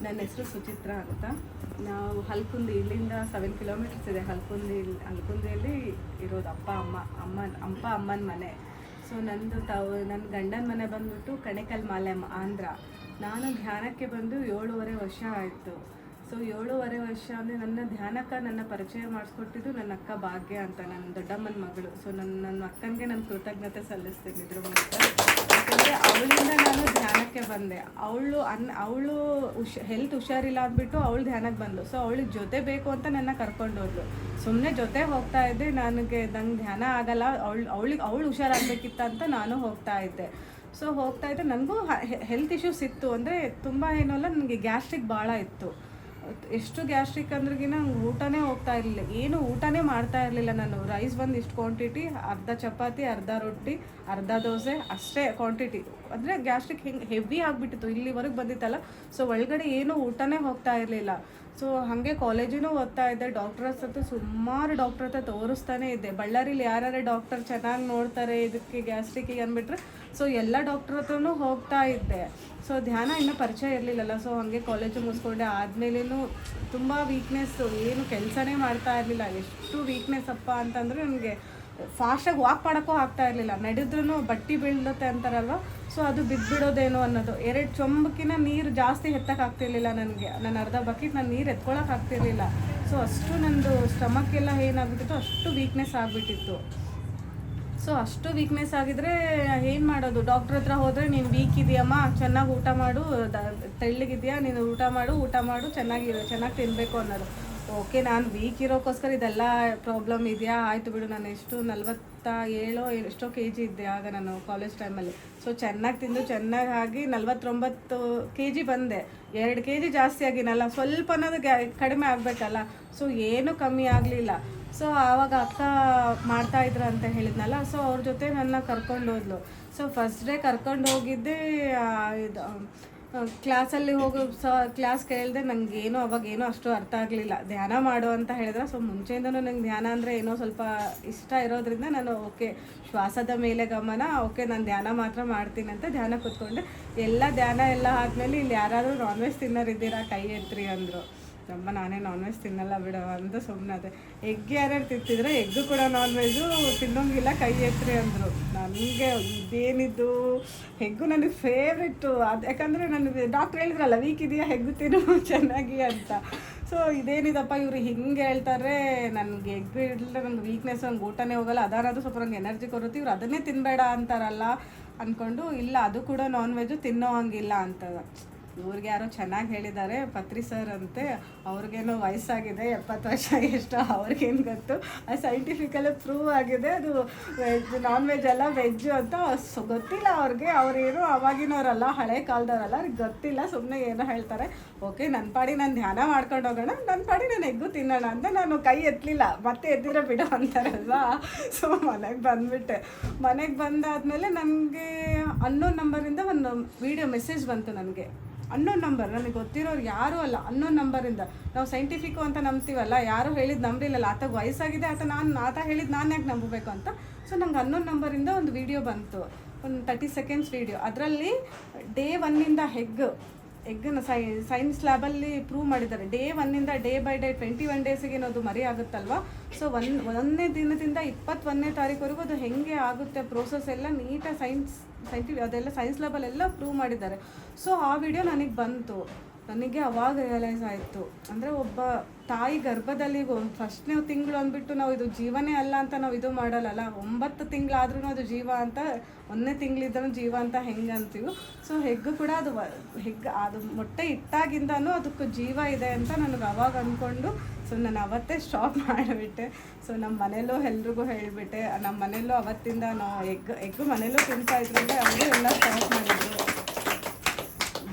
ನನ್ನ ಹೆಸರು ಸುಚಿತ್ರಾ ಅಂತ. ನಾವು ಹಲ್ಕುಂದಿ, ಇಲ್ಲಿಂದ 7 ಕಿಲೋಮೀಟರ್ಸ್ ಇದೆ. ಹಲ್ಕುಂದಿಯಲ್ಲಿ ಇರೋದು ಅಮ್ಮನ ಮನೆ. ಸೊ ನನ್ನ ಗಂಡನ ಮನೆ ಬಂದ್ಬಿಟ್ಟು ಕಣೆಕಲ್ ಮಾಲೆಮ್ಮ, ಆಂಧ್ರ. ನಾನು ಧ್ಯಾನಕ್ಕೆ ಬಂದು 7.5 ವರ್ಷ ಆಯಿತು. ಸೊ 7.5 ವರ್ಷ ಅಂದರೆ ನನ್ನ ಪರಿಚಯ ಮಾಡಿಸ್ಕೊಟ್ಟಿದ್ದು ನನ್ನ ಅಕ್ಕ ಭಾಗ್ಯ ಅಂತ, ನನ್ನ ದೊಡ್ಡಮ್ಮನ ಮಗಳು. ಸೊ ನನ್ನ ಅಕ್ಕನಿಗೆ ನಾನು ಕೃತಜ್ಞತೆ ಸಲ್ಲಿಸ್ತೀನಿ ಇದ್ರ ಮೂಲಕ. ಯಾಕಂದರೆ ಅವಳಿಂದ ನಾನು ಧ್ಯಾನಕ್ಕೆ ಬಂದೆ. ಅವಳು ಹೆಲ್ತ್ ಹುಷಾರಿಲ್ಲ ಅಂದ್ಬಿಟ್ಟು ಅವಳು ಧ್ಯಾನಕ್ಕೆ ಬಂದು. ಸೊ ಅವಳಿಗೆ ಜೊತೆ ಬೇಕು ಅಂತ ನನ್ನ ಕರ್ಕೊಂಡು ಹೋದ್ಲು. ಸುಮ್ಮನೆ ಜೊತೆ ಹೋಗ್ತಾ ಇದ್ದೆ. ನಂಗೆ ಧ್ಯಾನ ಆಗಲ್ಲ, ಅವಳು ಹುಷಾರಾಗಬೇಕಿತ್ತ ಅಂತ ನಾನು ಹೋಗ್ತಾ ಇದ್ದೆ. ಸೊ ಹೋಗ್ತಾ ಇದ್ದೆ. ನನಗೂ ಹೆಲ್ತ್ ಇಶ್ಯೂಸ್ ಇತ್ತು. ಅಂದರೆ ತುಂಬ ಏನಲ್ಲ, ನನಗೆ ಗ್ಯಾಸ್ಟ್ರಿಕ್ ಭಾಳ ಇತ್ತು. ಎಷ್ಟು ಗ್ಯಾಸ್ಟ್ರಿಕ್ ಅಂದ್ರಿಗಿನ ಊಟನೇ ಹೋಗ್ತಾ ಇರಲಿಲ್ಲ, ಏನು ಊಟನೇ ಮಾಡ್ತಾ ಇರಲಿಲ್ಲ ನಾನು. ರೈಸ್ ಬಂದು ಇಷ್ಟು ಕ್ವಾಂಟಿಟಿ, ಅರ್ಧ ಚಪಾತಿ, ಅರ್ಧ ರೊಟ್ಟಿ, ಅರ್ಧ ದೋಸೆ, ಅಷ್ಟೇ ಕ್ವಾಂಟಿಟಿ. ಅಂದರೆ ಗ್ಯಾಸ್ಟ್ರಿಕ್ ಹೆವಿ ಆಗಿಬಿಟ್ಟಿತ್ತು, ಇಲ್ಲಿವರೆಗೆ ಬಂದಿತ್ತಲ್ಲ. ಸೊ ಒಳಗಡೆ ಏನು ಊಟನೇ ಹೋಗ್ತಾ ಇರಲಿಲ್ಲ. ಸೊ ಹಾಗೆ ಕಾಲೇಜಿನೂ ಓದ್ತಾ ಇದ್ದೆ. ಡಾಕ್ಟರ್ಸ್ ಹತ್ರ ಸುಮಾರು ಡಾಕ್ಟ್ರ್ ಹತ್ರ ತೋರಿಸ್ತಾನೆ ಇದ್ದೆ. ಬಳ್ಳಾರಿಲಿ ಯಾರ್ಯಾರು ಡಾಕ್ಟರ್ ಚೆನ್ನಾಗಿ ನೋಡ್ತಾರೆ ಇದಕ್ಕೆ ಗ್ಯಾಸ್ಟ್ರಿಕ್ಕಿಗೆ ಅಂದ್ಬಿಟ್ರೆ, ಸೊ ಎಲ್ಲ ಡಾಕ್ಟ್ರ್ ಹತ್ರನೂ ಹೋಗ್ತಾ ಇದ್ದೆ. ಸೊ ಧ್ಯಾನ ಇನ್ನೂ ಪರಿಚಯ ಇರಲಿಲ್ಲಲ್ಲ. ಸೊ ಹಾಗೆ ಕಾಲೇಜು ಮುಗಿಸ್ಕೊಂಡೆ. ಆದಮೇಲೇನು ತುಂಬ ವೀಕ್ನೆಸ್ಸು, ಏನು ಕೆಲಸನೇ ಮಾಡ್ತಾ ಇರಲಿಲ್ಲ. ಎಷ್ಟು ವೀಕ್ನೆಸ್ ಅಪ್ಪ ಅಂತಂದರೆ ನನಗೆ ಫಾಸ್ಟಾಗಿ ವಾಕ್ ಮಾಡೋಕ್ಕೂ ಆಗ್ತಾ ಇರಲಿಲ್ಲ. ನಡೆದ್ರೂ ಬಟ್ಟಿ ಬೀಳುತ್ತೆ ಅಂತಾರಲ್ವ, ಸೊ ಅದು ಬಿದ್ದುಬಿಡೋದೇನೋ ಅನ್ನೋದು. 2 ಚೊಂಬಕ್ಕಿನ ನೀರು ಜಾಸ್ತಿ ಎತ್ತಕ್ಕಾಗ್ತಿರ್ಲಿಲ್ಲ ನನಗೆ. ನಾನು ಅರ್ಧ ಬಕೆಟ್ ನಾನು ನೀರು ಎತ್ಕೊಳ್ಳೋಕ್ಕಾಗ್ತಿರ್ಲಿಲ್ಲ. ಸೊ ಅಷ್ಟು ನಂದು ಸ್ಟಮಕ್ಕೆಲ್ಲ ಏನಾಗ್ಬಿಟ್ಟಿತ್ತು, ಅಷ್ಟು ವೀಕ್ನೆಸ್ ಆಗಿಬಿಟ್ಟಿತ್ತು. ಸೊ ಅಷ್ಟು ವೀಕ್ನೆಸ್ ಆಗಿದ್ರೆ ಏನು ಮಾಡೋದು? ಡಾಕ್ಟ್ರ್ ಹತ್ರ ಹೋದರೆ, ನೀನು ವೀಕ್ ಇದೆಯಮ್ಮ, ಚೆನ್ನಾಗಿ ಊಟ ಮಾಡು, ತೆಳ್ಳಗಿದೆಯಾ, ನೀನು ಊಟ ಮಾಡು, ಚೆನ್ನಾಗಿ ತಿನ್ನಬೇಕು ಅನ್ನೋದು. ಓಕೆ, ನಾನು ವೀಕ್ ಇರೋಕ್ಕೋಸ್ಕರ ಇದೆಲ್ಲ ಪ್ರಾಬ್ಲಮ್ ಇದೆಯಾ? ಆಯಿತು ಬಿಡು. ನಾನು ಎಷ್ಟು 47 ಎಷ್ಟೋ kg ಇದ್ದೆ ಆಗ ನಾನು ಕಾಲೇಜ್ ಟೈಮಲ್ಲಿ. ಸೊ ಚೆನ್ನಾಗಿ ತಿಂದು ಚೆನ್ನಾಗಿ 49 kg ಬಂದೆ. 2 kg ಜಾಸ್ತಿ ಆಗಿನಲ್ಲ, ಸ್ವಲ್ಪ ಅನ್ನೋದು ಕಡಿಮೆ ಆಗಬೇಕಲ್ಲ. ಸೊ ಏನೂ ಕಮ್ಮಿ ಆಗಲಿಲ್ಲ. ಸೊ ಆವಾಗ ಅಕ್ಕ ಮಾಡ್ತಾಯಿದ್ರು ಅಂತ ಹೇಳಿದ್ನಲ್ಲ, ಸೊ ಅವ್ರ ಜೊತೆ ನನ್ನ ಕರ್ಕೊಂಡು ಹೋದ್ಲು. ಸೊ ಫಸ್ಟ್ ಡೇ ಕರ್ಕೊಂಡು ಹೋಗಿದ್ದೆ. ಇದು ಕ್ಲಾಸಲ್ಲಿ ಕ್ಲಾಸ್ ಕೇಳಿದೆ. ನನಗೇನೋ ಅವಾಗೇನೋ ಅಷ್ಟು ಅರ್ಥ ಆಗಲಿಲ್ಲ. ಧ್ಯಾನ ಮಾಡು ಅಂತ ಹೇಳಿದ್ರೆ. ಸೊ ಮುಂಚೆಯಿಂದನೂ ನಂಗೆ ಧ್ಯಾನ ಅಂದರೆ ಏನೋ ಸ್ವಲ್ಪ ಇಷ್ಟ ಇರೋದ್ರಿಂದ ನಾನು ಓಕೆ, ಶ್ವಾಸದ ಮೇಲೆ ಗಮನ, ಓಕೆ ನಾನು ಧ್ಯಾನ ಮಾತ್ರ ಮಾಡ್ತೀನಿ ಅಂತ ಧ್ಯಾನ ಕೂತ್ಕೊಂಡೆ. ಧ್ಯಾನ ಎಲ್ಲ ಆದಮೇಲೆ, ಇಲ್ಲಿ ಯಾರಾದರೂ ನಾನ್ ವೆಜ್ ತಿನ್ನೋರಿದ್ದೀರಾ ಕೈ ಎತ್ತಿರಿ ಅಂದರು. ನಮ್ಮ ನಾನೇ ನಾನ್ ವೆಜ್ ತಿನ್ನಲ್ಲ ಬಿಡೋ ಅಂತ ಸುಮ್ಮನೆ ಅದೇ. ಎಗ್ ಯಾರ್ಯಾರು ತಿಂತಿದ್ರೆ, ಎಗ್ಗು ಕೂಡ ನಾನ್ ವೆಜ್ಜು ತಿನ್ನೋಂಗಿಲ್ಲ, ಕೈ ಎತ್ತರಿ ಅಂದರು. ನನಗೆ ಇದೇನಿದ್ದು, ಎಗ್ಗು ನನಗೆ ಫೇವ್ರೆಟ್ಟು. ಅದು ಯಾಕಂದರೆ ನನಗೆ ಡಾಕ್ಟ್ರ್ ಹೇಳಿದ್ರಲ್ಲ, ವೀಕ್ ಇದೆಯಾ, ಎಗ್ಗು ತಿನ್ನು ಚೆನ್ನಾಗಿ ಅಂತ. ಸೊ ಇದೇನಿದಪ್ಪ ಇವರು ಹಿಂಗೆ ಹೇಳ್ತಾರೆ. ನನಗೆ ಎಗ್ ಇರಲಿಲ್ಲ, ನನಗೆ ವೀಕ್ನೆಸ್, ನಂಗೆ ಊಟನೇ ಹೋಗಲ್ಲ. ಅದಾರಾದರೂ ಸ್ವಲ್ಪ ನಂಗೆ ಎನರ್ಜಿ ಕೊಡುತ್ತೆ, ಇವ್ರು ಅದನ್ನೇ ತಿನ್ನಬೇಡ ಅಂತಾರಲ್ಲ ಅಂದ್ಕೊಂಡು, ಇಲ್ಲ ಅದು ಕೂಡ ನಾನ್ ವೆಜ್ಜು ತಿನ್ನೋ ಹಂಗಿಲ್ಲ ಅಂತ. ಇವ್ರಿಗೆ ಯಾರೋ ಚೆನ್ನಾಗಿ ಹೇಳಿದ್ದಾರೆ, ಪತ್ರಿ ಸರ್ ಅಂತೆ. ಅವ್ರಿಗೇನೋ ವಯಸ್ಸಾಗಿದೆ, 70 ವರ್ಷ ಎಷ್ಟು, ಅವ್ರಿಗೇನು ಗೊತ್ತು. ಅದು ಸೈಂಟಿಫಿಕಲಿ ಪ್ರೂವ್ ಆಗಿದೆ, ಅದು ನಾನ್ ವೆಜ್ ಅಲ್ಲ ವೆಜ್ಜು ಅಂತ. ಗೊತ್ತಿಲ್ಲ ಅವ್ರಿಗೆ. ಅವ್ರೇನು ಅವಾಗಿನವರಲ್ಲ, ಹಳೆ ಕಾಲದವರಲ್ಲ, ಅವ್ರಿಗೆ ಗೊತ್ತಿಲ್ಲ, ಸುಮ್ಮನೆ ಏನೋ ಹೇಳ್ತಾರೆ. ಓಕೆ, ನನ್ನ ಪಾಡಿ ನಾನು ಧ್ಯಾನ ಮಾಡ್ಕೊಂಡು ಹೋಗೋಣ, ನನ್ನ ಪಾಡಿ ನಾನು ಎಗ್ಗು ತಿನ್ನೋಣ ಅಂತ ನಾನು ಕೈ ಎತ್ತಲಿಲ್ಲ. ಮತ್ತೆ ಎದ್ದಿರೋ ಬಿಡು ಅಂತಾರಲ್ವಾ. ಸೊ ಮನೆಗೆ ಬಂದುಬಿಟ್ಟೆ. ಮನೆಗೆ ಬಂದಾದಮೇಲೆ ನನಗೆ ಅನ್ನೋನ್ ನಂಬರಿಂದ ಒಂದು ವಿಡಿಯೋ ಮೆಸೇಜ್ ಬಂತು ನನಗೆ. ಅನ್ನೋನ್ ನಂಬರ್, ನನಗೆ ಗೊತ್ತಿರೋರು ಯಾರೂ ಅಲ್ಲ, ಅನ್ನೋನ್ ನಂಬರಿಂದ. ನಾವು ಸೈಂಟಿಫಿಕ್ಕು ಅಂತ ನಂಬ್ತೀವಲ್ಲ, ಯಾರು ಹೇಳಿದ್ದು ನಂಬಲಿಲ್ಲ. ಆತ ವಯಸ್ಸಾಗಿದೆ, ಆತ ಹೇಳಿದ್ದು ನಾನು ಯಾಕೆ ನಂಬಬೇಕು ಅಂತ. ಸೊ ನಂಗೆ ಅನ್ನೋನ್ ನಂಬರಿಂದ ಒಂದು ವಿಡಿಯೋ ಬಂತು, ಒಂದು 30 ಸೆಕೆಂಡ್ಸ್ ವಿಡಿಯೋ. ಅದರಲ್ಲಿ ಡೇ 1 ಎಗ್ಗನ್ನು ಸೈನ್ಸ್ ಲ್ಯಾಬಲ್ಲಿ ಪ್ರೂವ್ ಮಾಡಿದ್ದಾರೆ. ಡೇ 1 ಡೇ ಬೈ ಡೇ 21 ಡೇಸಿಗೆ ಅದು ಮರಿ ಆಗುತ್ತಲ್ವ. ಸೊ 1ನೇ ದಿನದಿಂದ 21ನೇ ತಾರೀಕುವರೆಗೂ ಅದು ಹೇಗೆ ಆಗುತ್ತೆ ಪ್ರೋಸೆಸ್ ಎಲ್ಲ ನೀಟಾಗಿ ಸೈಂಟಿಫಿಕ್ ಅದೆಲ್ಲ ಸೈನ್ಸ್ ಲ್ಯಾಬಲ್ಲೆಲ್ಲ ಪ್ರೂವ್ ಮಾಡಿದ್ದಾರೆ. ಸೊ ಆ ವಿಡಿಯೋ ನನಗೆ ಬಂತು. ನನಗೆ ಅವಾಗ ರಿಯಲೈಸ್ ಆಯಿತು, ಅಂದರೆ ಒಬ್ಬ ತಾಯಿ ಗರ್ಭದಲ್ಲಿ 1ನೇ ತಿಂಗಳು ಅಂದ್ಬಿಟ್ಟು ನಾವು ಇದು ಜೀವನೇ ಅಲ್ಲ ಅಂತ ನಾವು ಇದು ಮಾಡಲ್ಲ. 9 ತಿಂಗಳಾದ್ರೂ ಅದು ಜೀವ ಅಂತ, 1ನೇ ತಿಂಗಳಿದ್ರೂ ಜೀವ ಅಂತ ಹೆಂಗೆ ಅಂತೀವಿ. ಸೊ ಹೆಗ್ಗು ಕೂಡ ಅದು ಮೊಟ್ಟೆ ಇಟ್ಟಾಗಿಂದನೂ ಅದಕ್ಕೆ ಜೀವ ಇದೆ ಅಂತ ನನಗೆ ಅವಾಗ ಅಂದ್ಕೊಂಡು, ಸೊ ನಾನು ಅವತ್ತೇ ಸ್ಟಾಪ್ ಮಾಡಿಬಿಟ್ಟೆ. ಸೊ ನಮ್ಮ ಮನೇಲೂ ಎಲ್ರಿಗೂ ಹೇಳಿಬಿಟ್ಟೆ. ನಮ್ಮ ಮನೇಲೂ ಅವತ್ತಿಂದ ನಾವು ಎಗ್ಗು ಮನೇಲೂ ತಿಂತಾಯಿದ್ರಿಂದ ಅವರು ಎಲ್ಲ ಸ್ಟಾಪ್ ಮಾಡಿದ್ರು.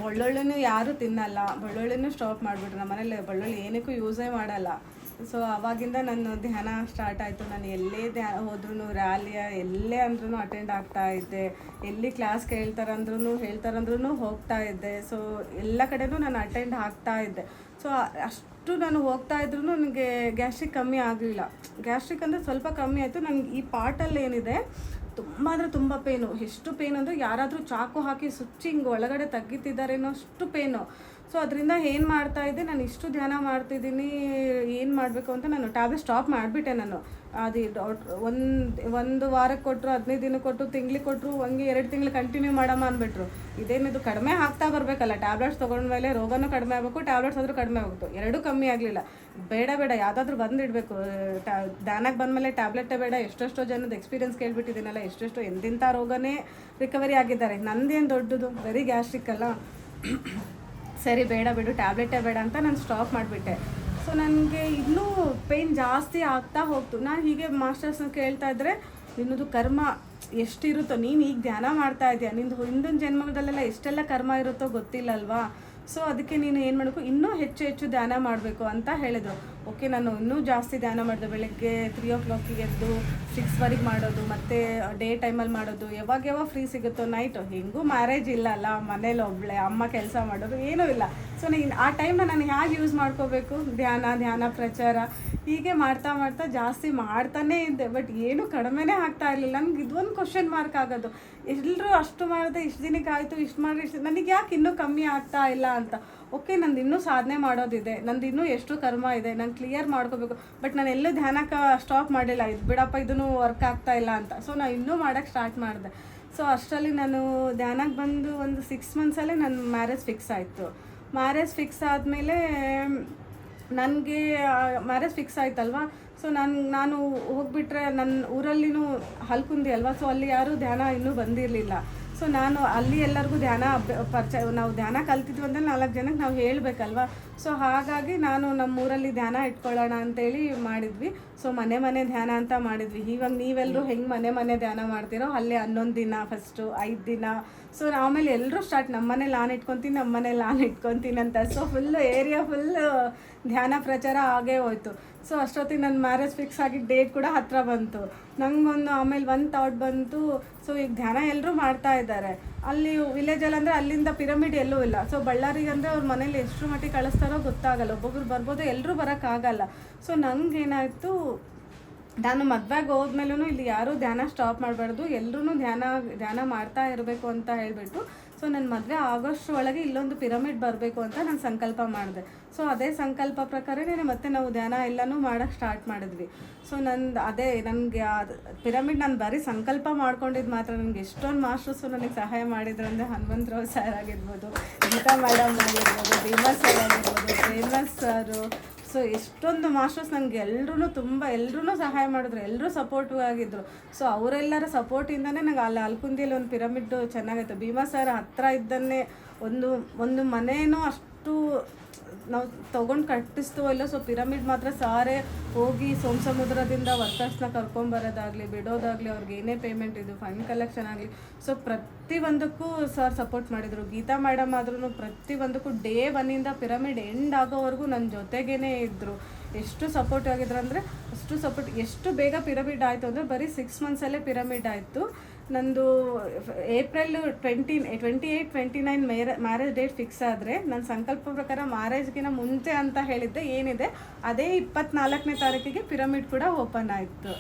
ಬೆಳ್ಳುಳ್ಳಿನೂ ಯಾರೂ ತಿನ್ನಲ್ಲ, ಬೆಳ್ಳುಳ್ಳಿನೂ ಸ್ಟಾಪ್ ಮಾಡಿಬಿಟ್ರು. ನಮ್ಮ ಮನೇಲಿ ಬೆಳ್ಳುಳ್ಳಿ ಏನಕ್ಕೂ ಯೂಸೇ ಮಾಡಲ್ಲ. ಸೊ ಆವಾಗಿಂದ ನನ್ನ ಧ್ಯಾನ ಸ್ಟಾರ್ಟ್ ಆಯಿತು. ನಾನು ಎಲ್ಲೇ ಹೋದ್ರೂ, ರ್ಯಾಲಿಯ ಎಲ್ಲೇ ಅಂದ್ರೂ ಅಟೆಂಡ್ ಆಗ್ತಾ ಇದ್ದೆ. ಎಲ್ಲಿ ಕ್ಲಾಸ್ ಹೇಳ್ತಾರಂದ್ರೂ ಹೋಗ್ತಾ ಇದ್ದೆ. ಸೊ ಎಲ್ಲ ಕಡೆನೂ ನಾನು ಅಟೆಂಡ್ ಆಗ್ತಾ ಇದ್ದೆ. ಸೊ ಅಷ್ಟು ನಾನು ಹೋಗ್ತಾ ಇದ್ರೂ ನನಗೆ ಗ್ಯಾಸ್ಟ್ರಿಕ್ ಕಮ್ಮಿ ಆಗಲಿಲ್ಲ. ಗ್ಯಾಸ್ಟ್ರಿಕ್ ಅಂದರೆ ಸ್ವಲ್ಪ ಕಮ್ಮಿ ಆಯಿತು. ನನಗೆ ಈ ಪಾರ್ಟಲ್ಲಿ ಏನಿದೆ ತುಂಬ ಅಂದರೆ ತುಂಬ ಪೇನು. ಎಷ್ಟು ಪೇನು ಅಂದರೆ ಯಾರಾದರೂ ಚಾಕು ಹಾಕಿ ಸುಚ್ಚಿ ಹಿಂಗೆ ಒಳಗಡೆ ತೆಗಿತಿದ್ದಾರೇನೋ ಅಷ್ಟು ಪೇನು. ಸೊ ಅದರಿಂದ ಏನು ಮಾಡ್ತಾ ಇದ್ದೆ, ನಾನು ಇಷ್ಟು ಧ್ಯಾನ ಮಾಡ್ತಿದ್ದೀನಿ, ಏನು ಮಾಡಬೇಕು ಅಂತ ನಾನು ಟ್ಯಾಬ್ಲೆಟ್ ಸ್ಟಾಪ್ ಮಾಡಿಬಿಟ್ಟೆ. ನಾನು ಅದು ಒಂದು ವಾರಕ್ಕೆ ಕೊಟ್ಟರು, 15 ದಿನಕ್ಕೆ ಕೊಟ್ಟರು, ತಿಂಗ್ಳಿಗೆ ಕೊಟ್ಟರು, ಹಂಗೆ 2 ತಿಂಗಳು ಕಂಟಿನ್ಯೂ ಮಾಡಮ್ಮ ಅಂದ್ಬಿಟ್ರು. ಇದೇನಿದು ಕಡಿಮೆ ಆಗ್ತಾ ಬರಬೇಕಲ್ಲ, ಟ್ಯಾಬ್ಲೆಟ್ಸ್ ತೊಗೊಂಡ್ಮೇಲೆ ರೋಗನೂ ಕಡಿಮೆ ಆಗಬೇಕು, ಟ್ಯಾಬ್ಲೆಟ್ಸ್ ಆದರೂ ಕಡಿಮೆ ಆಗುತ್ತೆ, ಎರಡೂ ಕಮ್ಮಿ ಆಗಲಿಲ್ಲ. ಬೇಡ ಯಾವುದಾದ್ರೂ ಬಂದಿಡಬೇಕು, ಧ್ಯಾನಕ್ಕೆ ಬಂದಮೇಲೆ ಟ್ಯಾಬ್ಲೆಟೇ ಬೇಡ. ಎಷ್ಟೆಷ್ಟೋ ಜನದ ಎಕ್ಸ್ಪೀರಿಯನ್ಸ್ ಕೇಳ್ಬಿಟ್ಟಿದ್ದೀನಲ್ಲ, ಎಷ್ಟೆಷ್ಟೋ ಎಂತೆಂಥ ರೋಗನೇ ರಿಕವರಿ ಆಗಿದ್ದಾರೆ. ನಂದೇನು ದೊಡ್ಡದು, ವೆರಿ ಗ್ಯಾಸ್ಟ್ರಿಕ್ ಅಲ್ಲ. ಸರಿ ಬೇಡ ಬಿಡು, ಟ್ಯಾಬ್ಲೆಟೇ ಬೇಡ ಅಂತ ನಾನು ಸ್ಟಾಪ್ ಮಾಡಿಬಿಟ್ಟೆ. ಸೊ ನನಗೆ ಇನ್ನೂ ಪೇಯ್ನ್ ಜಾಸ್ತಿ ಆಗ್ತಾ ಹೋಗ್ತು. ನಾನು ಹೀಗೆ ಮಾಸ್ಟರ್ಸ್ನ ಕೇಳ್ತಾ ಇದ್ದರೆ, ನಿನ್ನದು ಕರ್ಮ ಎಷ್ಟಿರುತ್ತೋ, ನೀನು ಈಗ ಧ್ಯಾನ ಮಾಡ್ತಾ ಇದೆಯಾ, ನಿಂದು ಹಿಂದಿನ ಜನ್ಮದಲ್ಲೆಲ್ಲ ಎಷ್ಟೆಲ್ಲ ಕರ್ಮ ಇರುತ್ತೋ ಗೊತ್ತಿಲ್ಲಲ್ವಾ. ಸೊ ಅದಕ್ಕೆ ನೀನು ಏನು ಮಾಡಬೇಕು, ಇನ್ನೂ ಹೆಚ್ಚು ಹೆಚ್ಚು ಧ್ಯಾನ ಮಾಡಬೇಕು ಅಂತ ಹೇಳಿದರು. ಓಕೆ, ನಾನು ಇನ್ನೂ ಜಾಸ್ತಿ ಧ್ಯಾನ ಮಾಡಿದೆ. ಬೆಳಗ್ಗೆ 3 o'clock ಎದ್ದು 6ವರೆಗೆ ಮಾಡೋದು, ಮತ್ತು ಡೇ ಟೈಮಲ್ಲಿ ಮಾಡೋದು, ಯಾವಾಗ ಫ್ರೀ ಸಿಗುತ್ತೋ ನೈಟು. ಹೆಂಗೂ ಮ್ಯಾರೇಜ್ ಇಲ್ಲ ಅಲ್ಲ, ಮನೇಲಿ ಒಬ್ಬಳೆ ಅಮ್ಮ ಕೆಲಸ ಮಾಡೋದು ಏನೂ ಇಲ್ಲ. ಸೊ ಆ ಟೈಮ್ನ ನಾನು ಹೇಗೆ ಯೂಸ್ ಮಾಡ್ಕೋಬೇಕು, ಧ್ಯಾನ ಪ್ರಚಾರ ಹೀಗೆ ಮಾಡ್ತಾ ಮಾಡ್ತಾ ಜಾಸ್ತಿ ಮಾಡ್ತಾನೇ ಇದ್ದೆ. ಬಟ್ ಏನೂ ಕಡಿಮೆನೇ ಆಗ್ತಾ ಇರಲಿಲ್ಲ. ನನಗೆ ಇದೊಂದು ಕ್ವಶನ್ ಮಾರ್ಕ್ ಆಗೋದು, ಎಲ್ಲರೂ ಅಷ್ಟು ಮಾಡಿದೆ, ಇಷ್ಟು ದಿನಕ್ಕೆ ಆಯಿತು, ಇಷ್ಟು ಮಾಡಿದ್ರೆ ನನಗೆ ಯಾಕೆ ಇನ್ನೂ ಕಮ್ಮಿ ಆಗ್ತಾ ಇಲ್ಲ ಅಂತ. ಓಕೆ, ನಂದು ಇನ್ನೂ ಸಾಧನೆ ಮಾಡೋದಿದೆ, ನಂದು ಇನ್ನೂ ಎಷ್ಟು ಕರ್ಮ ಇದೆ, ನಾನು ಕ್ಲಿಯರ್ ಮಾಡ್ಕೋಬೇಕು. ಬಟ್ ನಾನು ಎಲ್ಲೂ ಧ್ಯಾನಕ್ಕೆ ಸ್ಟಾಪ್ ಮಾಡಿಲ್ಲ, ಇದು ಬಿಡಪ್ಪ ಇದನ್ನು ವರ್ಕ್ ಆಗ್ತಾ ಇಲ್ಲ ಅಂತ. ಸೊ ನಾನು ಇನ್ನೂ ಮಾಡೋಕ್ಕೆ ಸ್ಟಾರ್ಟ್ ಮಾಡಿದೆ. ಸೊ ಅಷ್ಟರಲ್ಲಿ ನಾನು ಧ್ಯಾನಕ್ಕೆ ಬಂದು ಒಂದು 6 monthsಲ್ಲೇ ನನ್ನ ಮ್ಯಾರೇಜ್ ಫಿಕ್ಸ್ ಆಯಿತು. ಮ್ಯಾರೇಜ್ ಫಿಕ್ಸ್ ಆದಮೇಲೆ ನನಗೆ ಮ್ಯಾರೇಜ್ ಫಿಕ್ಸ್ ಆಯ್ತಲ್ವ. ಸೊ ನಾನು ಹೋಗಿಬಿಟ್ರೆ ನನ್ನ ಊರಲ್ಲಿನೂ ಹಲ್ಕುಂದಿ ಅಲ್ವಾ, ಸೊ ಅಲ್ಲಿ ಯಾರೂ ಧ್ಯಾನ ಇನ್ನೂ ಬಂದಿರಲಿಲ್ಲ. ಸೊ ನಾನು ಅಲ್ಲಿ ಎಲ್ಲರಿಗೂ ಧ್ಯಾನ ನಾವು ಧ್ಯಾನ ಕಲ್ತಿದ್ವಿ ಅಂದರೆ 4 ಜನಕ್ಕೆ ನಾವು ಹೇಳಬೇಕಲ್ವ. ಸೊ ಹಾಗಾಗಿ ನಾನು ನಮ್ಮೂರಲ್ಲಿ ಧ್ಯಾನ ಇಟ್ಕೊಳ್ಳೋಣ ಅಂತೇಳಿ ಮಾಡಿದ್ವಿ. ಸೊ ಮನೆ ಧ್ಯಾನ ಅಂತ ಮಾಡಿದ್ವಿ. ಇವಾಗ ನೀವೆಲ್ಲರೂ ಹೆಂಗೆ ಮನೆ ಧ್ಯಾನ ಮಾಡ್ತೀರೋ ಅಲ್ಲೇ 11 ದಿನ, ಫಸ್ಟು 5 ದಿನ. ಸೊ ಆಮೇಲೆ ಎಲ್ಲರೂ ಸ್ಟಾರ್ಟ್, ನಮ್ಮನೇಲಿ ನಾನು ಇಟ್ಕೊತೀನಿ ಅಂತ. ಸೊ ಫುಲ್ಲು ಏರಿಯಾ ಫುಲ್ಲು ಧ್ಯಾನ ಪ್ರಚಾರ ಆಗೇ ಹೋಯ್ತು. ಸೊ ಅಷ್ಟೊತ್ತಿಗೆ ನನ್ನ ಮ್ಯಾರೇಜ್ ಫಿಕ್ಸ್ ಆಗಿ ಡೇಟ್ ಕೂಡ ಹತ್ತಿರ ಬಂತು. ನಂಗೊಂದು ಆಮೇಲೆ ಒಂದು ಥಾಟ್ ಬಂತು, ಸೊ ಈಗ ಧ್ಯಾನ ಎಲ್ಲರೂ ಮಾಡ್ತಾ ಇದ್ದಾರೆ. ಅಲ್ಲಿ ವಿಲೇಜಲ್ಲಿ ಅಂದರೆ ಅಲ್ಲಿಂದ ಪಿರಮಿಡ್ ಎಲ್ಲೂ ಇಲ್ಲ. ಸೊ ಬಳ್ಳಾರಿಗೆ ಅಂದರೆ ಅವ್ರ ಮನೇಲಿ ಎಷ್ಟು ಮಟ್ಟಿಗೆ ಕಳಿಸ್ತಾರೋ ಗೊತ್ತಾಗಲ್ಲ, ಒಬ್ಬೊಬ್ರು ಬರ್ಬೋದು, ಎಲ್ಲರೂ ಬರೋಕ್ಕಾಗಲ್ಲ. ಸೊ ನನಗೇನಾಯಿತು, ನಾನು ಮದುವೆಗೆ ಹೋದ್ಮೇಲೂ ಇಲ್ಲಿ ಯಾರೂ ಧ್ಯಾನ ಸ್ಟಾಪ್ ಮಾಡಬಾರ್ದು, ಎಲ್ಲರೂ ಧ್ಯಾನ ಮಾಡ್ತಾ ಇರಬೇಕು ಅಂತ ಹೇಳಿಬಿಟ್ಟು, ಸೊ ನನ್ನ ಮದುವೆ ಆಗೋಷ್ಟು ಒಳಗೆ ಇಲ್ಲೊಂದು ಪಿರಮಿಡ್ ಬರಬೇಕು ಅಂತ ನಾನು ಸಂಕಲ್ಪ ಮಾಡಿದೆ. ಸೊ ಅದೇ ಸಂಕಲ್ಪ ಪ್ರಕಾರನೇ ಮತ್ತೆ ನಾವು ಧ್ಯಾನ ಎಲ್ಲನೂ ಮಾಡೋಕ್ಕೆ ಸ್ಟಾರ್ಟ್ ಮಾಡಿದ್ವಿ. ಸೊ ನನಗೆ ಪಿರಮಿಡ್ ನಾನು ಬರೀ ಸಂಕಲ್ಪ ಮಾಡ್ಕೊಂಡಿದ್ದು ಮಾತ್ರ. ನನಗೆ ಎಷ್ಟೊಂದು ಮಾಸ್ಟರ್ಸು ನನಗೆ ಸಹಾಯ ಮಾಡಿದ್ರು ಅಂದರೆ, ಹನುಮಂತರಾವ್ ಸರ್ ಆಗಿರ್ಬೋದು, ಗೀತಾ ಮೇಡಮ್ ಆಗಿರ್ಬೋದು, ಭೀಮಾ ಸರ್ ಆಗಿರ್ಬೋದು, ಫೇಮಸ್ ಸರು. ಸೊ ಎಷ್ಟೊಂದು ಮಾಸ್ಟರ್ಸ್ ನನಗೆ ಎಲ್ಲರೂ ಸಹಾಯ ಮಾಡಿದ್ರು, ಎಲ್ಲರೂ ಸಪೋರ್ಟಿವ್ ಆಗಿದ್ದರು. ಸೊ ಅವರೆಲ್ಲರ ಸಪೋರ್ಟಿಂದನೇ ನನಗೆ ಅಲ್ಲಿ ಅಲ್ಕುಂದಿಯಲ್ಲಿ ಒಂದು ಪಿರಮಿಡ್ಡು ಚೆನ್ನಾಗಿತ್ತು. ಭೀಮಾ ಸರ್ ಹತ್ತಿರ ಇದ್ದನ್ನೇ ಒಂದು ಮನೇನೂ ಅಷ್ಟು ನಾವು ತೊಗೊಂಡು ಕಟ್ಟಿಸ್ತೋ ಇಲ್ಲ. ಸೊ ಪಿರಮಿಡ್ ಮಾತ್ರ ಸಾರೇ ಹೋಗಿ ಸೋಮಸಮುದ್ರದಿಂದ ವರ್ಕರ್ಸ್ನ ಕರ್ಕೊಂಬರೋದಾಗಲಿ, ಬಿಡೋದಾಗಲಿ, ಅವ್ರಿಗೆ ಏನೇ ಪೇಮೆಂಟ್ ಇದು ಫಂಡ್ ಕಲೆಕ್ಷನ್ ಆಗಲಿ, ಸೊ ಪ್ರತಿಯೊಂದಕ್ಕೂ ಸರ್ ಸಪೋರ್ಟ್ ಮಾಡಿದರು. ಗೀತಾ ಮೇಡಮ್ ಆದ್ರೂ ಪ್ರತಿಯೊಂದಕ್ಕೂ ಡೇ 1ಇಂದ ಪಿರಮಿಡ್ ಎಂಡ್ ಆಗೋವರೆಗೂ ನನ್ನ ಜೊತೆಗೇ ಇದ್ದರು. ಎಷ್ಟು ಸಪೋರ್ಟ್ ಆಗಿದ್ರು ಅಂದರೆ ಅಷ್ಟು ಸಪೋರ್ಟ್. ಎಷ್ಟು ಬೇಗ ಪಿರಮಿಡ್ ಆಯಿತು ಅಂದರೆ ಬರೀ 6 monthsಲ್ಲೇ ಪಿರಮಿಡ್ ಆಯಿತು. ನಂದು ಏಪ್ರಿಲ್ 28-29 ಮ್ಯಾರೇಜ್ ಡೇಟ್ ಫಿಕ್ಸ್ ಆದರೆ, ನನ್ನ ಸಂಕಲ್ಪ ಪ್ರಕಾರ ಮ್ಯಾರೇಜ್ಗಿನ ಮುಂಚೆ ಅಂತ ಹೇಳಿದ್ದೆ ಏನಿದೆ ಅದೇ 24ನೇ ತಾರೀಕಿಗೆ ಪಿರಮಿಡ್ ಕೂಡ ಓಪನ್ ಆಯಿತು.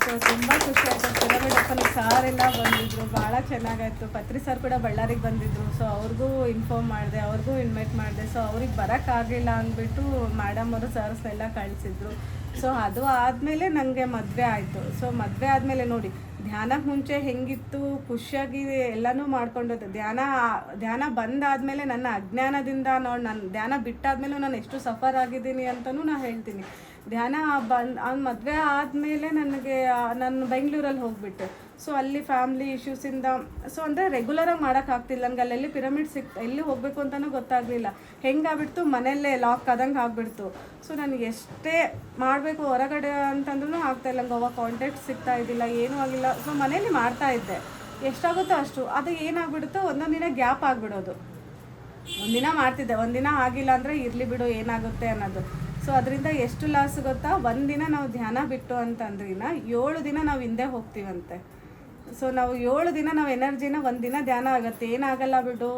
ಸೊ ತುಂಬ ಖುಷಿ ಆಯಿತು. ಪಿರಮಿಡ್ ಓಪನ್ ಸಾರೆಲ್ಲ ಬಂದಿದ್ದರು, ಭಾಳ ಚೆನ್ನಾಗಾಯಿತು. ಪತ್ರಿ ಸರ್ ಕೂಡ ಬಳ್ಳಾರಿಗೆ ಬಂದಿದ್ದರು. ಸೊ ಅವ್ರಿಗೂ ಇನ್ಫಾರ್ಮ್ ಮಾಡಿದೆ, ಅವ್ರಿಗೂ ಇನ್ವೈಟ್ ಮಾಡಿದೆ. ಸೊ ಅವ್ರಿಗೆ ಬರೋಕ್ಕಾಗಲಿಲ್ಲ ಅಂದ್ಬಿಟ್ಟು ಮೇಡಮ್ ಅವರು ಸರ್ಸ್ನೆಲ್ಲ ಕಳಿಸಿದ್ರು. ಸೊ ಅದು ಆದಮೇಲೆ ನನಗೆ ಮದುವೆ ಆಯಿತು. ಸೊ ಮದುವೆ ಆದಮೇಲೆ ನೋಡಿ, ಧ್ಯಾನಕ್ಕೆ ಮುಂಚೆ ಹೆಂಗಿತ್ತು, ಖುಷಿಯಾಗಿ ಎಲ್ಲನೂ ಮಾಡ್ಕೊಂಡೋದು. ಧ್ಯಾನ ಬಂದಾದಮೇಲೆ ನನ್ನ ಅಜ್ಞಾನದಿಂದ ನಾನು ಧ್ಯಾನ ಬಿಟ್ಟಾದ್ಮೇಲೂ ನಾನು ಎಷ್ಟು ಸಫರ್ ಆಗಿದ್ದೀನಿ ಅಂತಲೂ ನಾನು ಹೇಳ್ತೀನಿ. ಧ್ಯಾನ ಮದುವೆ ಆದಮೇಲೆ ನಾನು ಬೆಂಗಳೂರಲ್ಲಿ ಹೋಗಿಬಿಟ್ಟೆ. ಸೊ ಅಲ್ಲಿ ಫ್ಯಾಮ್ಲಿ ಇಶ್ಯೂಸಿಂದ ಅಂದರೆ ರೆಗ್ಯುಲರಾಗಿ ಮಾಡೋಕ್ಕಾಗ್ತಿಲ್ಲ ನನಗೆ. ಅಲ್ಲೆಲ್ಲಿ ಪಿರಮಿಡ್ ಎಲ್ಲಿ ಹೋಗಬೇಕು ಅಂತಲೂ ಗೊತ್ತಾಗಲಿಲ್ಲ. ಹೆಂಗಾಗ್ಬಿಡ್ತು, ಮನೆಯಲ್ಲೇ ಲಾಕ್ ಆದಂಗೆ ಆಗಿಬಿಡ್ತು. ಸೊ ನನಗೆ ಎಷ್ಟೇ ಮಾಡಬೇಕು ಹೊರಗಡೆ ಅಂತಂದ್ರೂ ಆಗ್ತಾಯಿಲ್ಲ. ನಂಗೆ ಅವಾಗ ಕಾಂಟ್ಯಾಕ್ಟ್ ಸಿಗ್ತಾ ಇದ್ದಿಲ್ಲ, ಏನೂ ಆಗಿಲ್ಲ. ಸೊ ಮನೇಲಿ ಮಾಡ್ತಾಯಿದ್ದೆ, ಎಷ್ಟಾಗುತ್ತೋ ಅಷ್ಟು. ಅದು ಏನಾಗ್ಬಿಡುತ್ತೋ ಒಂದೊಂದು ದಿನ ಗ್ಯಾಪ್ ಆಗಿಬಿಡೋದು. ಒಂದಿನ ಮಾಡ್ತಿದ್ದೆ, ಒಂದಿನ ಆಗಿಲ್ಲ ಅಂದರೆ ಇರಲಿ ಬಿಡು ಏನಾಗುತ್ತೆ ಅನ್ನೋದು. ಸೊ ಅದರಿಂದ ಎಷ್ಟು ಲಾಸ್ ಗೊತ್ತಾ, 1 ದಿನ ನಾವು ಧ್ಯಾನ ಬಿಟ್ಟು ಅಂತಂದ್ರಿನ 7 ದಿನ ನಾವು ಹಿಂದೆ ಹೋಗ್ತೀವಂತೆ. ಸೊ ನಾವು 7 ದಿನ ನಾವು ಎನರ್ಜಿನ, 1 ದಿನ ಧ್ಯಾನ ಆಗುತ್ತೆ, ಏನಾಗಲ್ಲ ಬಿಡು,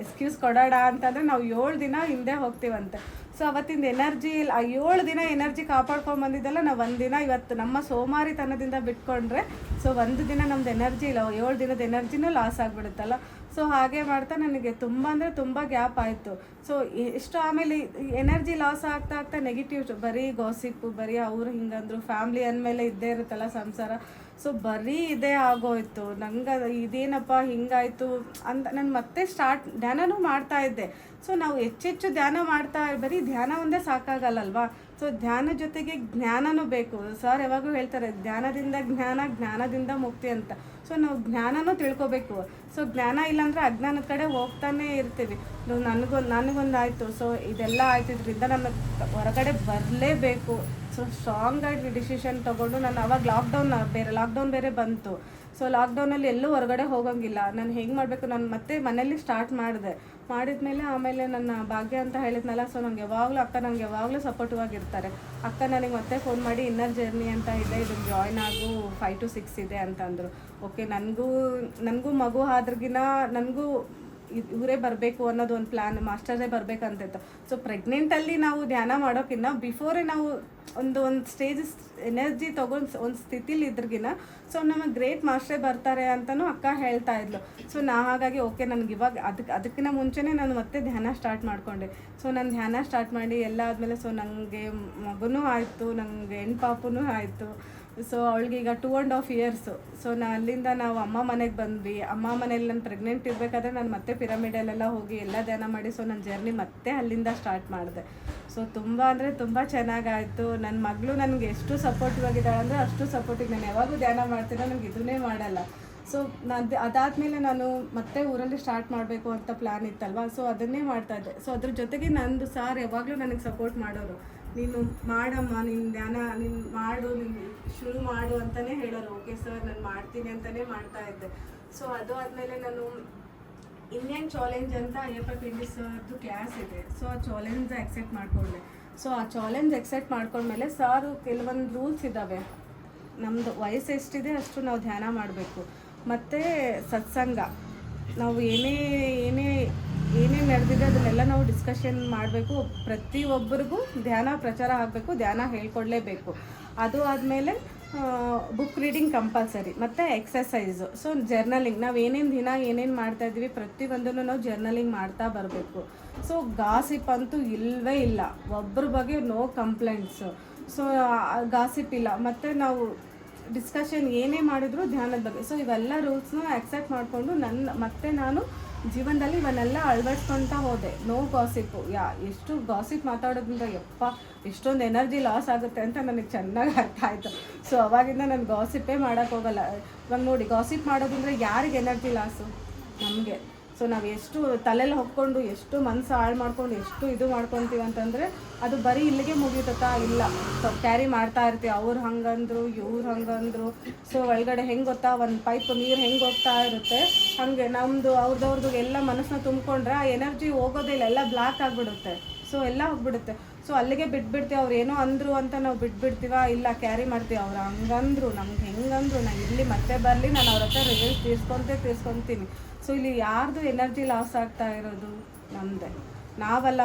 ಎಕ್ಸ್ಕ್ಯೂಸ್ ಕೊಡೋಣ ಅಂತಂದರೆ ನಾವು 7 ದಿನ ಹಿಂದೆ ಹೋಗ್ತೀವಂತೆ. ಸೊ ಅವತ್ತಿಂದ ಎನರ್ಜಿ, ಆ 7 ದಿನ ಎನರ್ಜಿ ಕಾಪಾಡ್ಕೊಂಬಂದಿದ್ದಲ್ಲ, ನಾವು 1 ದಿನ ಇವತ್ತು ನಮ್ಮ ಸೋಮಾರಿತನದಿಂದ ಬಿಟ್ಕೊಂಡ್ರೆ, ಸೊ 1 ದಿನ ನಮ್ದು ಎನರ್ಜಿ ಇಲ್ಲ, 7 ದಿನದ ಎನರ್ಜಿನೂ ಲಾಸ್ ಆಗಿಬಿಡುತ್ತಲ್ಲ. ಸೊ ಹಾಗೆ ಮಾಡ್ತಾ ನನಗೆ ತುಂಬ ಅಂದರೆ ತುಂಬ ಗ್ಯಾಪ್ ಆಯಿತು. ಸೊ ಎಷ್ಟು ಆಮೇಲೆ ಎನರ್ಜಿ ಲಾಸ್ ಆಗ್ತಾ ಆಗ್ತಾ ನೆಗೆಟಿವ್ ಬರೀ ಗಾಸಿಪ್ಪು, ಬರೀ ಅವರು ಹಿಂಗಂದ್ರು, ಫ್ಯಾಮ್ಲಿ ಅಂದಮೇಲೆ ಇದ್ದೇ ಇರುತ್ತಲ್ಲ ಸಂಸಾರ. ಸೊ ಬರೀ ಇದೇ ಆಗೋಯ್ತು ನಂಗೆ. ಇದೇನಪ್ಪ ಹಿಂಗಾಯಿತು ಅಂತ ನಾನು ಮತ್ತೆ ಧ್ಯಾನನೂ ಮಾಡ್ತಾ ಇದ್ದೆ. ಸೊ ನಾವು ಹೆಚ್ಚೆಚ್ಚು ಧ್ಯಾನ ಮಾಡ್ತಾ ಬರೀ ಧ್ಯಾನ ಒಂದೇ ಸಾಕಾಗಲ್ಲಲ್ವಾ. ಸೊ ಧ್ಯಾನ ಜೊತೆಗೆ ಜ್ಞಾನನೂ ಬೇಕು. ಸರ್ ಯಾವಾಗಲೂ ಹೇಳ್ತಾರೆ ಧ್ಯಾನದಿಂದ ಜ್ಞಾನ, ಜ್ಞಾನದಿಂದ ಮುಕ್ತಿ ಅಂತ. ಸೊ ನಾವು ಜ್ಞಾನನೂ ತಿಳ್ಕೊಬೇಕು. ಸೊ ಜ್ಞಾನ ಇಲ್ಲಾಂದರೆ ಅಜ್ಞಾನದ ಕಡೆ ಹೋಗ್ತಾನೆ ಇರ್ತೀವಿ. ನನಗೊಂದು ಆಯಿತು. ಸೊ ಇದೆಲ್ಲ ಆಯ್ತಿದ್ರಿಂದ ನಾನು ಹೊರಗಡೆ ಬರಲೇಬೇಕು. ಸೊ ಸ್ಟ್ರಾಂಗಾಗಿ ಡಿಸಿಷನ್ ತೊಗೊಂಡು ನಾನು ಅವಾಗ ಲಾಕ್ಡೌನ್ ಬೇರೆ ಬಂತು. ಸೊ ಲಾಕ್ಡೌನಲ್ಲಿ ಎಲ್ಲೂ ಹೊರಗಡೆ ಹೋಗೋಂಗಿಲ್ಲ. ನಾನು ಹೆಂಗೆ ಮಾಡಬೇಕು, ನಾನು ಮತ್ತೆ ಮನೇಲಿ ಸ್ಟಾರ್ಟ್ ಮಾಡಿದ್ಮೇಲೆ ಆಮೇಲೆ ನನ್ನ ಭಾಗ್ಯ ಅಂತ ಹೇಳಿದ್ನಲ್ಲ. ಸೊ ನಂಗೆ ಯಾವಾಗಲೂ ಸಪೋರ್ಟಿವ್ ಆಗಿರ್ತಾರೆ. ಅಕ್ಕ ನನಗೆ ಮತ್ತೆ ಫೋನ್ ಮಾಡಿ ಇನ್ನರ್ ಜರ್ನಿ ಅಂತ ಇದೆ, ಇದಕ್ಕೆ ಜಾಯ್ನ್ ಆಗು, 5 to 6 ಇದೆ ಅಂತಂದರು. ಓಕೆ, ನನಗೂ ಮಗು ಆದ್ರಗಿನ ನನಗೂ ಇವರೇ ಬರಬೇಕು ಅನ್ನೋದು ಒಂದು ಪ್ಲ್ಯಾನ್, ಮಾಸ್ಟರೇ ಬರಬೇಕಂತಿತ್ತು. ಸೊ ಪ್ರೆಗ್ನೆಂಟಲ್ಲಿ ನಾವು ಧ್ಯಾನ ಮಾಡೋಕ್ಕಿಂತ ಬಿಫೋರೇ ನಾವು ಒಂದು ಸ್ಟೇಜ್ ಎನರ್ಜಿ ತೊಗೊಂಡು ಒಂದು ಸ್ಥಿತಿಲಿ ಇದ್ರಿಗಿನ ಸೊ ನಮಗೆ ಗ್ರೇಟ್ ಮಾಸ್ಟರೇ ಬರ್ತಾರೆ ಅಂತಲೂ ಅಕ್ಕ ಹೇಳ್ತಾ ಇದ್ಲು. ಸೊ ಹಾಗಾಗಿ ಓಕೆ, ನನಗೆ ಇವಾಗ ಅದಕ್ಕಿಂತ ಮುಂಚೆನೇ ನಾನು ಮತ್ತೆ ಧ್ಯಾನ ಸ್ಟಾರ್ಟ್ ಮಾಡಿಕೊಂಡೆ. ಸೊ ನಾನು ಧ್ಯಾನ ಸ್ಟಾರ್ಟ್ ಮಾಡಿ ಎಲ್ಲ ಆದಮೇಲೆ ಸೊ ನನಗೆ ಮಗುನೂ ಆಯಿತು, ನನಗೆ ಹೆಣ್ಪಾಪೂ ಆಯಿತು. ಸೊ ಅವಳಿಗೆ ಈಗ 2.5 years. ಸೊ ಅಲ್ಲಿಂದ ನಾವು ಅಮ್ಮ ಮನೆಗೆ ಬಂದ್ವಿ. ಅಮ್ಮ ಮನೇಲಿ ನಾನು ಪ್ರೆಗ್ನೆಂಟ್ ಇರಬೇಕಾದ್ರೆ ನಾನು ಮತ್ತೆ ಪಿರಮಿಡಲ್ಲೆಲ್ಲ ಹೋಗಿ ಎಲ್ಲ ಧ್ಯಾನ ಮಾಡಿ ಸೊ ನನ್ನ ಜರ್ನಿ ಮತ್ತೆ ಅಲ್ಲಿಂದ ಸ್ಟಾರ್ಟ್ ಮಾಡಿದೆ. ಸೊ ತುಂಬ ಅಂದರೆ ತುಂಬ ಚೆನ್ನಾಗಾಯಿತು. ನನ್ನ ಮಗಳು ನನಗೆ ಎಷ್ಟು ಸಪೋರ್ಟಿವ್ ಆಗಿದ್ದಾಳೆ ಅಂದರೆ ಅಷ್ಟು ಸಪೋರ್ಟಿವ್. ನಾನು ಯಾವಾಗೂ ಧ್ಯಾನ ಮಾಡ್ತೀನೋ ನನಗೆ ಇದನ್ನೇ ಮಾಡಲ್ಲ. ಸೊ ಅದಾದಮೇಲೆ ನಾನು ಮತ್ತೆ ಊರಲ್ಲಿ ಸ್ಟಾರ್ಟ್ ಮಾಡಬೇಕು ಅಂತ ಪ್ಲ್ಯಾನ್ ಇತ್ತಲ್ವ. ಸೊ ಅದನ್ನೇ ಮಾಡ್ತಾಯಿದ್ದೆ. ಸೊ ಅದ್ರ ಜೊತೆಗೆ ನಂದು ಸಾರ್ ಯಾವಾಗಲೂ ನನಗೆ ಸಪೋರ್ಟ್ ಮಾಡೋರು. ನೀನು ಮಾಡಮ್ಮ, ನೀನು ಧ್ಯಾನ ನೀನು ಮಾಡು, ನೀನು ಶುರು ಮಾಡು ಅಂತಲೇ ಹೇಳೋರು. ಓಕೆ ಸರ್, ನಾನು ಮಾಡ್ತೀನಿ ಅಂತಲೇ ಮಾಡ್ತಾಯಿದ್ದೆ. ಸೊ ಅದು ಆದಮೇಲೆ ನಾನು ಇಂಡಿಯನ್ ಚಾಲೆಂಜ್ ಅಂತ ಅಯ್ಯಪ್ಪ ಪಿಂಡಿ ಸರ್ದು ಕ್ಲಾಸ್ ಇದೆ. ಸೊ ಆ ಚಾಲೆಂಜ್ ಎಕ್ಸೆಪ್ಟ್ ಮಾಡಿಕೊಂಡೆ. ಸೊ ಆ ಚಾಲೆಂಜ್ ಎಕ್ಸೆಪ್ಟ್ ಮಾಡ್ಕೊಂಡ್ಮೇಲೆ ಸಾರು ಕೆಲವೊಂದು ರೂಲ್ಸ್ ಇದ್ದಾವೆ. ನಮ್ಮದು ವಯಸ್ಸು ಎಷ್ಟಿದೆ ಅಷ್ಟು ನಾವು ಧ್ಯಾನ ಮಾಡಬೇಕು. ಮತ್ತು ಸತ್ಸಂಗ, ನಾವು ಏನೇನು ನಡೆದಿದೆ ಅದನ್ನೆಲ್ಲ ನಾವು ಡಿಸ್ಕಷನ್ ಮಾಡಬೇಕು. ಪ್ರತಿಯೊಬ್ಬರಿಗೂ ಧ್ಯಾನ ಪ್ರಚಾರ ಆಗಬೇಕು, ಧ್ಯಾನ ಹೇಳ್ಕೊಡ್ಲೇಬೇಕು. ಅದು ಆದಮೇಲೆ ಬುಕ್ ರೀಡಿಂಗ್ ಕಂಪಲ್ಸರಿ, ಮತ್ತು ಎಕ್ಸಸೈಸು. ಸೊ ಜರ್ನಲಿಂಗ್, ನಾವು ಏನೇನು ಮಾಡ್ತಾಯಿದ್ದೀವಿ ಪ್ರತಿಯೊಂದನ್ನು ನಾವು ಜರ್ನಲಿಂಗ್ ಮಾಡ್ತಾ ಬರಬೇಕು. ಸೊ ಗಾಸಿಪ್ ಅಂತೂ ಇಲ್ಲವೇ ಇಲ್ಲ, ಒಬ್ಬರ ಬಗ್ಗೆ ನೋ ಕಂಪ್ಲೇಂಟ್ಸು. ಸೊ ಗಾಸಿಪ್ ಇಲ್ಲ. ಮತ್ತು ನಾವು ಡಿಸ್ಕಷನ್ ಏನೇ ಮಾಡಿದ್ರು ಧ್ಯಾನದ ಬಗ್ಗೆ. ಸೊ ಇವೆಲ್ಲ ರೂಲ್ಸ್ನ ಆಕ್ಸೆಪ್ಟ್ ಮಾಡಿಕೊಂಡು ನಾನು ಜೀವನದಲ್ಲಿ ಇವನ್ನೆಲ್ಲ ಅಳವಡಿಸ್ಕೊಳ್ತಾ ಹೋದೆ. ನೋ ಗಾಸಿಪ್ಪು. ಎಷ್ಟು ಗಾಸಿಪ್ ಮಾತಾಡೋದ್ರಿಂದ ಎಷ್ಟೊಂದು ಎನರ್ಜಿ ಲಾಸ್ ಆಗುತ್ತೆ ಅಂತ ನನಗೆ ಚೆನ್ನಾಗಿ ಅರ್ಥ ಆಯಿತು. ಸೊ ಅವಾಗಿಂದ ನಾನು ಗಾಸಿಪ್ಪೇ ಮಾಡೋಕ್ಕೋಗಲ್ಲ. ಇವಾಗ ನೋಡಿ, ಗಾಸಿಪ್ ಮಾಡೋದಂದರೆ ಯಾರಿಗೆ ಎನರ್ಜಿ ಲಾಸು? ನಮಗೆ. ಸೊ ನಾವು ಎಷ್ಟು ತಲೆಯಲ್ಲಿ ಹೊಕ್ಕೊಂಡು ಎಷ್ಟು ಮನಸ್ಸು ಹಾಳು ಮಾಡ್ಕೊಂಡು ಎಷ್ಟು ಇದು ಮಾಡ್ಕೊತೀವಿ ಅಂತಂದರೆ ಅದು ಬರೀ ಇಲ್ಲಿಗೆ ಮುಗಿಯುತ್ತಾ? ಇಲ್ಲ, ಕ್ಯಾರಿ ಮಾಡ್ತಾ ಇರ್ತೀವಿ. ಅವ್ರು ಹಂಗಂದ್ರು, ಇವ್ರು ಹಂಗಂದ್ರು. ಸೊ ಒಳಗಡೆ ಹೆಂಗೆ ಗೊತ್ತಾ, ಒಂದು ಪೈಪ್ ನೀರು ಹೆಂಗೆ ಹೋಗ್ತಾ ಇರುತ್ತೆ ಹಾಗೆ ನಮ್ಮದು ಅವ್ರದ್ದು ಎಲ್ಲ ಮನಸ್ಸನ್ನ ತುಂಬಿಕೊಂಡ್ರೆ ಆ ಎನರ್ಜಿ ಹೋಗೋದಿಲ್ಲ, ಎಲ್ಲ ಬ್ಲ್ಯಾಕ್ ಆಗಿಬಿಡುತ್ತೆ. ಸೊ ಎಲ್ಲ ಹೋಗ್ಬಿಡುತ್ತೆ. ಸೊ ಅಲ್ಲಿಗೆ ಬಿಟ್ಬಿಡ್ತೀವಿ. ಅವ್ರು ಏನೋ ಅಂದರು ಅಂತ ನಾವು ಬಿಟ್ಬಿಡ್ತೀವ? ಇಲ್ಲ, ಕ್ಯಾರಿ ಮಾಡ್ತೀವಿ. ಅವ್ರು ಹಂಗಂದ್ರು, ನಮ್ಗೆ ಹೆಂಗಂದ್ರು, ನಾನು ಇಲ್ಲಿ ಮತ್ತೆ ಬರಲಿ, ನಾನು ಅವ್ರ ಹತ್ರ ರಿವೈಸ್ ತೀರ್ಸ್ಕೊತೀನಿ. ಸೊ ಇಲ್ಲಿ ಯಾರ್ದು ಎನರ್ಜಿ ಲಾಸ್ ಆಗ್ತಾ ಇರೋದು? ನಮ್ಮದೇ. ನಾವೆಲ್ಲ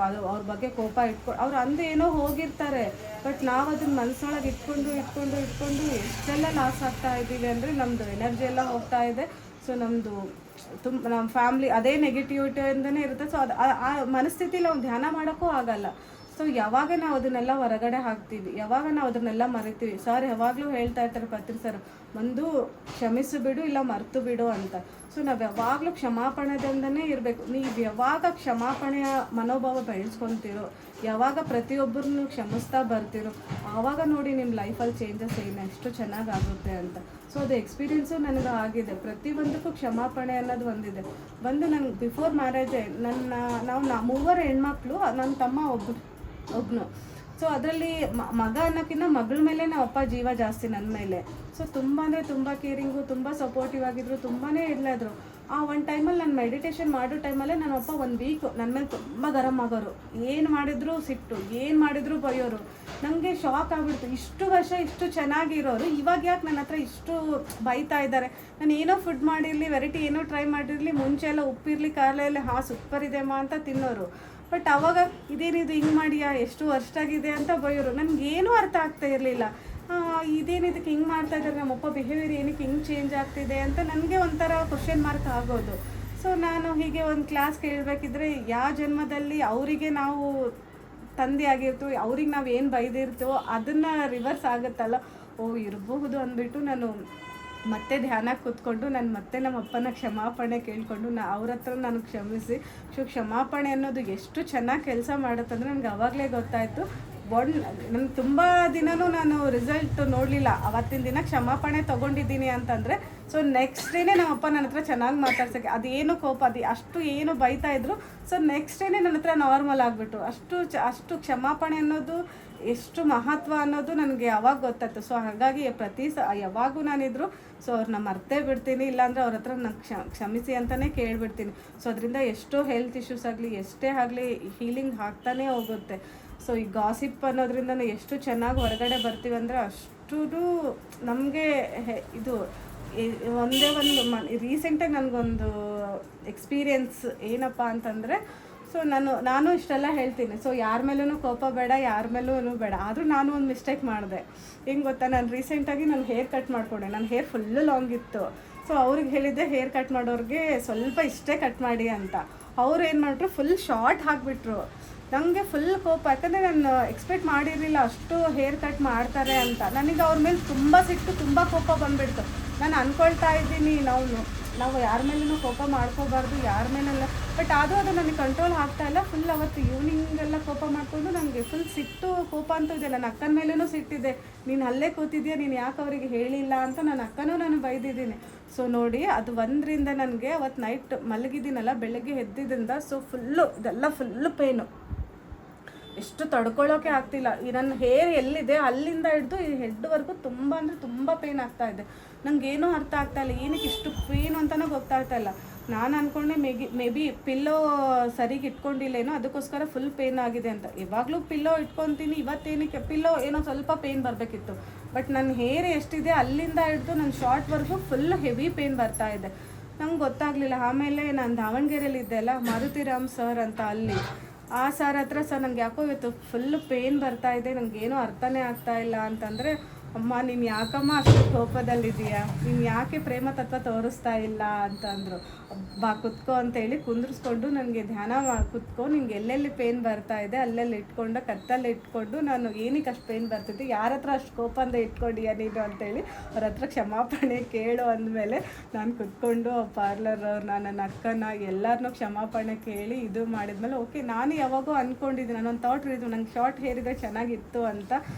ಅದು ಅವ್ರ ಬಗ್ಗೆ ಕೋಪ ಅವ್ರು ಏನೋ ಹೋಗಿರ್ತಾರೆ. ಬಟ್ ನಾವು ಅದನ್ನ ಮನಸ್ಸೊಳಗೆ ಇಟ್ಕೊಂಡು ಎಷ್ಟೆಲ್ಲ ಲಾಸ್ ಆಗ್ತಾ ಇದ್ದೀವಿ ಅಂದರೆ ನಮ್ಮದು ಎನರ್ಜಿ ಎಲ್ಲ ಹೋಗ್ತಾ ಇದೆ. ಸೊ ನಮ್ಮದು ನಮ್ಮ ಫ್ಯಾಮ್ಲಿ ಅದೇ ನೆಗೆಟಿವಿಟಿಯಿಂದನೇ ಇರುತ್ತೆ. ಸೊ ಆ ಮನಸ್ಥಿತಿಲಿ ನಾವು ಧ್ಯಾನ ಮಾಡೋಕ್ಕೂ ಆಗಲ್ಲ. ಸೊ ಯಾವಾಗ ನಾವು ಅದನ್ನೆಲ್ಲ ಹೊರಗಡೆ ಹಾಕ್ತೀವಿ, ಯಾವಾಗ ನಾವು ಅದನ್ನೆಲ್ಲ ಮರಿತೀವಿ. ಸರ್ ಯಾವಾಗಲೂ ಹೇಳ್ತಾ ಇರ್ತಾರೆ, ಪತ್ರಿ ಸರ್, ಒಂದು ಕ್ಷಮಿಸು ಬಿಡು, ಇಲ್ಲ ಮರೆತು ಬಿಡು ಅಂತ. ಸೊ ನಾವು ಯಾವಾಗಲೂ ಕ್ಷಮಾಪಣೆದಿಂದನೇ ಇರಬೇಕು. ನೀವು ಯಾವಾಗ ಕ್ಷಮಾಪಣೆಯ ಮನೋಭಾವ ಬೆಳೆಸ್ಕೊತೀರೋ, ಯಾವಾಗ ಪ್ರತಿಯೊಬ್ಬರನ್ನು ಕ್ಷಮಿಸ್ತಾ ಬರ್ತಿರೋ, ಆವಾಗ ನೋಡಿ ನಿಮ್ಮ ಲೈಫಲ್ಲಿ ಚೇಂಜಸ್ ಎಷ್ಟು ಚೆನ್ನಾಗಾಗುತ್ತೆ ಅಂತ. ಸೊ ಅದು ಎಕ್ಸ್ಪೀರಿಯೆನ್ಸು ನನಗೆ ಆಗಿದೆ. ಪ್ರತಿಯೊಂದಕ್ಕೂ ಕ್ಷಮಾಪಣೆ ಅನ್ನೋದು ಒಂದಿದೆ. ನನಗೆ ಬಿಫೋರ್ ಮ್ಯಾರೇಜೇ ನಾವು 3 ಹೆಣ್ಮಕ್ಳು, ನನ್ನ ತಮ್ಮ ಒಬ್ಬನು. ಸೊ ಅದರಲ್ಲಿ ಮಗ ಅನ್ನೋಕ್ಕಿಂತ ಮಗಳ ಮೇಲೆ ನಮ್ಮ ಅಪ್ಪ ಜೀವ ಜಾಸ್ತಿ ನನ್ನ ಮೇಲೆ. ಸೊ ತುಂಬ ಅಂದರೆ ತುಂಬ ಕೇರಿಂಗು, ತುಂಬ ಸಪೋರ್ಟಿವ್ ಆಗಿದ್ರು, ತುಂಬಾ ಇರಲಿದ್ರು. ಆ ಒಂದು ಟೈಮಲ್ಲಿ ನಾನು ಮೆಡಿಟೇಷನ್ ಮಾಡೋ ಟೈಮಲ್ಲೇ ನನ್ನ ಅಪ್ಪ 1 week ನನ್ನ ಮೇಲೆ ತುಂಬ ಗರಂ ಆಗೋರು. ಏನು ಮಾಡಿದ್ರು ಸಿಟ್ಟು, ಏನು ಮಾಡಿದ್ರು ಬೈಯೋರು. ನನಗೆ ಶಾಕ್ ಆಗಿಬಿಡ್ತು. ಇಷ್ಟು ವರ್ಷ ಇಷ್ಟು ಚೆನ್ನಾಗಿರೋರು ಇವಾಗ ಯಾಕೆ ನನ್ನ ಹತ್ರ ಇಷ್ಟು ಬೈತಾ ಇದ್ದಾರೆ? ನಾನು ಏನೋ ಫುಡ್ ಮಾಡಿರಲಿ, ವೆರೈಟಿ ಏನೋ ಟ್ರೈ ಮಾಡಿರಲಿ, ಮುಂಚೆ ಎಲ್ಲ ಉಪ್ಪಿರಲಿ, ಖಾರ ಎಲ್ಲ ಸೂಪರ್ ಇದೆಯಮ್ಮ ಅಂತ ತಿನ್ನೋರು. ಬಟ್ ಅವಾಗ ಇದೇನಿದು ಹಿಂಗೆ ಮಾಡಿಯಾ, ಎಷ್ಟು ವರ್ಷ ಆಗಿದೆ ಅಂತ ಬೈಯೋರು. ನನಗೇನೂ ಅರ್ಥ ಆಗ್ತಾ ಇರಲಿಲ್ಲ. ಇದೇನಿದಕ್ಕೆ ಹಿಂಗೆ ಮಾಡ್ತಾ ಇದ್ದಾರೆ, ನಮ್ಮಪ್ಪ ಬಿಹೇವಿಯರ್ ಏನಕ್ಕೆ ಹಿಂಗೆ ಚೇಂಜ್ ಆಗ್ತಿದೆ ಅಂತ ನನಗೆ ಒಂಥರ ಕ್ವಶನ್ ಮಾರ್ಕ್ ಆಗೋದು. ಸೊ ನಾನು ಹೀಗೆ ಒಂದು ಕ್ಲಾಸ್ ಕೇಳಬೇಕಿದ್ರೆ ಯಾವ ಜನ್ಮದಲ್ಲಿ ಅವರಿಗೆ ನಾವು ತಂದೆ ಆಗಿರ್ತೀವೋ, ಅವ್ರಿಗೆ ನಾವು ಏನು ಬೈದಿರ್ತೀವೋ ಅದನ್ನು ರಿವರ್ಸ್ ಆಗುತ್ತಲ್ಲ, ಓ ಇರಬಹುದು ಅಂದ್ಬಿಟ್ಟು ನಾನು ಮತ್ತೆ ಧ್ಯಾನಕ್ಕೆ ಕೂತ್ಕೊಂಡು ನಾನು ಮತ್ತೆ ನಮ್ಮ ಅಪ್ಪನ ಕ್ಷಮಾಪಣೆ ಕೇಳಿಕೊಂಡು ಅವ್ರ ಹತ್ರ ನಾನು ಕ್ಷಮಿಸಿ. ಕ್ಷಮಾಪಣೆ ಅನ್ನೋದು ಎಷ್ಟು ಚೆನ್ನಾಗಿ ಕೆಲಸ ಮಾಡುತ್ತಂದರೆ ನನಗೆ ಆವಾಗಲೇ ಗೊತ್ತಾಯಿತು. ನನಗೆ ತುಂಬ ದಿನವೂ ನಾನು ರಿಸಲ್ಟ್ ನೋಡಲಿಲ್ಲ. ಅವತ್ತಿನ ದಿನ ಕ್ಷಮಾಪಣೆ ತೊಗೊಂಡಿದ್ದೀನಿ ಅಂತಂದರೆ ಸೊ ನೆಕ್ಸ್ಟ್ ಡೇನೇ ನಮ್ಮ ಅಪ್ಪ ನನ್ನ ಹತ್ರ ಚೆನ್ನಾಗಿ ಮಾತಾಡ್ಸೋಕ್ಕೆ, ಅದೇನು ಕೋಪ ಅಷ್ಟು ಏನು ಬೈತಾಯಿದ್ರು, ಸೊ ನೆಕ್ಸ್ಟ್ ಡೇನೇ ನನ್ನ ಹತ್ರ ನಾರ್ಮಲ್ ಆಗಿಬಿಟ್ಟು ಅಷ್ಟು ಕ್ಷಮಾಪಣೆ ಅನ್ನೋದು ಎಷ್ಟು ಮಹತ್ವ ಅನ್ನೋದು ನನಗೆ ಯಾವಾಗ ಗೊತ್ತಾಯ್ತು. ಸೊ ಹಾಗಾಗಿ ಯಾವಾಗೂ ನಾನಿದ್ರು ಸೊ ಅವ್ರನ್ನ ಮರ್ತೇ ಬಿಡ್ತೀನಿ, ಇಲ್ಲಾಂದರೆ ಅವ್ರ ಹತ್ರ ನಾನು ಕ್ಷಮಿಸಿ ಅಂತಲೇ ಕೇಳಿಬಿಡ್ತೀನಿ. ಸೊ ಅದರಿಂದ ಎಷ್ಟೋ ಹೆಲ್ತ್ ಇಶ್ಯೂಸ್ ಆಗಲಿ ಎಷ್ಟೇ ಆಗಲಿ ಹೀಲಿಂಗ್ ಆಗ್ತಾನೇ ಹೋಗುತ್ತೆ. ಸೊ ಈ ಗಾಸಿಪ್ ಅನ್ನೋದ್ರಿಂದ ಎಷ್ಟು ಚೆನ್ನಾಗಿ ಹೊರಗಡೆ ಬರ್ತೀವಿ ಅಂದರೆ ಅಷ್ಟು ನಮಗೆ ಇದು ಒಂದೇ ಒಂದು ರೀಸೆಂಟಾಗಿ ನನಗೊಂದು ಎಕ್ಸ್ಪೀರಿಯೆನ್ಸ್ ಏನಪ್ಪ ಅಂತಂದರೆ, ಸೊ ನಾನು ಇಷ್ಟೆಲ್ಲ ಹೇಳ್ತೀನಿ. ಸೊ ಯಾರ ಮೇಲೂ ಕೋಪ ಬೇಡ, ಯಾರ ಮೇಲೂ ಬೇಡ. ಆದರೂ ನಾನು ಒಂದು ಮಿಸ್ಟೇಕ್ ಮಾಡಿದೆ. ಹೆಂಗೆ ಗೊತ್ತಾ, ನಾನು ರೀಸೆಂಟಾಗಿ ನಾನು ಹೇರ್ ಕಟ್ ಮಾಡಿಕೊಂಡೆ. ನನ್ನ ಹೇರ್ ಫುಲ್ಲು ಲಾಂಗ್ ಇತ್ತು. ಸೊ ಅವ್ರಿಗೆ ಹೇಳಿದ್ದೆ ಹೇರ್ ಕಟ್ ಮಾಡೋರಿಗೆ ಸ್ವಲ್ಪ ಇಷ್ಟೇ ಕಟ್ ಮಾಡಿ ಅಂತ. ಅವ್ರು ಏನು ಮಾಡಿದ್ರು, ಫುಲ್ ಶಾರ್ಟ್ ಹಾಕಿಬಿಟ್ರು. ನನಗೆ ಫುಲ್ ಕೋಪ, ಯಾಕಂದರೆ ನಾನು ಎಕ್ಸ್ಪೆಕ್ಟ್ ಮಾಡಿರಲಿಲ್ಲ ಅಷ್ಟು ಹೇರ್ ಕಟ್ ಮಾಡ್ತಾರೆ ಅಂತ. ನನಗೆ ಅವ್ರ ಮೇಲೆ ತುಂಬ ಸಿಟ್ಟು, ತುಂಬ ಕೋಪ ಬಂದುಬಿಡ್ತು. ನಾನು ಅಂದ್ಕೊಳ್ತಾ ಇದ್ದೀನಿ ನಾವು ಯಾರ ಮೇಲೂ ಕೋಪ ಮಾಡ್ಕೋಬಾರ್ದು, ಯಾರ ಮೇಲೆಲ್ಲ. ಬಟ್ ಆದರೂ ಅದು ನನಗೆ ಕಂಟ್ರೋಲ್ ಆಗ್ತಾಯಿಲ್ಲ. ಫುಲ್ ಅವತ್ತು ಈವ್ನಿಂಗೆಲ್ಲ ಕೋಪ ಮಾಡಿಕೊಂಡು ನನಗೆ ಫುಲ್ ಸಿಟ್ಟು ಕೋಪ ಅಂತೂ ಇದೆ. ನನ್ನ ಅಕ್ಕನ ಮೇಲೂ ಸಿಟ್ಟಿದೆ. ನೀನು ಅಲ್ಲೇ ಕೂತಿದ್ಯಾ, ನೀನು ಯಾಕೆ ಅವರಿಗೆ ಹೇಳಿಲ್ಲ ಅಂತ ನನ್ನ ಅಕ್ಕನೂ ನಾನು ಬೈದಿದ್ದೀನಿ. ಸೊ ನೋಡಿ, ಅದು ಒಂದರಿಂದ ನನಗೆ ಅವತ್ತು ನೈಟ್ ಮಲಗಿದ್ದೀನಲ್ಲ, ಬೆಳಗ್ಗೆ ಎದ್ದಿದ್ದರಿಂದ ಸೊ ಇದೆಲ್ಲ ಫುಲ್ಲು ಪೇನು. ಎಷ್ಟು ತಡ್ಕೊಳ್ಳೋಕೆ ಆಗ್ತಿಲ್ಲ. ಈ ನನ್ನ ಹೇರ್ ಎಲ್ಲಿದೆ ಅಲ್ಲಿಂದ ಹಿಡಿದು ಈ ಹೆಡ್ವರೆಗೂ ತುಂಬ ಅಂದರೆ ತುಂಬ ಪೇನ್ ಆಗ್ತಾಯಿದೆ. ನನಗೇನೂ ಅರ್ಥ ಆಗ್ತಾಯಿಲ್ಲ, ಏನಕ್ಕೆ ಇಷ್ಟು ಪೇನು ಅಂತಲೂ ಗೊತ್ತಾಗ್ತಾಯಿಲ್ಲ. ನಾನು ಅಂದ್ಕೊಂಡೆ ಮೇ ಬಿ ಪಿಲ್ಲೋ ಸರಿಗೆ ಇಟ್ಕೊಂಡಿಲ್ಲೇನೋ, ಅದಕ್ಕೋಸ್ಕರ ಫುಲ್ ಪೇನ್ ಆಗಿದೆ ಅಂತ. ಯಾವಾಗಲೂ ಪಿಲ್ಲೋ ಇಟ್ಕೊತೀನಿ, ಇವತ್ತೇನಕ್ಕೆ ಪಿಲ್ಲೋ ಏನೋ ಸ್ವಲ್ಪ ಪೇನ್ ಬರಬೇಕಿತ್ತು. ಬಟ್ ನನ್ನ ಹೇರ್ ಎಷ್ಟಿದೆ ಅಲ್ಲಿಂದ ಹಿಡಿದು ನನ್ನ ಶಾರ್ಟ್ವರೆಗೂ ಫುಲ್ ಹೆವಿ ಪೇನ್ ಬರ್ತಾಯಿದೆ. ನಂಗೆ ಗೊತ್ತಾಗಲಿಲ್ಲ. ಆಮೇಲೆ ನಾನು ದಾವಣಗೆರೆಯಲ್ಲಿ ಇದ್ದೆ ಅಲ್ಲ, ಮಾರುತಿರಾಮ್ ಸರ್ ಅಂತ, ಅಲ್ಲಿ ಆ ಸರ್ ಹತ್ರ ಸರ್ ನನಗೆ ಯಾಕೋ ಇವತ್ತು ಫುಲ್ಲು ಪೇನ್ ಬರ್ತಾಯಿದೆ, ನನಗೇನೋ ಅರ್ಥನೇ ಆಗ್ತಾಯಿಲ್ಲ ಅಂತಂದರೆ, ಅಮ್ಮ ನೀನು ಯಾಕಮ್ಮ ಅಷ್ಟು ಕೋಪದಲ್ಲಿದ್ದೀಯಾ, ನೀನು ಯಾಕೆ ಪ್ರೇಮ ತತ್ವ ತೋರಿಸ್ತಾ ಇಲ್ಲ ಅಂತಂದರು. ಬಾ ಕುತ್ಕೋ ಅಂತೇಳಿ ಕುಂದ್ರಿಸ್ಕೊಂಡು ನನಗೆ ಧ್ಯಾನ ಕುತ್ಕೊ, ನಿಂಗೆ ಎಲ್ಲೆಲ್ಲಿ ಪೇನ್ ಬರ್ತಾಯಿದೆ ಅಲ್ಲೆಲ್ಲಿ ಇಟ್ಕೊಂಡು ಕತ್ತಲ್ಲಿ ಇಟ್ಕೊಂಡು ನಾನು ಏನಕ್ಕೆ ಅಷ್ಟು ಪೇನ್ ಬರ್ತಿದ್ದೆ, ಯಾರ ಹತ್ರ ಅಷ್ಟು ಕೋಪಂದ ಇಟ್ಕೊಂಡಿಯಾ ನೀನು ಅಂತೇಳಿ ಅವ್ರ ಹತ್ರ ಕ್ಷಮಾಪಣೆ ಕೇಳು ಅಂದಮೇಲೆ ನಾನು ಕುತ್ಕೊಂಡು ಪಾರ್ಲರವ್ರನ್ನ, ನನ್ನ ಅಕ್ಕನ ಎಲ್ಲರನ್ನೂ ಕ್ಷಮಾಪಣೆ ಕೇಳಿ ಇದು ಮಾಡಿದ್ಮೇಲೆ ಓಕೆ. ನಾನು ಯಾವಾಗೂ ಅಂದ್ಕೊಂಡಿದ್ದೀನಿ, ನಾನೊಂದು ಥಾಟ್ ಇದ್ದು ನಂಗೆ ಶಾರ್ಟ್ ಹೇರ್ ಇದ್ದರೆ ಚೆನ್ನಾಗಿತ್ತು ಅಂತ.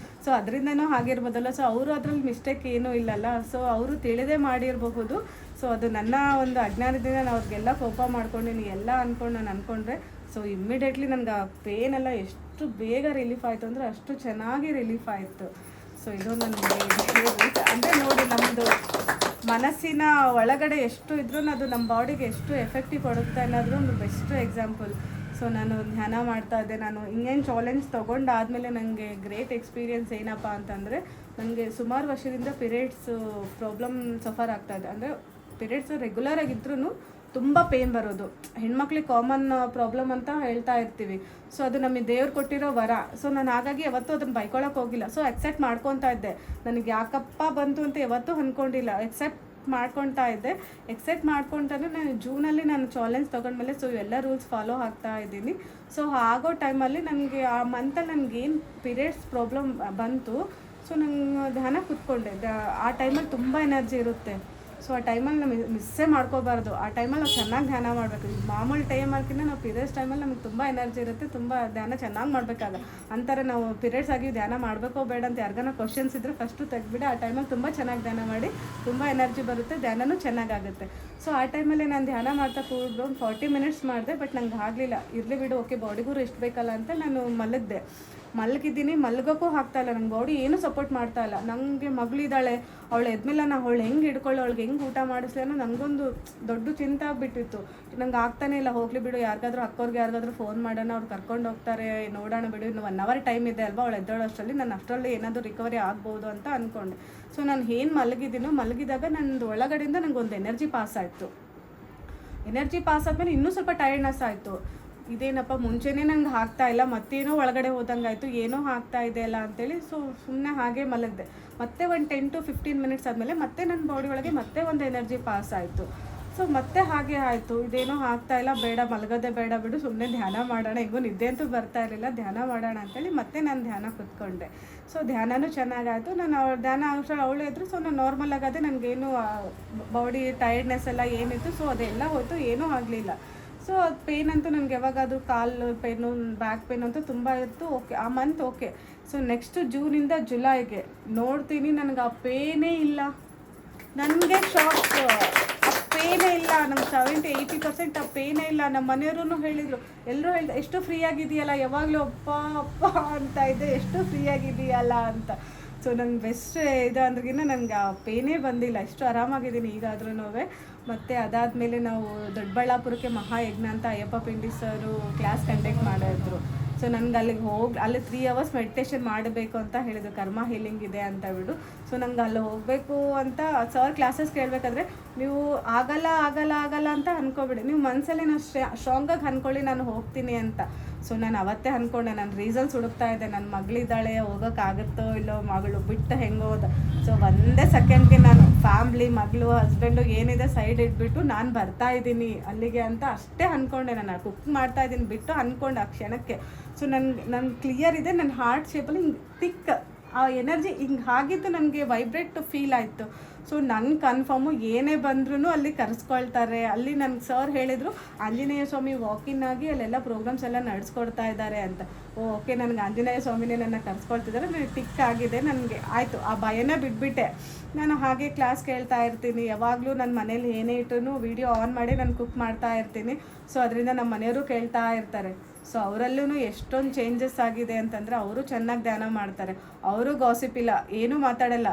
ಸೊ ಅದರಿಂದನೂ ಆಗಿರ್ಬೋದಲ್ಲ. ಸೊ ಅವರು ಅದ್ರಲ್ಲಿ ಮಿಸ್ಟೇಕ್ ಏನೂ ಇಲ್ಲಲ್ಲ. ಸೊ ಅವರು ತಿಳಿದೇ ಮಾಡಿರಬಹುದು. ಸೊ ಅದು ನನ್ನ ಒಂದು ಅಜ್ಞಾನದಿಂದ ನಾನು ಅವ್ರಿಗೆಲ್ಲ ಕೋಪ ಮಾಡ್ಕೊಂಡಿನಿ ಎಲ್ಲ ನಾನು ಅಂದ್ಕೊಂಡ್ರೆ ಸೊ ಇಮ್ಮಿಡಿಯೇಟ್ಲಿ ನನಗೆ ಆ ಪೇನೆಲ್ಲ ಎಷ್ಟು ಬೇಗ ರಿಲೀಫ್ ಆಯಿತು ಅಂದರೆ ಅಷ್ಟು ಚೆನ್ನಾಗಿ ರಿಲೀಫ್ ಆಯಿತು. ಸೊ ಇದು ನನಗೆ ಅಂದರೆ ನೋಡಿ, ನಮ್ಮದು ಮನಸ್ಸಿನ ಒಳಗಡೆ ಎಷ್ಟು ಇದ್ರೂ ಅದು ನಮ್ಮ ಬಾಡಿಗೆ ಎಷ್ಟು ಎಫೆಕ್ಟಿವ್ ಕೊಡುತ್ತೆ ಅನ್ನೋದು ಒಂದು ಬೆಸ್ಟ್ ಎಕ್ಸಾಂಪಲ್. ಸೊ ನಾನು ಧ್ಯಾನ ಮಾಡ್ತಾ ಇದ್ದೆ. ನಾನು ಇನ್ನೇನು ಚಾಲೆಂಜ್ ತೊಗೊಂಡಾದಮೇಲೆ ನನಗೆ ಗ್ರೇಟ್ ಎಕ್ಸ್ಪೀರಿಯೆನ್ಸ್ ಏನಪ್ಪ ಅಂತಂದರೆ, ನನಗೆ ಸುಮಾರು ವರ್ಷದಿಂದ ಪಿರಿಯಡ್ಸ್ ಪ್ರಾಬ್ಲಮ್ ಸಫರ್ ಆಗ್ತಾಯಿದೆ. ಅಂದರೆ ಪಿರಿಯಡ್ಸ್ ರೆಗ್ಯುಲರ್ ಆಗಿದ್ರೂ ತುಂಬ ಪೇನ್ ಬರೋದು ಹೆಣ್ಮಕ್ಳಿಗೆ ಕಾಮನ್ ಪ್ರಾಬ್ಲಮ್ ಅಂತ ಹೇಳ್ತಾ ಇರ್ತೀವಿ. ಸೊ ಅದು ನಮಗೆ ದೇವ್ರು ಕೊಟ್ಟಿರೋ ವರ. ಸೊ ನಾನು ಹಾಗಾಗಿ ಯಾವತ್ತೂ ಅದನ್ನು ಬೈಕೊಳ್ಳೋಕೆ ಹೋಗಿಲ್ಲ. ಸೊ ಎಕ್ಸೆಪ್ಟ್ ಮಾಡ್ಕೊತಾ ಇದ್ದೆ. ನನಗೆ ಯಾಕಪ್ಪ ಬಂತು ಅಂತ ಯಾವತ್ತೂ ಅಂದ್ಕೊಂಡಿಲ್ಲ, ಮಾಡ್ಕೊತಾ ಇದ್ದೆ. ಎಕ್ಸೆಪ್ಟ್ ಮಾಡ್ಕೊಂತಾನೆ ನಾನು ಜೂನಲ್ಲಿ ನಾನು ಚಾಲೆಂಜ್ ತೊಗೊಂಡ್ಮೇಲೆ ಸೊ ಎಲ್ಲ ರೂಲ್ಸ್ ಫಾಲೋ ಆಗ್ತಾ ಇದ್ದೀನಿ. ಸೊ ಆಗೋ ಟೈಮಲ್ಲಿ ನನಗೆ ಆ ಮಂತಲ್ಲಿ ನನಗೇನು ಪಿರಿಯಡ್ಸ್ ಪ್ರಾಬ್ಲಮ್ ಬಂತು. ಸೊ ನಂಗೆ ಧ್ಯಾನ ಕೂತ್ಕೊಂಡೆ. ಆ ಟೈಮಲ್ಲಿ ತುಂಬ ಎನರ್ಜಿ ಇರುತ್ತೆ. ಸೊ ಆ ಟೈಮಲ್ಲಿ ನಾವು ಮಿಸ್ಸೇ ಮಾಡ್ಕೋಬಾರ್ದು. ಆ ಟೈಮಲ್ಲಿ ನಾವು ಚೆನ್ನಾಗಿ ಧ್ಯಾನ ಮಾಡಬೇಕು. ಮಾಮೂಲಿ ಟೈಮಲ್ಕಿಂತ ನಾವು ಪಿರಿಯಡ್ಸ್ ಟೈಮಲ್ಲಿ ನಮಗೆ ತುಂಬ ಎನರ್ಜಿ ಇರುತ್ತೆ, ತುಂಬ ಧ್ಯಾನ ಚೆನ್ನಾಗಿ ಮಾಡಬೇಕಾಗ ಅಂತಾರೆ. ನಾವು ಪಿರಿಯಡ್ಸ್ ಆಗಿ ಧ್ಯಾನ ಮಾಡಬೇಕೋ ಬೇಡ ಅಂತ ಯಾರಿಗಾನ ಕ್ವಶನ್ಸ್ ಇದ್ದರೆ ಫಸ್ಟು ತೆಗ್ಬಿಡಿ. ಆ ಟೈಮಲ್ಲಿ ತುಂಬ ಚೆನ್ನಾಗಿ ಧ್ಯಾನ ಮಾಡಿ, ತುಂಬ ಎನರ್ಜಿ ಬರುತ್ತೆ, ಧ್ಯಾನನೂ ಚೆನ್ನಾಗಾಗುತ್ತೆ. ಸೊ ಆ ಟೈಮಲ್ಲಿ ನಾನು ಧ್ಯಾನ ಮಾಡ್ತಾ ಕೂಡ್ದು ಒಂದು 40 ಮಿನಿಟ್ಸ್ ಮಾಡಿದೆ. ಬಟ್ ನಂಗೆ ಆಗಲಿಲ್ಲ. ಇರಲಿ ಬಿಡು, ಓಕೆ ಬಾಡಿಗೂ ರೆಸ್ಟ್ ಬೇಕಲ್ಲ ಅಂತ ನಾನು ಮಲಗಿದ್ದೀನಿ. ಮಲಗೋಕ್ಕೂ ಆಗ್ತಾಯಿಲ್ಲ, ನನ್ನ ಬಾಡಿ ಏನೂ ಸಪೋರ್ಟ್ ಮಾಡ್ತಾಯಿಲ್ಲ. ನನಗೆ ಮಗಳಿದ್ದಾಳೆ, ಅವಳು ಎದ್ಮೇಲೆ ನಾನು ಅವಳು ಹೆಂಗೆ ಹಿಡ್ಕೊಳ್ಳೋ, ಅವಳಿಗೆ ಹೆಂಗೆ ಊಟ ಮಾಡಿಸ್ಲಿ ಅನ್ನೋ ನನಗೊಂದು ದೊಡ್ಡ ಚಿಂತೆ ಆಗಿಬಿಟ್ಟಿತ್ತು. ನಂಗೆ ಆಗ್ತಾನೆ ಇಲ್ಲ. ಹೋಗಲಿ ಬಿಡು, ಯಾರಿಗಾದ್ರೂ ಅಕ್ಕೋರಿಗೆ ಯಾರಿಗಾದ್ರೂ ಫೋನ್ ಮಾಡೋಣ, ಅವ್ರು ಕರ್ಕೊಂಡು ಹೋಗ್ತಾರೆ, ನೋಡೋಣ ಬಿಡು, ಇನ್ನು 1 hour ಟೈಮ್ ಇದೆ ಅಲ್ವಾ, ಅವಳು ಎದ್ದೇಳೋಷ್ಟರಲ್ಲಿ ನಾನು ಅಷ್ಟರಲ್ಲಿ ಏನಾದರೂ ರಿಕವರಿ ಆಗ್ಬೋದು ಅಂತ ಅಂದ್ಕೊಂಡೆ. ಸೊ ನಾನು ಏನು ಮಲಗಿದಾಗ ನನ್ನದು ಒಳಗಡೆಯಿಂದ ನನಗೊಂದು ಎನರ್ಜಿ ಪಾಸ್ ಆಯಿತು. ಎನರ್ಜಿ ಪಾಸ್ ಆದಮೇಲೆ ಇನ್ನೂ ಸ್ವಲ್ಪ ಟೈರ್ಡ್ನೆಸ್ ಆಯಿತು. ಇದೇನಪ್ಪ ಮುಂಚೆನೇ ನಂಗೆ ಆಗ್ತಾ ಇಲ್ಲ, ಮತ್ತೇನೋ ಒಳಗಡೆ ಹೋದಂಗೆ ಆಯಿತು, ಏನೋ ಆಗ್ತಾ ಇದೆ ಅಲ್ಲ ಅಂತೇಳಿ ಸೊ ಸುಮ್ಮನೆ ಹಾಗೆ ಮಲಗಿದೆ. ಮತ್ತೆ ಒಂದು 10 to 15 ಮಿನಿಟ್ಸ್ ಆದಮೇಲೆ ಮತ್ತೆ ನನ್ನ ಬಾಡಿ ಒಳಗೆ ಮತ್ತೆ ಒಂದು ಎನರ್ಜಿ ಪಾಸ್ ಆಯಿತು. ಸೊ ಮತ್ತೆ ಹಾಗೆ ಆಯಿತು, ಇದೇನೋ ಆಗ್ತಾಯಿಲ್ಲ, ಬೇಡ ಮಲಗೋದೇ ಬೇಡ ಬಿಡು, ಸುಮ್ಮನೆ ಧ್ಯಾನ ಮಾಡೋಣ, ಹೆಂಗೂ ನಿದ್ದೆ ಅಂತೂ ಬರ್ತಾ ಇರಲಿಲ್ಲ, ಧ್ಯಾನ ಮಾಡೋಣ ಅಂತೇಳಿ ಮತ್ತೆ ನಾನು ಧ್ಯಾನ ಕೂತ್ಕೊಂಡೆ. ಸೊ ಧ್ಯಾನನೂ ಚೆನ್ನಾಗಾಯಿತು. ನಾನು ಧ್ಯಾನ ಅವಳು ಇದ್ರು. ಸೊ ನಾನು ನಾರ್ಮಲ್ ಆಗೋದೆ, ನನಗೇನು ಬಾಡಿ ಟೈರ್ಡ್ನೆಸ್ ಎಲ್ಲ ಏನಿತ್ತು ಸೊ ಅದೆಲ್ಲ ಹೋಯ್ತು, ಏನೂ ಆಗಲಿಲ್ಲ. ಸೊ ಅದು ಪೇನ್ ಅಂತೂ ನನಗೆ ಯಾವಾಗಾದರೂ ಕಾಲು ಪೇನು, ಬ್ಯಾಕ್ ಪೇನ್ ಅಂತೂ ತುಂಬ ಇತ್ತು. ಓಕೆ, ಆ ಮಂತ್ ಓಕೆ. ಸೊ ನೆಕ್ಸ್ಟು ಜೂನಿಂದ ಜುಲೈಗೆ ನೋಡ್ತೀನಿ, ನನಗೆ ಆ ಪೇನೇ ಇಲ್ಲ. ನನಗೆ ಶಾಕ್, ಆ ಪೇನೇ ಇಲ್ಲ. ನಮ್ಗೆ 70-80% ಆ ಪೇನೇ ಇಲ್ಲ. ನಮ್ಮ ಮನೆಯವರು ಹೇಳಿದರು, ಎಲ್ಲರೂ ಹೇಳಿದ್ರು ಎಷ್ಟು ಫ್ರೀ ಆಗಿದೆಯಲ್ಲ, ಯಾವಾಗಲೂ ಅಪ್ಪ ಅಪ್ಪ ಅಂತ ಇದ್ದೆ, ಎಷ್ಟು ಫ್ರೀ ಆಗಿದೆಯಲ್ಲ ಅಂತ. ಸೊ ನಂಗೆ ಬೆಸ್ಟ್ ಇದು ಅಂದ್ರಿಗಿನ್ನ ನನಗೆ ಆ ಪೇನೇ ಬಂದಿಲ್ಲ, ಎಷ್ಟು ಆರಾಮಾಗಿದ್ದೀನಿ ಈಗಾದ್ರೂ. ಮತ್ತು ಅದಾದಮೇಲೆ ನಾವು ದೊಡ್ಡಬಳ್ಳಾಪುರಕ್ಕೆ ಮಹಾಯಜ್ಞ ಅಂತ ಅಯ್ಯಪ್ಪ ಪಿಂಡಿ ಸರು ಕ್ಲಾಸ್ ಕಂಡಕ್ಟ್ ಮಾಡಿದ್ರು. ಸೊ ನನಗೆ ಅಲ್ಲಿಗೆ ಅಲ್ಲಿ 3 hours ಮೆಡಿಟೇಷನ್ ಮಾಡಬೇಕು ಅಂತ ಹೇಳಿದ್ರು, ಕರ್ಮ ಹೀಲಿಂಗ್ ಇದೆ ಅಂತ ಬಿಡು. ಸೊ ನಂಗೆ ಅಲ್ಲಿ ಹೋಗಬೇಕು ಅಂತ ಸರ್ ಕ್ಲಾಸಸ್ ಕೇಳಬೇಕಾದ್ರೆ, ನೀವು ಆಗಲ್ಲ ಆಗಲ್ಲ ಆಗಲ್ಲ ಅಂತ ಅಂದ್ಕೊಬಿಡಿ, ನೀವು ಮನಸ್ಸಲ್ಲಿ ನಾನು ಸ್ಟ್ರಾಂಗಾಗಿ ಅಂದ್ಕೊಳ್ಳಿ ನಾನು ಹೋಗ್ತೀನಿ ಅಂತ. ಸೊ ನಾನು ಅವತ್ತೇ ಅಂದ್ಕೊಂಡೆ, ನಾನು ರೀಸನ್ಸ್ ಹುಡುಕ್ತಾ ಇದ್ದೆ, ನನ್ನ ಮಗಳಿದ್ದಾಳೆ, ಹೋಗೋಕ್ಕಾಗುತ್ತೋ ಇಲ್ಲೋ, ಮಗಳು ಬಿಟ್ಟು ಹೆಂಗೋದ. ಸೊ ಒಂದೇ ಸೆಕೆಂಡ್ಗೆ ನಾನು ಫ್ಯಾಮ್ಲಿ, ಮಗಳು, ಹಸ್ಬೆಂಡು ಏನಿದೆ ಸೈಡ್ ಇಟ್ಬಿಟ್ಟು ನಾನು ಬರ್ತಾ ಇದ್ದೀನಿ ಅಲ್ಲಿಗೆ ಅಂತ ಅಷ್ಟೇ ಅಂದ್ಕೊಂಡೆ. ನಾನು ಕುಕ್ ಮಾಡ್ತಾ ಇದ್ದೀನಿ ಬಿಟ್ಟು ಅಂದ್ಕೊಂಡೆ ಆ ಕ್ಷಣಕ್ಕೆ. ಸೊ ನನ್ಗೆ ಕ್ಲಿಯರ್ ಇದೆ, ನನ್ನ ಹಾರ್ಟ್ ಶೇಪಲ್ಲಿ ಹಿಂಗೆ ತಿಕ್ ಆ ಎನರ್ಜಿ ಹಿಂಗೆ ಆಗಿದ್ದು ನನಗೆ ವೈಬ್ರೇಟ್ ಫೀಲ್ ಆಯಿತು. ಸೊ ನಂಗೆ ಕನ್ಫರ್ಮು ಏನೇ ಬಂದ್ರೂ ಅಲ್ಲಿ ಕರೆಸ್ಕೊಳ್ತಾರೆ. ಅಲ್ಲಿ ನನಗೆ ಸರ್ ಹೇಳಿದರು, ಆಂಜನೇಯ ಸ್ವಾಮಿ ವಾಕಿನ್ ಆಗಿ ಅಲ್ಲೆಲ್ಲ ಪ್ರೋಗ್ರಾಮ್ಸ್ ಎಲ್ಲ ನಡೆಸ್ಕೊಡ್ತಾ ಇದ್ದಾರೆ ಅಂತ. ಓಕೆ, ನನಗೆ ಆಂಜನೇಯ ಸ್ವಾಮಿನೇ ನನ್ನ ಕರೆಸ್ಕೊಳ್ತಿದ್ದಾರೆ, ನನಗೆ ಟಿಕ್ ಆಗಿದೆ, ನನಗೆ ಆಯಿತು, ಆ ಭಯನೇ ಬಿಟ್ಬಿಟ್ಟೆ. ನಾನು ಹಾಗೆ ಕ್ಲಾಸ್ ಕೇಳ್ತಾ ಇರ್ತೀನಿ, ಯಾವಾಗಲೂ ನನ್ನ ಮನೇಲಿ ಏನೇ ಇಟ್ಟು ವೀಡಿಯೋ ಆನ್ ಮಾಡಿ ನಾನು ಕುಕ್ ಮಾಡ್ತಾ ಇರ್ತೀನಿ. ಸೊ ಅದರಿಂದ ನಮ್ಮ ಮನೆಯವರು ಕೇಳ್ತಾ ಇರ್ತಾರೆ. ಸೊ ಅವರಲ್ಲೂ ಎಷ್ಟೊಂದು ಚೇಂಜಸ್ ಆಗಿದೆ ಅಂತಂದರೆ, ಅವರು ಚೆನ್ನಾಗಿ ಧ್ಯಾನ ಮಾಡ್ತಾರೆ, ಅವರು ಗಾಸಿಪ್ ಇಲ್ಲ, ಏನೂ ಮಾತಾಡಲ್ಲ.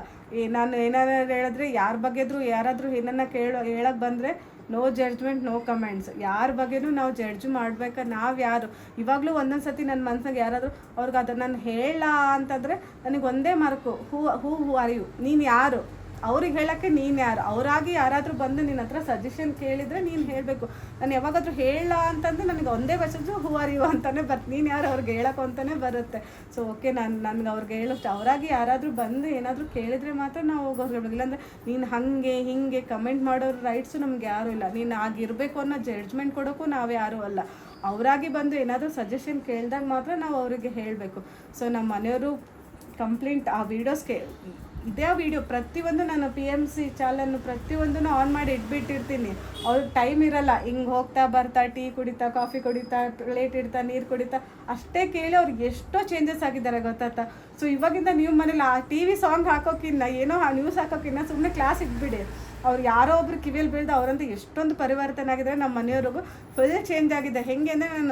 ನಾನು ಏನಾದ್ರು ಹೇಳಿದ್ರೆ ಯಾರ ಬಗ್ಗೆದ್ರು ಯಾರಾದರೂ ಏನನ್ನ ಹೇಳಕ್ಕೆ ಬಂದರೆ ನೋ ಜಡ್ಜ್ಮೆಂಟ್, ನೋ ಕಮೆಂಟ್ಸ್. ಯಾರ ಬಗ್ಗೆನೂ ನಾವು ಜಡ್ಜ್ ಮಾಡ್ಬೇಕಾದ್ರೆ ನಾವು ಯಾರು. ಇವಾಗಲೂ ಒಂದೊಂದು ಸತಿ ನನ್ನ ಮನಸ್ಸಿಗೆ ಯಾರಾದರೂ ಅವ್ರಿಗೆ ಅದು ನಾನು ಹೇಳ ಅಂತಂದರೆ ನನಗೆ ಒಂದೇ ಮಾರ್ಕು, ಹೂ ಆರ್ ಯು, ನೀನು ಯಾರು, ಅವ್ರಿಗೆ ಹೇಳೋಕ್ಕೆ ನೀನು ಯಾರು. ಅವರಾಗಿ ಯಾರಾದರೂ ಬಂದು ನಿನ್ನ ಹತ್ರ ಸಜೆಷನ್ ಕೇಳಿದರೆ ನೀನು ಹೇಳಬೇಕು. ನಾನು ಯಾವಾಗಾದರೂ ಹೇಳ ಅಂತಂದರೆ ನನಗೆ ಒಂದೇ ಮೆಸೇಜು ಹೂ ಆರ್ ಯು ಅಂತಲೇ ನೀನು ಯಾರು ಅವ್ರಿಗೆ ಹೇಳೋಕೆ ಅಂತಲೇ ಬರುತ್ತೆ. ಸೊ ಓಕೆ, ನನಗೆ ಅವ್ರಿಗೆ ಹೇಳೋಷ್ಟು ಅವರಾಗಿ ಯಾರಾದರೂ ಬಂದು ಏನಾದರೂ ಕೇಳಿದರೆ ಮಾತ್ರ ನಾವು ಹೋಗೋರು ಹೇಳ್ಬೇಕು. ಇಲ್ಲಾಂದರೆ ನೀನು ಹಾಗೆ ಹಿಂಗೆ ಕಮೆಂಟ್ ಮಾಡೋರು ರೈಟ್ಸು ನಮ್ಗೆ ಯಾರೂ ಇಲ್ಲ. ನೀನು ಆಗಿರಬೇಕು ಅನ್ನೋ ಜಡ್ಜ್ಮೆಂಟ್ ಕೊಡೋಕ್ಕೂ ನಾವು ಯಾರೂ ಅಲ್ಲ. ಅವರಾಗಿ ಬಂದು ಏನಾದರೂ ಸಜೆಷನ್ ಕೇಳಿದಾಗ ಮಾತ್ರ ನಾವು ಅವರಿಗೆ ಹೇಳಬೇಕು. ಸೊ ನಮ್ಮ ಮನೆಯವರು ಕಂಪ್ಲೀಟ್ ಆ ವೀಡಿಯೋಸ್ಗೆ ಇದೇ ವೀಡಿಯೋ ಪ್ರತಿಯೊಂದು ನಾನು PMC ಚಾನಲ್ನು ಪ್ರತಿಯೊಂದನ್ನು ಆನ್ ಮಾಡಿ ಇಟ್ಬಿಟ್ಟಿರ್ತೀನಿ. ಅವ್ರಿಗೆ ಟೈಮ್ ಇರಲ್ಲ, ಹಿಂಗೆ ಹೋಗ್ತಾ ಬರ್ತಾ ಟೀ ಕುಡಿತಾ, ಕಾಫಿ ಕುಡಿತಾ, ಪ್ಲೇಟ್ ಇಡ್ತಾ, ನೀರು ಕುಡಿತಾ ಅಷ್ಟೇ ಕೇಳಿ ಅವ್ರಿಗೆ ಎಷ್ಟೋ ಚೇಂಜಸ್ ಆಗಿದ್ದಾರೆ ಗೊತ್ತಾಯ್ತಾ. ಸೊ ಇವಾಗಿಂದ ನೀವು ಮನೇಲಿ ಆ TV ಸಾಂಗ್ ಹಾಕೋಕ್ಕಿನ್ನ, ಏನೋ ನ್ಯೂಸ್ ಹಾಕೋಕ್ಕಿನ್ನ ಸುಮ್ಮನೆ ಕ್ಲಾಸ್ ಇಟ್ಬಿಡಿ. ಅವ್ರು ಯಾರೋ ಒಬ್ರು ಕಿವಿಯಲ್ಲಿ ಬೀಳ್ದು ಅವರಂತೂ ಎಷ್ಟೊಂದು ಪರಿವರ್ತನೆ ಆಗಿದೆ. ನಮ್ಮ ಮನೆಯವ್ರಿಗೂ ಫುಲ್ ಚೇಂಜ್ ಆಗಿದೆ. ಹೆಂಗೆ ಅಂದರೆ,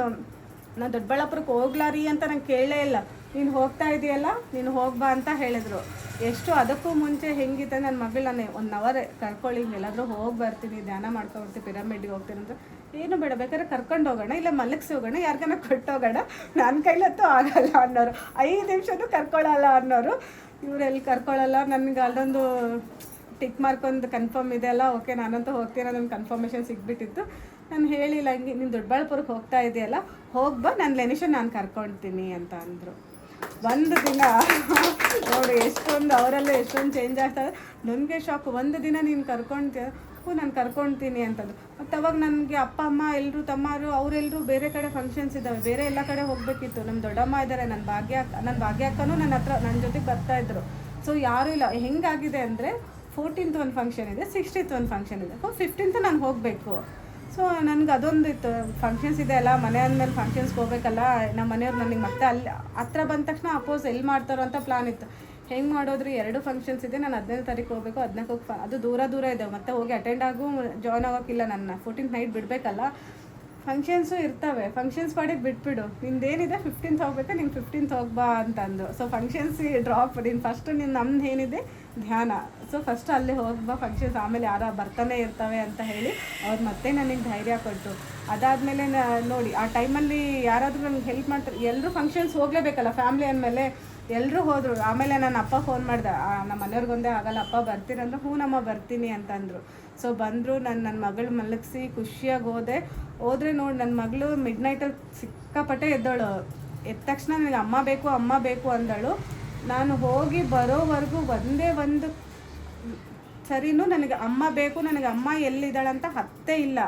ನಾನು ದೊಡ್ಡಬಳ್ಳಾಪುರಕ್ಕೆ ಹೋಗ್ಲಾರಿ ಅಂತ ನಂಗೆ ಕೇಳೇ ಇಲ್ಲ, ನೀನು ಹೋಗ್ತಾ ಇದೆಯಲ್ಲ ನೀನು ಹೋಗ್ಬಾ ಅಂತ ಹೇಳಿದರು. ಎಷ್ಟು ಅದಕ್ಕೂ ಮುಂಚೆ ಹೆಂಗಿತ್ತು, ನನ್ನ ಮಗಳು ನಾನು 1 hour ಕರ್ಕೊಳ್ಳಿ, ಎಲ್ಲಾದರೂ ಹೋಗಿ ಬರ್ತೀನಿ, ಧ್ಯಾನ ಮಾಡ್ಕೊಬರ್ತೀನಿ, ಪಿರಮಿಡ್ಗೆ ಹೋಗ್ತೀನಿ ಅಂತ. ಏನು ಬೇಡ, ಬೇಕಾದ್ರೆ ಕರ್ಕೊಂಡು ಹೋಗೋಣ, ಇಲ್ಲ ಮಲಗಿಸಿ ಹೋಗೋಣ, ಯಾರಿಗಾನ ಕೊಟ್ಟೋಗೋಣ, ನನ್ನ ಕೈಲಂತೂ ಆಗಲ್ಲ ಅನ್ನೋರು. 5 ನಿಮಿಷನೂ ಕರ್ಕೊಳ್ಳಲ್ಲ ಅನ್ನೋರು. ಇವರೆಲ್ಲಿ ಕರ್ಕೊಳ್ಳಲ್ಲ. ನನಗೆ ಅಲ್ಲೊಂದು ಟಿಕ್ ಮಾರ್ಕ್ ಒಂದು ಕನ್ಫರ್ಮ್ ಇದೆ ಅಲ್ಲ, ಓಕೆ ನಾನಂತೂ ಹೋಗ್ತೀನಿ, ನನ್ನ ಕನ್ಫರ್ಮೇಷನ್ ಸಿಗ್ಬಿಟ್ಟಿತ್ತು. ನಾನು ಹೇಳಿಲ್ಲ, ಹಿಂಗೆ ನೀನು ದೊಡ್ಡಬಳ್ಳಾಪುರಕ್ಕೆ ಹೋಗ್ತಾ ಇದೆಯಲ್ಲ, ಹೋಗ್ಬಾ, ನಾನು ಲೆನಿಷನ್ ನಾನು ಕರ್ಕೊಳ್ತೀನಿ ಅಂತ ಅಂದರು. ಒಂದು ದಿನ ನೋಡಿ ಎಷ್ಟೊಂದು ಅವರಲ್ಲೇ ಎಷ್ಟೊಂದು ಚೇಂಜ್ ಆಗ್ತದೆ. ನನಗೆ ಶಾಕ್. ಒಂದು ದಿನ ನೀನು ಕರ್ಕೊಳ್ತೀಯ, ನಾನು ಕರ್ಕೊಳ್ತೀನಿ ಅಂತಂದು. ಮತ್ತು ಅವಾಗ ನನಗೆ ಅಪ್ಪ ಅಮ್ಮ ಎಲ್ಲರೂ ತಮ್ಮರು ಅವರೆಲ್ಲರೂ ಬೇರೆ ಕಡೆ ಫಂಕ್ಷನ್ಸ್ ಇದ್ದಾವೆ, ಬೇರೆ ಎಲ್ಲ ಕಡೆ ಹೋಗಬೇಕಿತ್ತು. ನಮ್ಮ ದೊಡ್ಡಮ್ಮ ಇದ್ದಾರೆ, ನನ್ನ ಭಾಗ್ಯ ಅಕ್ಕನೂ ನನ್ನ ಹತ್ರ ನನ್ನ ಜೊತೆಗೆ ಬರ್ತಾಯಿದ್ರು. ಸೊ ಯಾರೂ ಇಲ್ಲ. ಹೆಂಗಾಗಿದೆ ಅಂದರೆ 14th ಒಂದು ಫಂಕ್ಷನ್ ಇದೆ, 16th ಒಂದು ಫಂಕ್ಷನ್ ಇದೆ, 15th ನಾನು ಹೋಗಬೇಕು. ಸೊ ನನಗೆ ಅದೊಂದು ಇತ್ತು, ಫಂಕ್ಷನ್ಸ್ ಇದೆ ಅಲ್ಲ, ಮನೆ ಅಂದಮೇಲೆ ಫಂಕ್ಷನ್ಸ್ಗೆ ಹೋಗ್ಬೇಕಲ್ಲ. ನಮ್ಮ ಮನೆಯವ್ರು ನನಗೆ ಮತ್ತೆ ಅಲ್ಲಿ ಹತ್ರ ಬಂದ ತಕ್ಷಣ ಅಪೋಸ್ ಎಲ್ಲಿ ಮಾಡ್ತಾರೋ ಅಂತ ಪ್ಲಾನ್ ಇತ್ತು. ಹೆಂಗೆ ಮಾಡೋದ್ರಿ, 2 ಫಂಕ್ಷನ್ಸ್ ಇದೆ, ನಾನು 15ನೇ ತಾರೀಕು ಹೋಗಬೇಕು, 14ಕ್ಕೆ ಅದು ದೂರ ಇದೆ, ಮತ್ತೆ ಹೋಗಿ ಅಟೆಂಡ್ ಜಾಯ್ನ್ ಆಗೋಕ್ಕಿಲ್ಲ. ನನ್ನ 14th ನೈಟ್ ಬಿಡಬೇಕಲ್ಲ, ಫಂಕ್ಷನ್ಸು ಇರ್ತವೆ, ಫಂಕ್ಷನ್ಸ್ ಪಾಡಿಗೆ ಬಿಟ್ಬಿಡು, ನಿಂದೇನಿದೆ 15th ಹೋಗ್ಬೇಕಾ, ನೀನು 15th ಹೋಗ್ಬಾ ಅಂತಂದು. ಸೊ ಫಂಕ್ಷನ್ಸ್ ಡ್ರಾಪ್, ನೀನು ಫಸ್ಟು ನಮ್ದು ಏನಿದೆ ಧ್ಯಾನ, ಸೊ ಫಸ್ಟ್ ಅಲ್ಲೇ ಹೋಗ್ಬಾ ಫಂಕ್ಷನ್ಸ್, ಆಮೇಲೆ ಯಾರ ಬರ್ತಾನೆ ಇರ್ತವೆ ಅಂತ ಹೇಳಿ ಅವ್ರು ಮತ್ತೆ ನನಗೆ ಧೈರ್ಯ ಕೊಟ್ಟು. ಅದಾದಮೇಲೆ ನೋಡಿ ಆ ಟೈಮಲ್ಲಿ ಯಾರಾದರೂ ನನಗೆ ಹೆಲ್ಪ್ ಮಾಡ್ತಾರೆ. ಎಲ್ಲರೂ ಫಂಕ್ಷನ್ಸ್ ಹೋಗಲೇಬೇಕಲ್ಲ, ಫ್ಯಾಮ್ಲಿ ಅಂದಮೇಲೆ ಎಲ್ಲರೂ ಹೋದರು. ಆಮೇಲೆ ನನ್ನ ಅಪ್ಪ ಫೋನ್ ಮಾಡಿದೆ, ನಮ್ಮ ಮನೆಯವ್ರಿಗೊಂದೇ ಆಗಲ್ಲ, ಅಪ್ಪ ಬರ್ತೀರಂದ್ರೆ ಹ್ಞೂ ನಮ್ಮ ಬರ್ತೀನಿ ಅಂತಂದರು. ಸೊ ಬಂದರು, ನನ್ನ ಮಗಳು ಮಲಗಿಸಿ ಖುಷಿಯಾಗಿ ಹೋದರೆ ನೋಡಿ, ನನ್ನ ಮಗಳು ಮಿಡ್ನೈಟಲ್ಲಿ ಸಿಕ್ಕಾಪಟ್ಟೆ ಎದ್ದಳು. ಎದ್ದ ತಕ್ಷಣ ನನಗೆ ಅಮ್ಮ ಬೇಕು ಅಂದಳು. ನಾನು ಹೋಗಿ ಬರೋವರೆಗೂ ಒಂದೇ ಒಂದು ಸರಿನೂ ನನಗೆ ಅಮ್ಮ ಬೇಕು, ನನಗೆ ಅಮ್ಮ ಎಲ್ಲಿದ್ದಾಳಂತ ಹತ್ತೇ ಇಲ್ಲ.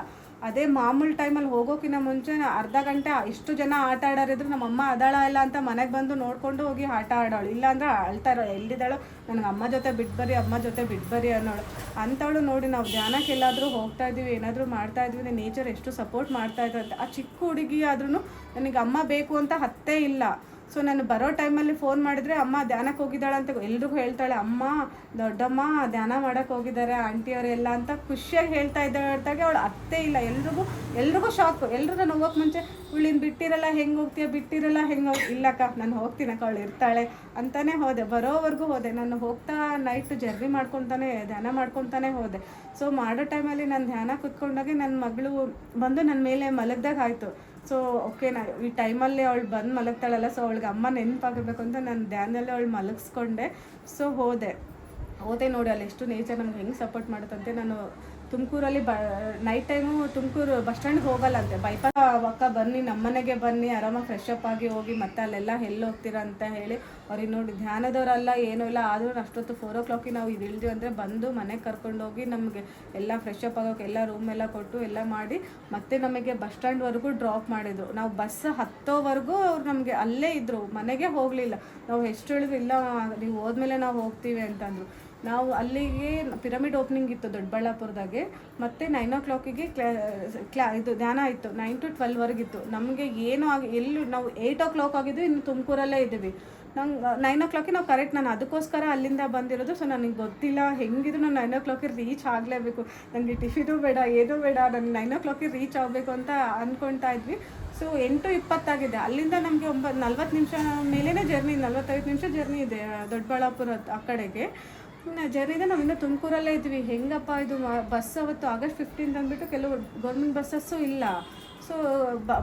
ಅದೇ ಮಾಮೂಲು ಟೈಮಲ್ಲಿ ಹೋಗೋಕ್ಕಿಂತ ಮುಂಚೆ ಅರ್ಧ ಗಂಟೆ ಎಷ್ಟು ಜನ ಆಟ ಆಡೋರಿದ್ರು ನಮ್ಮ ಅಮ್ಮ ಅದಾಳ ಇಲ್ಲ ಅಂತ ಮನೆಗೆ ಬಂದು ನೋಡ್ಕೊಂಡು ಹೋಗಿ ಆಟ ಆಡೋಳು. ಇಲ್ಲಾಂದ್ರೆ ಅಳ್ತಾರೋ ಎಲ್ಲಿದ್ದಾಳು, ನನಗೆ ಅಮ್ಮ ಜೊತೆ ಬಿಟ್ಬರಿ, ಅಮ್ಮ ಜೊತೆ ಬಿಟ್ಬರಿ ಅನ್ನೋಳು. ಅಂಥವಳು ನೋಡಿ ನಾವು ಧ್ಯಾನಕ್ಕೆ ಎಲ್ಲಾದರೂ ಹೋಗ್ತಾ ಇದ್ದೀವಿ, ಏನಾದರೂ ಮಾಡ್ತಾ ಇದ್ವಿ, ನೇಚರ್ ಎಷ್ಟು ಸಪೋರ್ಟ್ ಮಾಡ್ತಾ ಇದ್ರಂತೆ. ಆ ಚಿಕ್ಕ ಹುಡುಗಿ ಆದ್ರೂ ನನಗೆ ಅಮ್ಮ ಬೇಕು ಅಂತ ಹತ್ತೇ ಇಲ್ಲ. ಸೊ ನಾನು ಬರೋ ಟೈಮಲ್ಲಿ ಫೋನ್ ಮಾಡಿದರೆ ಅಮ್ಮ ಧ್ಯಾನಕ್ಕೆ ಹೋಗಿದ್ದಾಳೆ ಅಂತ ಎಲ್ರಿಗೂ ಹೇಳ್ತಾಳೆ, ಅಮ್ಮ ದೊಡ್ಡಮ್ಮ ಧ್ಯಾನ ಮಾಡೋಕ್ಕೆ ಹೋಗಿದ್ದಾರೆ ಆಂಟಿಯವರೆಲ್ಲ ಅಂತ ಖುಷಿಯಾಗಿ ಹೇಳ್ತಾ ಇದ್ದಾಗೆ. ಅವಳು ಅತ್ತೇ ಇಲ್ಲ. ಎಲ್ರಿಗೂ ಶಾಕು. ಎಲ್ಲರೂ ನಾನು ಹೋಗೋಕೆ ಮುಂಚೆ ಇವಳಿನ ಬಿಟ್ಟಿರಲ್ಲ, ಹೆಂಗೆ ಹೋಗ್ತೀಯ, ಬಿಟ್ಟಿರಲ್ಲ, ಹೆಂಗೆ ಇಲ್ಲಕ್ಕ ನಾನು ಹೋಗ್ತೀನಕ್ಕ, ಅವಳು ಇರ್ತಾಳೆ ಅಂತಲೇ ಹೋದೆ. ಬರೋವರೆಗೂ ಹೋದೆ. ನಾನು ಹೋಗ್ತಾ ನೈಟ್ ಜರ್ನಿ ಮಾಡ್ಕೊತಾನೆ ಧ್ಯಾನ ಮಾಡ್ಕೊತಾನೆ ಹೋದೆ. ಸೊ ಮಾಡೋ ಟೈಮಲ್ಲಿ ನಾನು ಧ್ಯಾನ ಕೂತ್ಕೊಂಡಾಗೆ ನನ್ನ ಮಗಳು ಬಂದು ನನ್ನ ಮೇಲೆ ಮಲಗ್ದಾಗ ಆಯಿತು. ಸೊ ಓಕೆ, ಈ ಟೈಮಲ್ಲಿ ಅವಳು ಬಂದು ಮಲಗ್ತಾಳಲ್ಲ, ಸೊ ಅವಳಿಗೆ ಅಮ್ಮ ನೆನಪಾಗಿರ್ಬೇಕು ಅಂತ ನಾನು ಧ್ಯಾನದಲ್ಲಿ ಅವಳು ಮಲಗಿಸ್ಕೊಂಡೆ. ಸೊ ಹೋದೆ ನೋಡಿ ಅಲ್ಲಿ ಎಷ್ಟು ನೇಚರ್ ನಮ್ಗೆ ಹೆಂಗೆ ಸಪೋರ್ಟ್ ಮಾಡುತ್ತಂತೆ. ನಾನು ತುಮಕೂರಲ್ಲಿ ನೈಟ್ ಟೈಮು ತುಮಕೂರು ಬಸ್ ಸ್ಟ್ಯಾಂಡ್ಗೆ ಹೋಗಲ್ಲಂತೆ, ಬೈಪಾಸ್ ಅಕ್ಕ ಬನ್ನಿ ನಮ್ಮನೆಗೆ ಬನ್ನಿ, ಆರಾಮಾಗಿ ಫ್ರೆಶ್ ಅಪ್ ಆಗಿ ಹೋಗಿ ಮತ್ತೆ ಅಲ್ಲೆಲ್ಲ ಎಲ್ಲಿ ಹೋಗ್ತೀರಾ ಅಂತ ಹೇಳಿ ಅವ್ರಿಗೆ ನೋಡಿ ಧ್ಯಾನದವರಲ್ಲ ಏನೂ ಇಲ್ಲ. ಆದರೂ ಅಷ್ಟೊತ್ತು 4 o'clock ನಾವು ಇದು ಇಳಿದ್ವಿ ಅಂದರೆ ಬಂದು ಮನೆಗೆ ಕರ್ಕೊಂಡೋಗಿ ನಮಗೆ ಎಲ್ಲ ಫ್ರೆಶ್ ಅಪ್ ಆಗೋಕೆ ಎಲ್ಲ ರೂಮ್ ಎಲ್ಲ ಕೊಟ್ಟು ಎಲ್ಲ ಮಾಡಿ ಮತ್ತೆ ನಮಗೆ ಬಸ್ ಸ್ಟ್ಯಾಂಡ್ವರೆಗೂ ಡ್ರಾಪ್ ಮಾಡಿದ್ರು. ನಾವು ಬಸ್ ಹತ್ತೋವರೆಗೂ ಅವ್ರು ನಮಗೆ ಅಲ್ಲೇ ಇದ್ದರು, ಮನೆಗೆ ಹೋಗಲಿಲ್ಲ. ನಾವು ಎಷ್ಟು ಹೇಳಿದ್ರು ಇಲ್ಲ ನೀವು ಹೋದ್ಮೇಲೆ ನಾವು ಹೋಗ್ತೀವಿ ಅಂತಂದರು. ನಾವು ಅಲ್ಲಿಗೆ ಪಿರಮಿಡ್ ಓಪನಿಂಗ್ ಇತ್ತು ದೊಡ್ಡಬಳ್ಳಾಪುರದಾಗೆ, ಮತ್ತು 9 o'clock ಇದು ಧ್ಯಾನ ಇತ್ತು. 9 to 12 ನಮಗೆ ಏನೂ ಎಲ್ಲೂ ನಾವು 8 o'clock ಆಗಿದ್ವಿ, ಇನ್ನು ತುಮಕೂರಲ್ಲೇ ಇದ್ದೀವಿ. ನಂಗೆ 9 o'clock ನಾವು ಕರೆಕ್ಟ್, ನಾನು ಅದಕ್ಕೋಸ್ಕರ ಅಲ್ಲಿಂದ ಬಂದಿರೋದು. ಸೊ ನನಗೆ ಗೊತ್ತಿಲ್ಲ ಹೆಂಗಿದ್ರು ನಾನು 9 o'clock ರೀಚ್ ಆಗಲೇಬೇಕು, ನನಗೆ ಟಿಫಿನೂ ಬೇಡ ಏನೂ ಬೇಡ, ನನಗೆ 9 o'clock ರೀಚ್ ಆಗಬೇಕು ಅಂತ ಅಂದ್ಕೊಳ್ತಾ ಇದ್ವಿ. ಸೊ 8:20 ಅಲ್ಲಿಂದ ನಮಗೆ 40 ನಿಮಿಷ ಮೇಲೇ ಜರ್ನಿ, 45 ನಿಮಿಷ ಜರ್ನಿ ಇದೆ ದೊಡ್ಡಬಳ್ಳಾಪುರ ಆ ಕಡೆಗೆ ಜರ್ನಿದೆ. ನಾವು ಇನ್ನೂ ತುಮಕೂರಲ್ಲೇ ಇದ್ವಿ. ಹೆಂಗಪ್ಪ ಇದು ಬಸ್ ಅವತ್ತು August 15 ಅಂದ್ಬಿಟ್ಟು ಕೆಲವು ಗೌರ್ಮೆಂಟ್ ಬಸ್ಸಸ್ಸು ಇಲ್ಲ. ಸೊ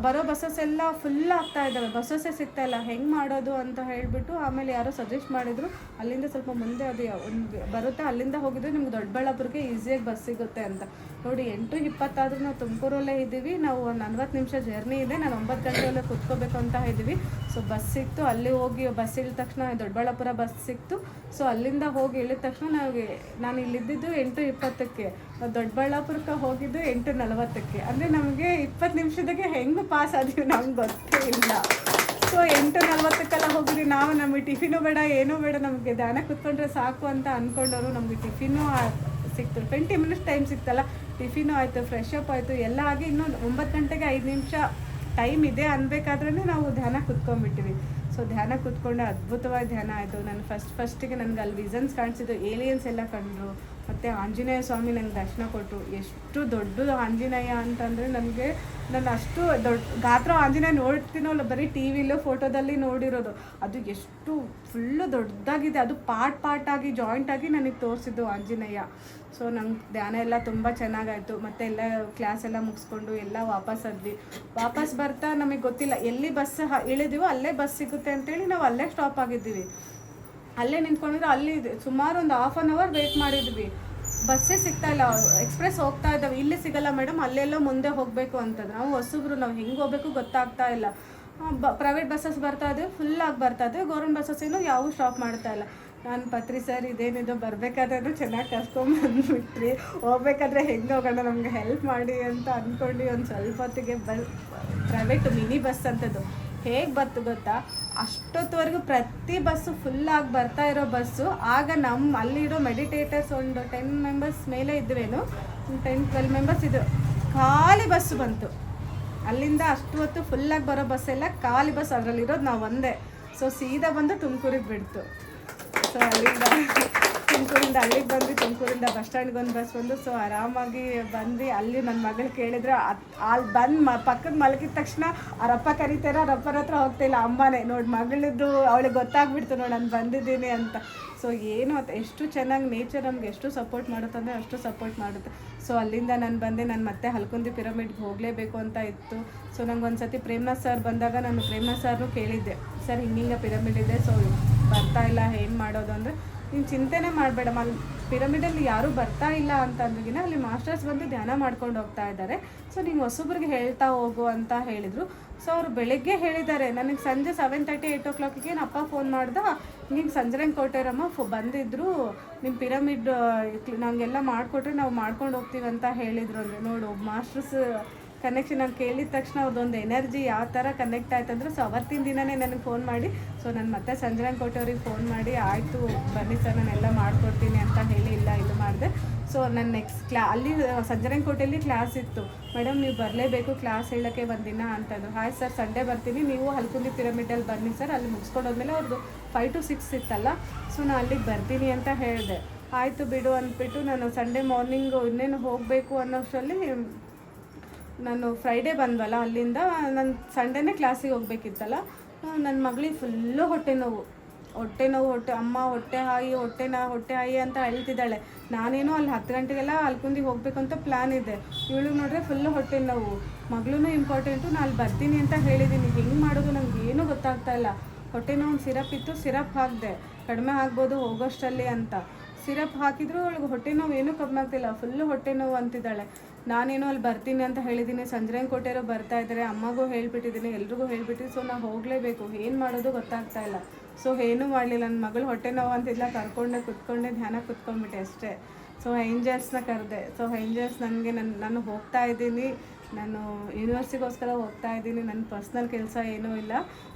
ಬರೋ ಬಸ್ಸಸ್ ಎಲ್ಲ ಫುಲ್ ಆಗ್ತಾ ಇದ್ದಾವೆ, ಬಸ್ಸಸ್ಸೇ ಸಿಗ್ತಾ ಇಲ್ಲ, ಹೆಂಗೆ ಮಾಡೋದು ಅಂತ ಹೇಳಿಬಿಟ್ಟು ಆಮೇಲೆ ಯಾರೋ ಸಜೆಸ್ಟ್ ಮಾಡಿದರು ಅಲ್ಲಿಂದ ಸ್ವಲ್ಪ ಮುಂದೆ ಅದು ಒಂದು ಬರುತ್ತೆ, ಅಲ್ಲಿಂದ ಹೋಗಿದ್ರೆ ನಿಮ್ಗೆ ದೊಡ್ಡಬಳ್ಳಾಪುರಕ್ಕೆ ಈಸಿಯಾಗಿ ಬಸ್ ಸಿಗುತ್ತೆ ಅಂತ. ನೋಡಿ 8:20 ಆದರೂ ನಾವು ತುಮಕೂರಲ್ಲೇ ಇದ್ದೀವಿ. ನಾವು ಒಂದು 40 ನಿಮಿಷ ಜರ್ನಿ ಇದೆ. ನಾನು 9 ಗಂಟೆಯಲ್ಲೇ ಕೂತ್ಕೋಬೇಕು ಅಂತ ಇದ್ದೀವಿ. ಸೊ ಬಸ್ ಸಿಕ್ತು, ಅಲ್ಲಿ ಹೋಗಿ ಬಸ್ ಇಳಿದ ತಕ್ಷಣ ದೊಡ್ಡಬಳ್ಳಾಪುರ ಬಸ್ ಸಿಕ್ತು. ಸೊ ಅಲ್ಲಿಂದ ಹೋಗಿ ಇಳಿದ ತಕ್ಷಣ ನಾನು ಇಲ್ಲಿದ್ದಿದ್ದು 8:20, ದೊಡ್ಡಬಳ್ಳಾಪುರಕ್ಕೆ ಹೋಗಿದ್ದು 8:40. ಅಂದರೆ ನಮಗೆ 20 ನಿಮಿಷದಾಗೆ ಹೆಂಗೆ ಪಾಸ್ ಆದೀವಿ ನಮ್ಗೆ ಗೊತ್ತೇ ಇಲ್ಲ. ಸೊ 8:40 ಹೋಗಿದ್ವಿ ನಾವು. ನಮಗೆ ಟಿಫಿನೂ ಬೇಡ ಏನೂ ಬೇಡ, ನಮಗೆ ಧ್ಯಾನ ಕೂತ್ಕೊಂಡ್ರೆ ಸಾಕು ಅಂತ ಅಂದ್ಕೊಂಡವರು. ನಮಗೆ ಟಿಫಿನೂ ಸಿಕ್ತು, 20 minutes ಟೈಮ್ ಸಿಕ್ತಲ್ಲ, ಟಿಫಿನೂ ಆಯಿತು, ಫ್ರೆಶ್ ಅಪ್ ಆಯಿತು, ಎಲ್ಲ ಆಗಿ ಇನ್ನೂ 9 ಗಂಟೆಗೆ 5 ನಿಮಿಷ ಟೈಮ್ ಇದೆ ಅನ್ಬೇಕಾದ್ರೇ ನಾವು ಧ್ಯಾನ ಕೂತ್ಕೊಂಡ್ಬಿಟ್ಟಿವಿ. ಸೊ ಧ್ಯಾನ ಕೂತ್ಕೊಂಡು ಅದ್ಭುತವಾಗಿ ಧ್ಯಾನ ಆಯಿತು. ನಾನು ಫಸ್ಟಿಗೆ ನನಗೆ ಅಲ್ಲಿ ವಿಷನ್ಸ್ ಕಾಣಿಸಿದ್ದು, ಏಲಿಯನ್ಸ್ ಎಲ್ಲ ಕಂಡರು. ಮತ್ತು ಆಂಜನೇಯ ಸ್ವಾಮಿ ನನಗೆ ದರ್ಶನ ಕೊಟ್ಟರು. ಎಷ್ಟು ದೊಡ್ಡದು ಆಂಜನೇಯ ಅಂತಂದರೆ ನಾನು ಅಷ್ಟು ದೊಡ್ಡ ಗಾತ್ರ ಆಂಜನೇಯ ನೋಡ್ತೀನೋ ಬರೀ ಟಿ ವಿಲೋ ಫೋಟೋದಲ್ಲಿ ನೋಡಿರೋದು, ಅದು ಎಷ್ಟು ಫುಲ್ಲು ದೊಡ್ಡದಾಗಿದೆ. ಅದು ಪಾರ್ಟಾಗಿ ಜಾಯಿಂಟಾಗಿ ನನಗೆ ತೋರಿಸಿದ್ದು ಆಂಜನೇಯ. ಸೊ ನಂಗೆ ಧ್ಯಾನ ಎಲ್ಲ ತುಂಬ ಚೆನ್ನಾಗಾಯಿತು. ಮತ್ತು ಎಲ್ಲ ಕ್ಲಾಸ್ ಎಲ್ಲ ಮುಗಿಸ್ಕೊಂಡು ಎಲ್ಲ ವಾಪಸ್ ಬರ್ತಾ ನಮಗೆ ಗೊತ್ತಿಲ್ಲ ಎಲ್ಲಿ ಬಸ್ ಇಳಿದೀವೋ ಅಲ್ಲೇ ಬಸ್ ಸಿಗುತ್ತೆ ಅಂತೇಳಿ ನಾವು ಅಲ್ಲೇ ಸ್ಟಾಪ್ ಆಗಿದ್ದೀವಿ. ಅಲ್ಲೇ ನಿಂತ್ಕೊಂಡಿದ್ರೆ ಅಲ್ಲಿ ಸುಮಾರು ಒಂದು 1/2 hour ವೆಯ್ಟ್ ಮಾಡಿದ್ವಿ. ಬಸ್ಸೇ ಸಿಗ್ತಾಯಿಲ್ಲ, ಎಕ್ಸ್ಪ್ರೆಸ್ ಹೋಗ್ತಾ ಇದ್ದಾವೆ, ಇಲ್ಲಿ ಸಿಗಲ್ಲ ಮೇಡಮ್, ಅಲ್ಲೆಲ್ಲೋ ಮುಂದೆ ಹೋಗಬೇಕು ಅಂತಂದ್ರೆ ನಾವು ಹೊಸಬ್ರು, ನಾವು ಹೆಂಗೆ ಹೋಗಬೇಕು ಗೊತ್ತಾಗ್ತಾ ಇಲ್ಲ. ಪ್ರೈವೇಟ್ ಬಸ್ಸಸ್ ಬರ್ತಾ ಇದ್ದೀವಿ, ಫುಲ್ಲಾಗಿ ಬರ್ತಾ ಇದ್ದೀವಿ. ಗೌರ್ಮೆಂಟ್ ಬಸ್ಸಸ್ ಏನೋ ಯಾವ ಸ್ಟಾಪ್ ಮಾಡ್ತಾ ಇಲ್ಲ. ನಾನು ಪತ್ರಿ ಸರ್ ಇದೇನಿದು ಬರಬೇಕಾದ್ರೂ ಚೆನ್ನಾಗಿ ಕರ್ಕೊಂಬಂದ್ಬಿಟ್ರಿ, ಹೋಗ್ಬೇಕಾದ್ರೆ ಹೆಂಗೆ ಹೋಗೋಣ ನಮಗೆ ಹೆಲ್ಪ್ ಮಾಡಿ ಅಂತ ಅಂದ್ಕೊಂಡು ಒಂದು ಸ್ವಲ್ಪ ಹೊತ್ತಿಗೆ ಪ್ರೈವೇಟ್ ಮಿನಿ ಬಸ್ ಅಂತದ್ದು ಹೇಗೆ ಬಂತು ಗೊತ್ತಾ, ಅಷ್ಟೊತ್ತವರೆಗೂ ಪ್ರತಿ ಬಸ್ಸು ಫುಲ್ಲಾಗಿ ಬರ್ತಾ ಇರೋ ಬಸ್ಸು. ಆಗ ಅಲ್ಲಿರೋ ಮೆಡಿಟೇಟರ್ಸ್ ಒಂದು 10 members ಮೇಲೆ ಇದ್ವೇನು, 10-12 members ಇದ್ದು ಖಾಲಿ ಬಸ್ಸು ಬಂತು. ಅಲ್ಲಿಂದ ಅಷ್ಟು ಹೊತ್ತು ಫುಲ್ಲಾಗಿ ಬರೋ ಬಸ್ಸೆಲ್ಲ ಖಾಲಿ ಬಸ್, ಅದರಲ್ಲಿರೋದು ನಾವು ಒಂದೇ. ಸೊ ಸೀದಾ ಬಂದು ತುಮಕೂರಿಗೆ ಬಿಡ್ತು. ಸೊ ತುಮಕೂರಿಂದ ಅಲ್ಲಿಗೆ ಬಂದು ತುಮಕೂರಿಂದ ಬಸ್ ಸ್ಟ್ಯಾಂಡ್ಗೆ ಒಂದು ಬಸ್ ಬಂದು. ಸೊ ಆರಾಮಾಗಿ ಬಂದು ಅಲ್ಲಿ ನನ್ನ ಮಗಳು ಕೇಳಿದ್ರೆ ಅಲ್ಲಿ ಬಂದು ಪಕ್ಕದ ಮಲಗಿದ ತಕ್ಷಣ ಅವರಪ್ಪ ಕರೀತಾರೆ, ಅವರಪ್ಪರ ಹತ್ರ ಹೋಗ್ತಾಯಿಲ್ಲ, ಅಮ್ಮನೇ ನೋಡಿ ಮಗಳದ್ದು ಅವಳಿಗೆ ಗೊತ್ತಾಗ್ಬಿಡ್ತು ನೋಡಿ ನಾನು ಬಂದಿದ್ದೀನಿ ಅಂತ. ಸೊ ಏನು ಎಷ್ಟು ಚೆನ್ನಾಗಿ ನೇಚರ್ ನಮ್ಗೆ ಎಷ್ಟು ಸಪೋರ್ಟ್ ಮಾಡುತ್ತಂದರೆ ಅಷ್ಟು ಸಪೋರ್ಟ್ ಮಾಡುತ್ತೆ. ಸೊ ಅಲ್ಲಿಂದ ನಾನು ಬಂದೆ. ನಾನು ಮತ್ತೆ ಹಲ್ಕುಂದಿ ಪಿರಮಿಡ್ಗೆ ಹೋಗಲೇಬೇಕು ಅಂತ ಇತ್ತು. ಸೊ ನಂಗೆ ಒಂದು ಸತಿ ಪ್ರೇಮ್ನಾಥ್ ಸರ್ ಬಂದಾಗ ನಾನು ಪ್ರೇಮ್ನಾಥ್ ಸರ್ನು ಕೇಳಿದ್ದೆ, ಸರ್ ಹಿಂಗಿಂಗ ಪಿರಮಿಡ್ ಇದೆ, ಸೊ ಬರ್ತಾ ಇಲ್ಲ ಏನು ಮಾಡೋದು ಅಂದರೆ ನೀನು ಚಿಂತೆನೇ ಮಾಡಬೇಡ, ಅಲ್ಲಿ ಪಿರಮಿಡಲ್ಲಿ ಯಾರೂ ಬರ್ತಾ ಇಲ್ಲ ಅಂತಂದ್ರಿಗಿನ ಅಲ್ಲಿ ಮಾಸ್ಟರ್ಸ್ ಬಂದು ಧ್ಯಾನ ಮಾಡ್ಕೊಂಡು ಹೋಗ್ತಾ ಇದ್ದಾರೆ. ಸೊ ನೀನು ಹೊಸಬ್ರಿಗೆ ಹೇಳ್ತಾ ಹೋಗು ಅಂತ ಹೇಳಿದರು. ಸೊ ಅವರು ಬೆಳಗ್ಗೆ ಹೇಳಿದ್ದಾರೆ, ನನಗೆ ಸಂಜೆ 7:30 8 o'clock ಅಪ್ಪ ಫೋನ್ ಮಾಡ್ದೆ, ಹಿಂಗೆ ಸಂಜರಂಗ್ ಕೋಟೆರಮ್ಮ ಬಂದಿದ್ದರು, ನಿಮ್ಮ ಪಿರಮಿಡ್ ನಮಗೆಲ್ಲ ಮಾಡಿಕೊಟ್ರೆ ನಾವು ಮಾಡ್ಕೊಂಡು ಹೋಗ್ತೀವಿ ಅಂತ ಹೇಳಿದರು ಅಂದರೆ. ನೋಡು ಮಾಸ್ಟರ್ಸ್ ಕನೆಕ್ಷನ್ ನಾನು ಕೇಳಿದ ತಕ್ಷಣ ಅದೊಂದು ಎನರ್ಜಿ ಯಾವ ಥರ ಕನೆಕ್ಟ್ ಆಯ್ತು ಅಂದರೆ, ಸೊ ಅವತ್ತಿನ ದಿನವೇ ನನಗೆ ಫೋನ್ ಮಾಡಿ, ಸೊ ನಾನು ಮತ್ತೆ ಸಂಜರಂಗ್ ಕೋಟೆಯವ್ರಿಗೆ ಫೋನ್ ಮಾಡಿ, ಆಯಿತು ಬನ್ನಿ ಸರ್ ನಾನೆಲ್ಲ ಮಾಡಿಕೊಡ್ತೀನಿ ಅಂತ ಹೇಳಿ ಇಲ್ಲ ಇದು ಮಾಡಿದೆ. ಸೊ ನನ್ನ ನೆಕ್ಸ್ಟ್ ಅಲ್ಲಿ ಸಂಜರಂಗ್ ಕೋಟೆಯಲ್ಲಿ ಕ್ಲಾಸ್ ಇತ್ತು. ಮೇಡಮ್ ನೀವು ಬರಲೇಬೇಕು ಕ್ಲಾಸ್ ಹೇಳೋಕ್ಕೆ ಒಂದಿನ ಅಂತಂದರು. ಹಾಯ್ ಸರ್ ಸಂಡೇ ಬರ್ತೀನಿ, ನೀವು ಹಲ್ಕುಂದಿ ಪಿರಮಿಡಲ್ಲಿ ಬನ್ನಿ ಸರ್, ಅಲ್ಲಿ ಮುಗಿಸ್ಕೊಂಡು ಹೋದ್ಮೇಲೆ ಅವ್ರದ್ದು 5 to 6 ಇತ್ತಲ್ಲ, ಸೊ ನಾನು ಅಲ್ಲಿಗೆ ಬರ್ತೀನಿ ಅಂತ ಹೇಳಿದೆ. ಆಯಿತು ಬಿಡು ಅಂದ್ಬಿಟ್ಟು ನಾನು ಸಂಡೇ ಮಾರ್ನಿಂಗು ಇನ್ನೇನು ಹೋಗಬೇಕು ಅನ್ನೋಷ್ಟರಲ್ಲಿ ನಾನು ಫ್ರೈಡೇ ಬಂದ್ವಲ್ಲ ಅಲ್ಲಿಂದ, ನಾನು ಸಂಡೇನೇ ಕ್ಲಾಸಿಗೆ ಹೋಗ್ಬೇಕಿತ್ತಲ್ಲ, ನನ್ನ ಮಗಳಿಗೆ ಫುಲ್ಲು ಹೊಟ್ಟೆ ನೋವು ಅಮ್ಮ ಹೊಟ್ಟೆ ಹಾಯಿ ಅಂತ ಹೇಳ್ತಿದ್ದಾಳೆ. ನಾನೇನೋ ಅಲ್ಲಿ 10 ಗಂಟೆಗೆಲ್ಲ ಅಲ್ಕುಂದಿಗೆ ಹೋಗ್ಬೇಕು ಅಂತ ಪ್ಲ್ಯಾನ್ ಇದೆ. ಇವಳಿಗೆ ನೋಡ್ರೆ ಫುಲ್ಲು ಹೊಟ್ಟೆ ನೋವು, ಮಗಳೂ ಇಂಪಾರ್ಟೆಂಟು, ನಾನು ಅಲ್ಲಿ ಬರ್ತೀನಿ ಅಂತ ಹೇಳಿದ್ದೀನಿ. ಹೆಂಗೆ ಮಾಡೋದು ನನಗೆ ಏನೂ ಗೊತ್ತಾಗ್ತಾ ಇಲ್ಲ. ಹೊಟ್ಟೆ ನೋವು ಸಿರಪ್ ಇತ್ತು, ಸಿರಪ್ ಹಾಕಿದೆ, ಕಡಿಮೆ ಆಗ್ಬೋದು ಹೋಗೋಷ್ಟರಲ್ಲಿ ಅಂತ. ಸಿರಪ್ ಹಾಕಿದ್ರು ಅವಳಿಗೆ ಹೊಟ್ಟೆ ನೋವು ಏನೂ ಕಮ್ಮಿ ಆಗ್ತಿಲ್ಲ, ಫುಲ್ಲು ಹೊಟ್ಟೆ ನೋವು ಅಂತಿದ್ದಾಳೆ. ನಾನೇನೋ ಅಲ್ಲಿ ಬರ್ತೀನಿ ಅಂತ ಹೇಳಿದ್ದೀನಿ, ಸಂಜರಂಗ್ ಕೋಟೆಯವರು ಬರ್ತಾ ಇದ್ದಾರೆ, ಅಮ್ಮಗೂ ಹೇಳ್ಬಿಟ್ಟಿದ್ದೀನಿ, ಎಲ್ರಿಗೂ ಹೇಳ್ಬಿಟ್ಟಿದ್ದೀನಿ. ಸೊ ನಾವು ಹೋಗಲೇಬೇಕು, ಏನು ಮಾಡೋದು ಗೊತ್ತಾಗ್ತಾ ಇಲ್ಲ. ಸೊ ಏನೂ ಮಾಡಲಿಲ್ಲ, ನನ್ನ ಮಗಳು ಹೊಟ್ಟೆ ನೋವು ಅಂತಿಲ್ಲ, ಕುತ್ಕೊಂಡೆ ಧ್ಯಾನ ಕುತ್ಕೊಂಡ್ಬಿಟ್ಟೆ ಅಷ್ಟೇ. ಸೊ ಏಂಜಲ್ಸ್ನ ಕರೆದೆ. ಸೊ ಏಂಜಲ್ಸ್ ನನಗೆ ನಾನು ಹೋಗ್ತಾ ಇದ್ದೀನಿ, ನಾನು ಯೂನಿವರ್ಸಿಟಿಗೋಸ್ಕರ ಹೋಗ್ತಾ ಇದ್ದೀನಿ, ನನ್ನ ಪರ್ಸ್ನಲ್ ಕೆಲಸ ಏನೂ ಇಲ್ಲ.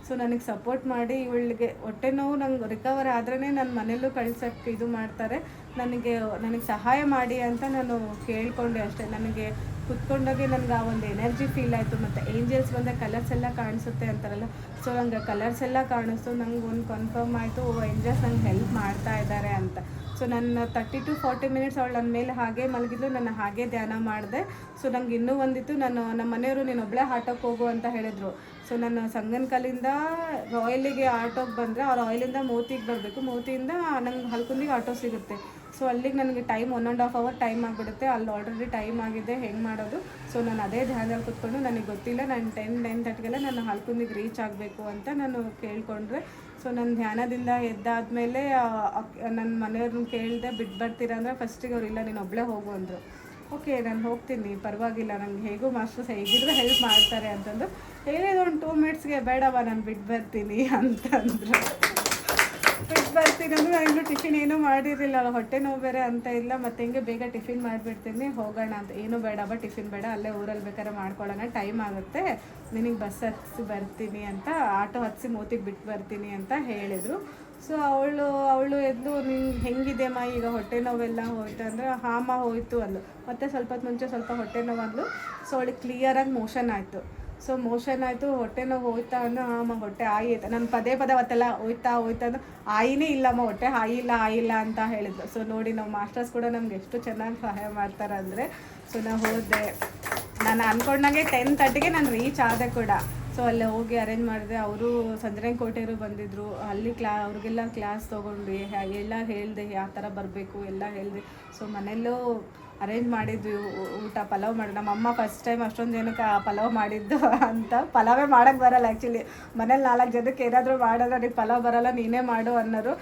ಸೊ ನನಗೆ ಸಪೋರ್ಟ್ ಮಾಡಿ, ಇವಳಿಗೆ ಹೊಟ್ಟೆ ನೋವು ನಂಗೆ ರಿಕವರ್ ಆದ್ರೇ ನನ್ನ ಮನೆಯಲ್ಲೂ ಕಳ್ಸೋಕ್ಕೆ ಇದು ಮಾಡ್ತಾರೆ, ನನಗೆ ಸಹಾಯ ಮಾಡಿ ಅಂತ ನಾನು ಕೇಳ್ಕೊಂಡೆ ಅಷ್ಟೇ. ನನಗೆ ಕುತ್ಕೊಂಡಾಗೆ ನನಗೆ ಆ ಒಂದು ಎನರ್ಜಿ ಫೀಲ್ ಆಯಿತು. ಮತ್ತು ಏಂಜಲ್ಸ್ ಬಂದಾಗ ಕಲರ್ಸ್ ಎಲ್ಲ ಕಾಣಿಸುತ್ತೆ ಅಂತಾರಲ್ಲ, ಸೊ ನಂಗೆ ಕಲರ್ಸ್ ಎಲ್ಲ ಕಾಣಿಸ್ತು. ನಂಗೆ ಒಂದು ಕನ್ಫರ್ಮ್ ಆಯಿತು, ಏಂಜಲ್ಸ್ ನಂಗೆ ಹೆಲ್ಪ್ ಮಾಡ್ತಾ ಇದ್ದಾರೆ ಅಂತ. ಸೊ ನನ್ನ 30 to 40 minutes ಅವಳು ನನ್ನ ಮೇಲೆ ಹಾಗೆ ಮಲಗಿದ್ಲು, ನಾನು ಹಾಗೆ ಧ್ಯಾನ ಮಾಡಿದೆ. ಸೊ ನಂಗೆ ಇನ್ನೂ ಒಂದಿತ್ತು, ನಮ್ಮ ಮನೆಯವರು ನೀನು ಒಬ್ಬಳೇ ಆಟೋಕ್ಕೆ ಹೋಗು ಅಂತ ಹೇಳಿದರು. ಸೊ ನಾನು ಸಂಗನಕಲ್ಲಿಂದ ರಾಯಲಿಗೆ ಆಟೋಗೆ ಬಂದರೆ, ಆ ರಾಯಲಿಂದ ಮೋತಿಗೆ ಬರಬೇಕು, ಮೋತಿಯಿಂದ ನಂಗೆ ಹಲ್ಕುಂದಿಗೆ ಆಟೋ ಸಿಗುತ್ತೆ. ಸೊ ಅಲ್ಲಿಗೆ ನನಗೆ ಟೈಮ್ 1.5 hour ಟೈಮ್ ಆಗಿಬಿಡುತ್ತೆ. ಅಲ್ಲಿ ಆಲ್ರೆಡಿ ಟೈಮ್ ಆಗಿದೆ, ಹೆಂಗೆ ಮಾಡೋದು? ಸೊ ನಾನು ಅದೇ ಧ್ಯಾನದಲ್ಲಿ ಕೂತ್ಕೊಂಡು, ನನಗೆ ಗೊತ್ತಿಲ್ಲ, ನಾನು 10-10:30 ನಾನು ಹಲ್ಕುಂದಿಗೆ ರೀಚ್ ಆಗಬೇಕು ಅಂತ ನಾನು ಕೇಳಿಕೊಂಡ್ರೆ. ಸೊ ನನ್ನ ಧ್ಯಾನದಿಂದ ಎದ್ದಾದಮೇಲೆ ನನ್ನ ಮನೆಯವ್ರನ್ನ ಕೇಳಿದೆ, ಬಿಟ್ಟು ಬರ್ತೀರಾ ಅಂದರೆ ಫಸ್ಟಿಗೆ ಅವ್ರು ಇಲ್ಲ ನೀನು ಒಬ್ಬಳೇ ಹೋಗು ಅಂದರು. ಓಕೆ ನಾನು ಹೋಗ್ತೀನಿ, ಪರವಾಗಿಲ್ಲ, ನನಗೆ ಹೇಗೂ ಮಾಸ್ಟರ್ಸ್ ಹೇಗಿದ್ರೂ ಹೆಲ್ಪ್ ಮಾಡ್ತಾರೆ ಅಂತಂದು ಹೇಳಿದ. ಒಂದು 2 minutesಗೆ ಬೇಡವಾ ನಾನು ಬಿಟ್ಟು ಬರ್ತೀನಿ ಅಂತಂದರು. ಬಿಟ್ಟು ಬರ್ತೀನಿ ಅಂದರೆ ನಾನು ಇನ್ನೂ ಟಿಫಿನ್ ಏನೂ ಮಾಡಿರಲಿಲ್ಲ, ಹೊಟ್ಟೆ ನೋವು ಬೇರೆ ಅಂತ ಇಲ್ಲ. ಮತ್ತು ಹೆಂಗೆ ಬೇಗ ಟಿಫಿನ್ ಮಾಡಿಬಿಡ್ತೀನಿ, ಹೋಗೋಣ ಅಂತ. ಏನೂ ಬೇಡ ಟಿಫಿನ್ ಬೇಡ, ಅಲ್ಲೇ ಊರಲ್ಲಿ ಬೇಕಾದ್ರೆ ಮಾಡ್ಕೊಳ್ಳೋಣ, ಟೈಮ್ ಆಗುತ್ತೆ, ನಿನಗೆ ಬಸ್ ಹತ್ಸಿ ಬರ್ತೀನಿ ಅಂತ, ಆಟೋ ಹತ್ಸಿ ಮೋತಿಗೆ ಬಿಟ್ಟು ಬರ್ತೀನಿ ಅಂತ ಹೇಳಿದರು. ಸೊ ಅವಳು ಎದ್ದು ನಿಂಗೆ ಹೆಂಗಿದೆಮ್ಮ ಈಗ ಹೊಟ್ಟೆ ನೋವೆಲ್ಲ ಹೋಯ್ತು ಅಂದರೆ, ಹಾಮ ಹೋಯಿತು ಅಂದು. ಮತ್ತು ಸ್ವಲ್ಪ ಹೊತ್ತು ಮುಂಚೆ ಸ್ವಲ್ಪ ಹೊಟ್ಟೆ ನೋವು ಅಂದ್ಲು. ಸೊ ಅವಳಿಗೆ ಕ್ಲಿಯರಾಗಿ ಮೋಷನ್ ಆಯಿತು. ಸೊ ಮೋಷನ್ ಆಯಿತು, ಹೊಟ್ಟೆ ನೋವು ಹೋಯ್ತಾ ಅಂದ್ರೆ ಅಮ್ಮ ಹೊಟ್ಟೆ ಆಯಿತು. ನಾನು ಪದೇ ಅವತ್ತೆಲ್ಲ ಹೋಯ್ತಾ ಅಂದ್ರೆ ಆಯಿನೇ ಇಲ್ಲಮ್ಮ, ಹೊಟ್ಟೆ ಆಯಿಲ್ಲ ಅಂತ ಹೇಳಿದ್ರು. ಸೊ ನೋಡಿ ನಾವು ಮಾಸ್ಟರ್ಸ್ ಕೂಡ ನಮ್ಗೆ ಎಷ್ಟು ಚೆನ್ನಾಗಿ ಸಹಾಯ ಮಾಡ್ತಾರೆ ಅಂದರೆ. ಸೊ ನಾವು ಹೋದೆ, ನಾನು ಅಂದ್ಕೊಂಡಾಗೆ 10:30ಗೆ ನಾನು ರೀಚ್ ಆದೆ ಕೂಡ. ಸೊ ಅಲ್ಲೇ ಹೋಗಿ ಅರೇಂಜ್ ಮಾಡಿದೆ. ಅವರು ಸಂಜರಂಗ್ ಕೋಟೆಯವರು ಬಂದಿದ್ದರು, ಅಲ್ಲಿ ಅವ್ರಿಗೆಲ್ಲ ಕ್ಲಾಸ್ ತೊಗೊಂಡ್ವಿ, ಎಲ್ಲ ಹೇಳಿದೆ ಯಾವ ಥರ ಬರಬೇಕು ಎಲ್ಲ ಹೇಳಿದೆ. ಸೊ ಮನೆಯಲ್ಲೂ ಅರೇಂಜ್ ಮಾಡಿದ್ವಿ ಊಟ, ಪಲಾವ್ ಮಾಡಿ. ನಮ್ಮಮ್ಮ ಫಸ್ಟ್ ಟೈಮ್ ಅಷ್ಟೊಂದು ಜನಕ್ಕೆ ಪಲಾವ್ ಮಾಡಿದ್ದು ಅಂತ. ಪಲಾವೇ ಮಾಡೋಕ್ಕೆ ಬರಲ್ಲ ಆ್ಯಕ್ಚುಲಿ, ಮನೇಲಿ 4 ಜನಕ್ಕೆ ಏನಾದರೂ ಮಾಡೋದು, ನನಗೆ ಪಲಾವ್ ಬರೋಲ್ಲ ನೀನೇ ಮಾಡು ಅನ್ನೋರು.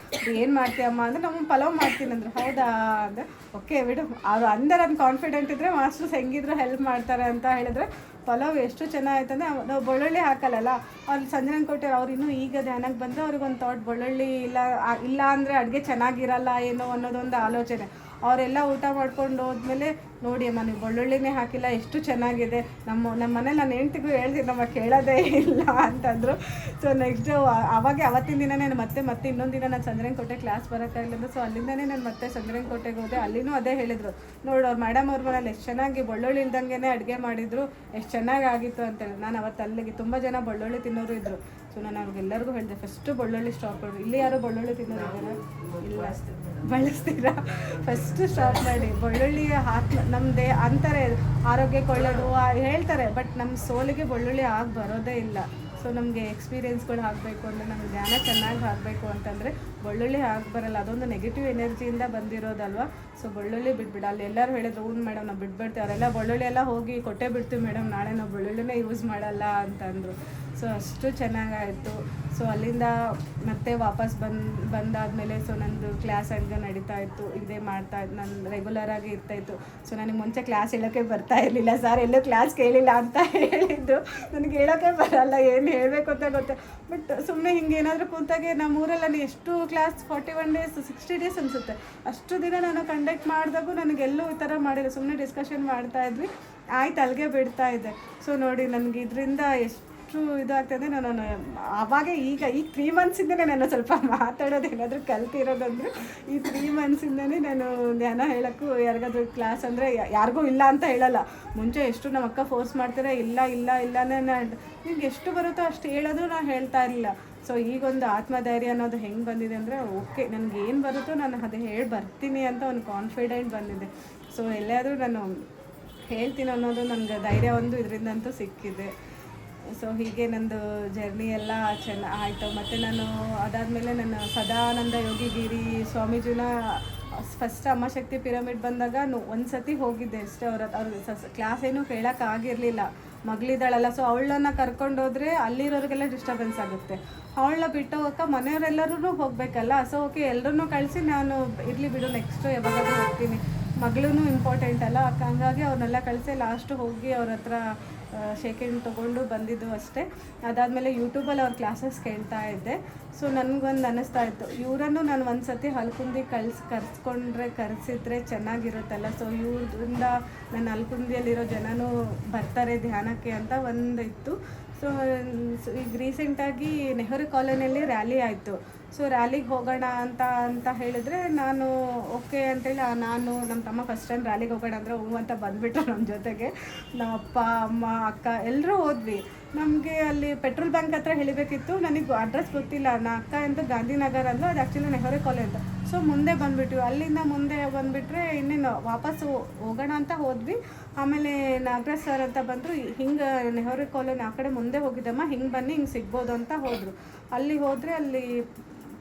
ಏನು ಮಾಡ್ತೀಯಮ್ಮ ಅಂದರೆ ನಮ್ಮ ಪಲಾವ್ ಮಾಡ್ತೀನಿ ಅಂದರು. ಹೌದಾ ಅಂದರೆ ಓಕೆ ಬಿಡು, ಅವರು ಅಂದರೆ ನನ್ನ ಕಾನ್ಫಿಡೆಂಟ್ ಇದ್ದರೆ ಮಾಸ್ಟರ್ಸ್ ಹೆಂಗಿದ್ರು ಹೆಲ್ಪ್ ಮಾಡ್ತಾರೆ ಅಂತ ಹೇಳಿದ್ರೆ. ಪಲಾವ್ ಎಷ್ಟು ಚೆನ್ನಾಗಿತ್ತಂದರೆ, ನಾವು ಬೆಳ್ಳುಳ್ಳಿ ಹಾಕಲ್ಲ, ಅವ್ರು ಸಂಜರಂಗ್ ಕೋಟೆಯವ್ರು ಅವ್ರು ಇನ್ನೂ ಈಗ ಧ್ಯಾನಕ್ಕೆ ಬಂದರೆ ಅವ್ರಿಗೊಂದು ಥಾಟ್, ಬೆಳ್ಳುಳ್ಳಿ ಇಲ್ಲ ಅಂದರೆ ಅಡುಗೆ ಚೆನ್ನಾಗಿರಲ್ಲ ಏನೋ ಅನ್ನೋದೊಂದು ಆಲೋಚನೆ. ಅವರೆಲ್ಲ ಊಟ ಮಾಡ್ಕೊಂಡು ಹೋದ್ಮೇಲೆ ನೋಡಿ ಅಮ್ಮ ನೀವು ಬೆಳ್ಳುಳ್ಳಿನೇ ಹಾಕಿಲ್ಲ, ಎಷ್ಟು ಚೆನ್ನಾಗಿದೆ. ನಮ್ಮ ಮನೇಲಿ ನಾನು ಹೆಂಡ್ತಿಗೂ ಹೇಳ್ತೀನಿ, ನಮ್ಮ ಕೇಳೋದೇ ಇಲ್ಲ ಅಂತಂದರು. ಸೊ ನೆಕ್ಸ್ಟ್ ಡೇ ಅವತ್ತಿನ ದಿನವೇ ಮತ್ತೆ ಇನ್ನೊಂದು ದಿನ ನಾನು ಸಂಜರಂಗ್ ಕೋಟೆ ಕ್ಲಾಸ್ ಬರೋಕ್ಕಾಗಲಿಲ್ಲ. ಸೊ ಅಲ್ಲಿಂದನೇ ನಾನು ಮತ್ತೆ ಸಂಜರಂಗ್ ಕೋಟೆಗೆ ಹೋದೆ. ಅಲ್ಲಿನೂ ಅದೇ ಹೇಳಿದರು, ನೋಡು ಅವ್ರು ಮೇಡಮ್ ಅವ್ರ ಮನೇಲಿ ಎಷ್ಟು ಚೆನ್ನಾಗಿ ಬೆಳ್ಳುಳ್ಳಿ ಇಲ್ದಂಗೆ ಅಡುಗೆ ಮಾಡಿದರು, ಎಷ್ಟು ಚೆನ್ನಾಗಿತ್ತು ಅಂತೇಳಿ. ನಾನು ಅವತ್ತು ಅಲ್ಲಿಗೆ ತುಂಬ ಜನ ಬೆಳ್ಳುಳ್ಳಿ ತಿನ್ನೋರು ಇದ್ದರು. ಸೊ ನಾನು ಅವ್ರಿಗೆಲ್ಲರಿಗೂ ಹೇಳಿದೆ, ಫಸ್ಟು ಬೆಳ್ಳುಳ್ಳಿ ಸ್ಟಾಪ್ ಮಾಡಿ. ಇಲ್ಲಿ ಯಾರು ಬೆಳ್ಳುಳ್ಳಿ ತಿನ್ನೋರು ಇದ್ದಾರೆ? ಇಲ್ಲ, ಬಳಸ್ತೀರಾ? ಫಸ್ಟು ಸ್ಟಾಪ್ ಮಾಡಿ. ಬೆಳ್ಳುಳ್ಳಿ ನಮ್ಮದೇ ಅಂತಾರೆ ಆರೋಗ್ಯಕ್ಕೆ ಒಳ್ಳೆಯದು ಹೇಳ್ತಾರೆ, ಬಟ್ ನಮ್ಮ ಸೋಲಿಗೆ ಬೆಳ್ಳುಳ್ಳಿ ಆಗಿ ಬರೋದೇ ಇಲ್ಲ. ಸೊ ನಮಗೆ ಎಕ್ಸ್ಪೀರಿಯೆನ್ಸ್ಗಳು ಆಗಬೇಕು ಅಂದರೆ, ನಮ್ಗೆ ಧ್ಯಾನ ಚೆನ್ನಾಗಿ ಆಗಬೇಕು ಅಂತಂದರೆ ಬೆಳ್ಳುಳ್ಳಿ ಆಗಿ ಬರಲ್ಲ, ಅದೊಂದು ನೆಗೆಟಿವ್ ಎನರ್ಜಿಯಿಂದ ಬಂದಿರೋದಲ್ವ. ಸೊ ಬೆಳ್ಳುಳ್ಳಿ ಬಿಟ್ಬಿಡ. ಅಲ್ಲಿ ಎಲ್ಲರೂ ಹೇಳಿದ್ರು, ಹ್ಞೂ ಮೇಡಮ್ ನಾವು ಬಿಟ್ಬಿಡ್ತೀವಿ. ಅವರೆಲ್ಲ ಬೆಳ್ಳುಳ್ಳಿ ಎಲ್ಲ ಹೋಗಿ ಕೊಟ್ಟೇ ಬಿಡ್ತೀವಿ ಮೇಡಮ್, ನಾಳೆ ನಾವು ಬೆಳ್ಳುಳ್ಳಿನೇ ಯೂಸ್ ಮಾಡಲ್ಲ ಅಂತಂದರು. ಸೊ ಅಷ್ಟು ಚೆನ್ನಾಗಾಯಿತು. ಸೊ ಅಲ್ಲಿಂದ ಮತ್ತೆ ವಾಪಸ್ ಬಂದಾದಮೇಲೆ ಸೊ ನಂದು ಕ್ಲಾಸ್ ಹಂಗೆ ನಡೀತಾ ಇತ್ತು, ಇದೇ ಮಾಡ್ತಾಯಿದ್ದು, ನಾನು ರೆಗ್ಯುಲರಾಗಿ ಇರ್ತಾಯಿತ್ತು. ಸೊ ನನಗೆ ಮುಂಚೆ ಕ್ಲಾಸ್ ಹೇಳೋಕ್ಕೆ ಬರ್ತಾ ಇರಲಿಲ್ಲ, ಸರ್ ಎಲ್ಲೂ ಕ್ಲಾಸ್ ಕೇಳಿಲ್ಲ ಅಂತ ಹೇಳಿದ್ದು. ನನಗೆ ಹೇಳೋಕ್ಕೆ ಬರಲ್ಲ, ಏನು ಹೇಳಬೇಕು ಅಂತ ಗೊತ್ತೆ. ಬಟ್ ಸುಮ್ಮನೆ ಹಿಂಗೆ ಏನಾದರೂ ಕೂತಾಗೆ ನಮ್ಮೂರಲ್ಲಿ ಎಷ್ಟು ಕ್ಲಾಸ್ 41 days 60 days ಅನಿಸುತ್ತೆ ಅಷ್ಟು ದಿನ ನಾನು ಕಂಡಕ್ಟ್ ಮಾಡಿದಾಗೂ ನನಗೆಲ್ಲೂ ಈ ಥರ ಮಾಡಿಲ್ಲ. ಸುಮ್ಮನೆ ಡಿಸ್ಕಷನ್ ಮಾಡ್ತಾಯಿದ್ವಿ, ಆಯ್ತು ಅಲ್ಲಿಗೆ ಬಿಡ್ತಾ ಇದ್ದೆ. ಸೊ ನೋಡಿ ನನಗೆ ಇದರಿಂದ ಎಷ್ಟು ಇದಾಗ್ತದೆ. ನಾನು ಆವಾಗ ಈಗ 3 monthsinದನೇ ನಾನು ಸ್ವಲ್ಪ ಮಾತಾಡೋದು ಏನಾದರೂ ಕಲ್ತಿರೋದಂದ್ರೆ ಈ 3 monthsinದನೇ ನಾನು ಧ್ಯಾನ ಹೇಳೋಕ್ಕೂ ಯಾರಿಗಾದ್ರೂ ಕ್ಲಾಸ್ ಅಂದರೆ ಯಾರಿಗೂ ಇಲ್ಲ ಅಂತ ಹೇಳಲ್ಲ. ಮುಂಚೆ ಎಷ್ಟು ನಮ್ಮ ಅಕ್ಕ ಫೋರ್ಸ್ ಮಾಡ್ತಾರೆ, ಇಲ್ಲನೇ ನಿಮ್ಗೆ ಎಷ್ಟು ಬರುತ್ತೋ ಅಷ್ಟು ಹೇಳೋದು ನಾನು ಹೇಳ್ತಾ ಇರಲಿಲ್ಲ. ಸೊ ಈಗೊಂದು ಆತ್ಮಧೈರ್ಯ ಅನ್ನೋದು ಹೆಂಗೆ ಬಂದಿದೆ ಅಂದರೆ ಓಕೆ ನನಗೆ ಏನು ಬರುತ್ತೋ ನಾನು ಅದು ಹೇಳಿ ಬರ್ತೀನಿ ಅಂತ ಒಂದು ಕಾನ್ಫಿಡೆಂಟ್ ಬಂದಿದೆ. ಸೊ ಎಲ್ಲಾದರೂ ನಾನು ಹೇಳ್ತೀನಿ ಅನ್ನೋದು ನನಗೆ ಧೈರ್ಯ ಒಂದು ಇದರಿಂದಂತೂ ಸಿಕ್ಕಿದೆ. ಸೊ ಹೀಗೆ ನಂದು ಜರ್ನಿ ಎಲ್ಲ ಆಯಿತು. ಮತ್ತು ನಾನು ಅದಾದಮೇಲೆ ನಾನು ಸದಾನಂದ ಯೋಗಿಗಿರಿ ಸ್ವಾಮೀಜಿನ ಫಸ್ಟ್ ಅಮ್ಮಶಕ್ತಿ ಪಿರಮಿಡ್ ಬಂದಾಗ ಒಂದು ಸತಿ ಹೋಗಿದ್ದೆ ಅಷ್ಟೇ. ಅವ್ರ ಕ್ಲಾಸ್ ಏನೂ ಕೇಳೋಕ್ಕಾಗಿರಲಿಲ್ಲ, ಮಗಳಿದ್ದಾಳಲ್ಲ. ಸೊ ಅವಳನ್ನ ಕರ್ಕೊಂಡೋದ್ರೆ ಅಲ್ಲಿರೋರಿಗೆಲ್ಲ ಡಿಸ್ಟರ್ಬೆನ್ಸ್ ಆಗುತ್ತೆ. ಅವಳನ್ನ ಬಿಟ್ಟು ಹೋಗಕ್ಕೆ ಮನೆಯವರೆಲ್ಲರೂ ಹೋಗಬೇಕಲ್ಲ. ಸೊ ಓಕೆ ಎಲ್ಲರೂ ಕಳಿಸಿ ನಾನು ಇರಲಿ ಬಿಡು ನೆಕ್ಸ್ಟು ಯಾವಾಗಾದ್ರೂ ಹೋಗ್ತೀನಿ, ಮಗಳೂ ಇಂಪಾರ್ಟೆಂಟ್ ಅಲ್ಲ, ಹಂಗಾಗಿ ಅವ್ರನ್ನೆಲ್ಲ ಕಳಿಸಿ ಲಾಸ್ಟು ಹೋಗಿ ಅವ್ರ ಹತ್ರ ಶೇಕೆಂಡ್ ತೊಗೊಂಡು ಬಂದಿದ್ದು ಅಷ್ಟೇ. ಅದಾದಮೇಲೆ ಯೂಟ್ಯೂಬಲ್ಲಿ ಅವ್ರ ಕ್ಲಾಸಸ್ ಕೇಳ್ತಾ ಇದ್ದೆ. ಸೊ ನನಗೊಂದು ಅನ್ನಿಸ್ತಾ ಇತ್ತು, ಇವರನ್ನು ನಾನು ಒಂದು ಸತಿ ಹಲ್ಕುಂದಿ ಕರೆಸಿದ್ರೆ ಚೆನ್ನಾಗಿರುತ್ತಲ್ಲ. ಸೊ ಇವ್ರಿಂದ ನನ್ನ ಹಲ್ಕುಂದಿಯಲ್ಲಿರೋ ಜನನೂ ಬರ್ತಾರೆ ಧ್ಯಾನಕ್ಕೆ ಅಂತ ಒಂದು ಇತ್ತು. ಸೊ ಈಗ ರೀಸೆಂಟಾಗಿ ನೆಹರು ಕಾಲೋನಿಯಲ್ಲಿ ರ್ಯಾಲಿ ಆಯಿತು. ಸೊ ರ್ಯಾಲಿಗೆ ಹೋಗೋಣ ಅಂತ ಹೇಳಿದ್ರೆ ನಾನು ಓಕೆ ಅಂತೇಳಿ ನಾನು ನಮ್ಮ ತಮ್ಮ ಫಸ್ಟ್ ಟೈಮ್ ರ್ಯಾಲಿಗೆ ಹೋಗೋಣ ಅಂದರೆ ಹ್ಞೂ ಅಂತ ಬಂದುಬಿಟ್ರು ನಮ್ಮ ಜೊತೆಗೆ. ನಮ್ಮ ಅಪ್ಪ ಅಮ್ಮ ಅಕ್ಕ ಎಲ್ಲರೂ ಹೋದ್ವಿ. ನಮಗೆ ಅಲ್ಲಿ ಪೆಟ್ರೋಲ್ ಬ್ಯಾಂಕ್ ಹತ್ರ ಹೇಳಿಬೇಕಿತ್ತು, ನನಗೆ ಅಡ್ರೆಸ್ ಗೊತ್ತಿಲ್ಲ. ಅಕ್ಕ ಅಂತ ಗಾಂಧಿನಗರ ಅಂದರು, ಅದು ಆ್ಯಕ್ಚುಲಿ ನೆಹರು ಕಾಲೇಜ್ ಅಂತ. ಸೊ ಮುಂದೆ ಬಂದುಬಿಟ್ವಿ, ಅಲ್ಲಿಂದ ಮುಂದೆ ಬಂದುಬಿಟ್ರೆ ಇನ್ನೇನು ವಾಪಸ್ಸು ಹೋಗೋಣ ಅಂತ ಹೋದ್ವಿ. ಆಮೇಲೆ ನಾಗರಾಜ್ ಸರ್ ಅಂತ ಬಂದರು, ಹಿಂಗೆ ನೆಹರು ಕಾಲೋನಿ ಆ ಕಡೆ ಮುಂದೆ ಹೋಗಿದ್ದಮ್ಮ, ಹಿಂಗೆ ಬನ್ನಿ ಹಿಂಗೆ ಸಿಗ್ಬೋದು ಅಂತ ಹೋದರು. ಅಲ್ಲಿ ಹೋದರೆ ಅಲ್ಲಿ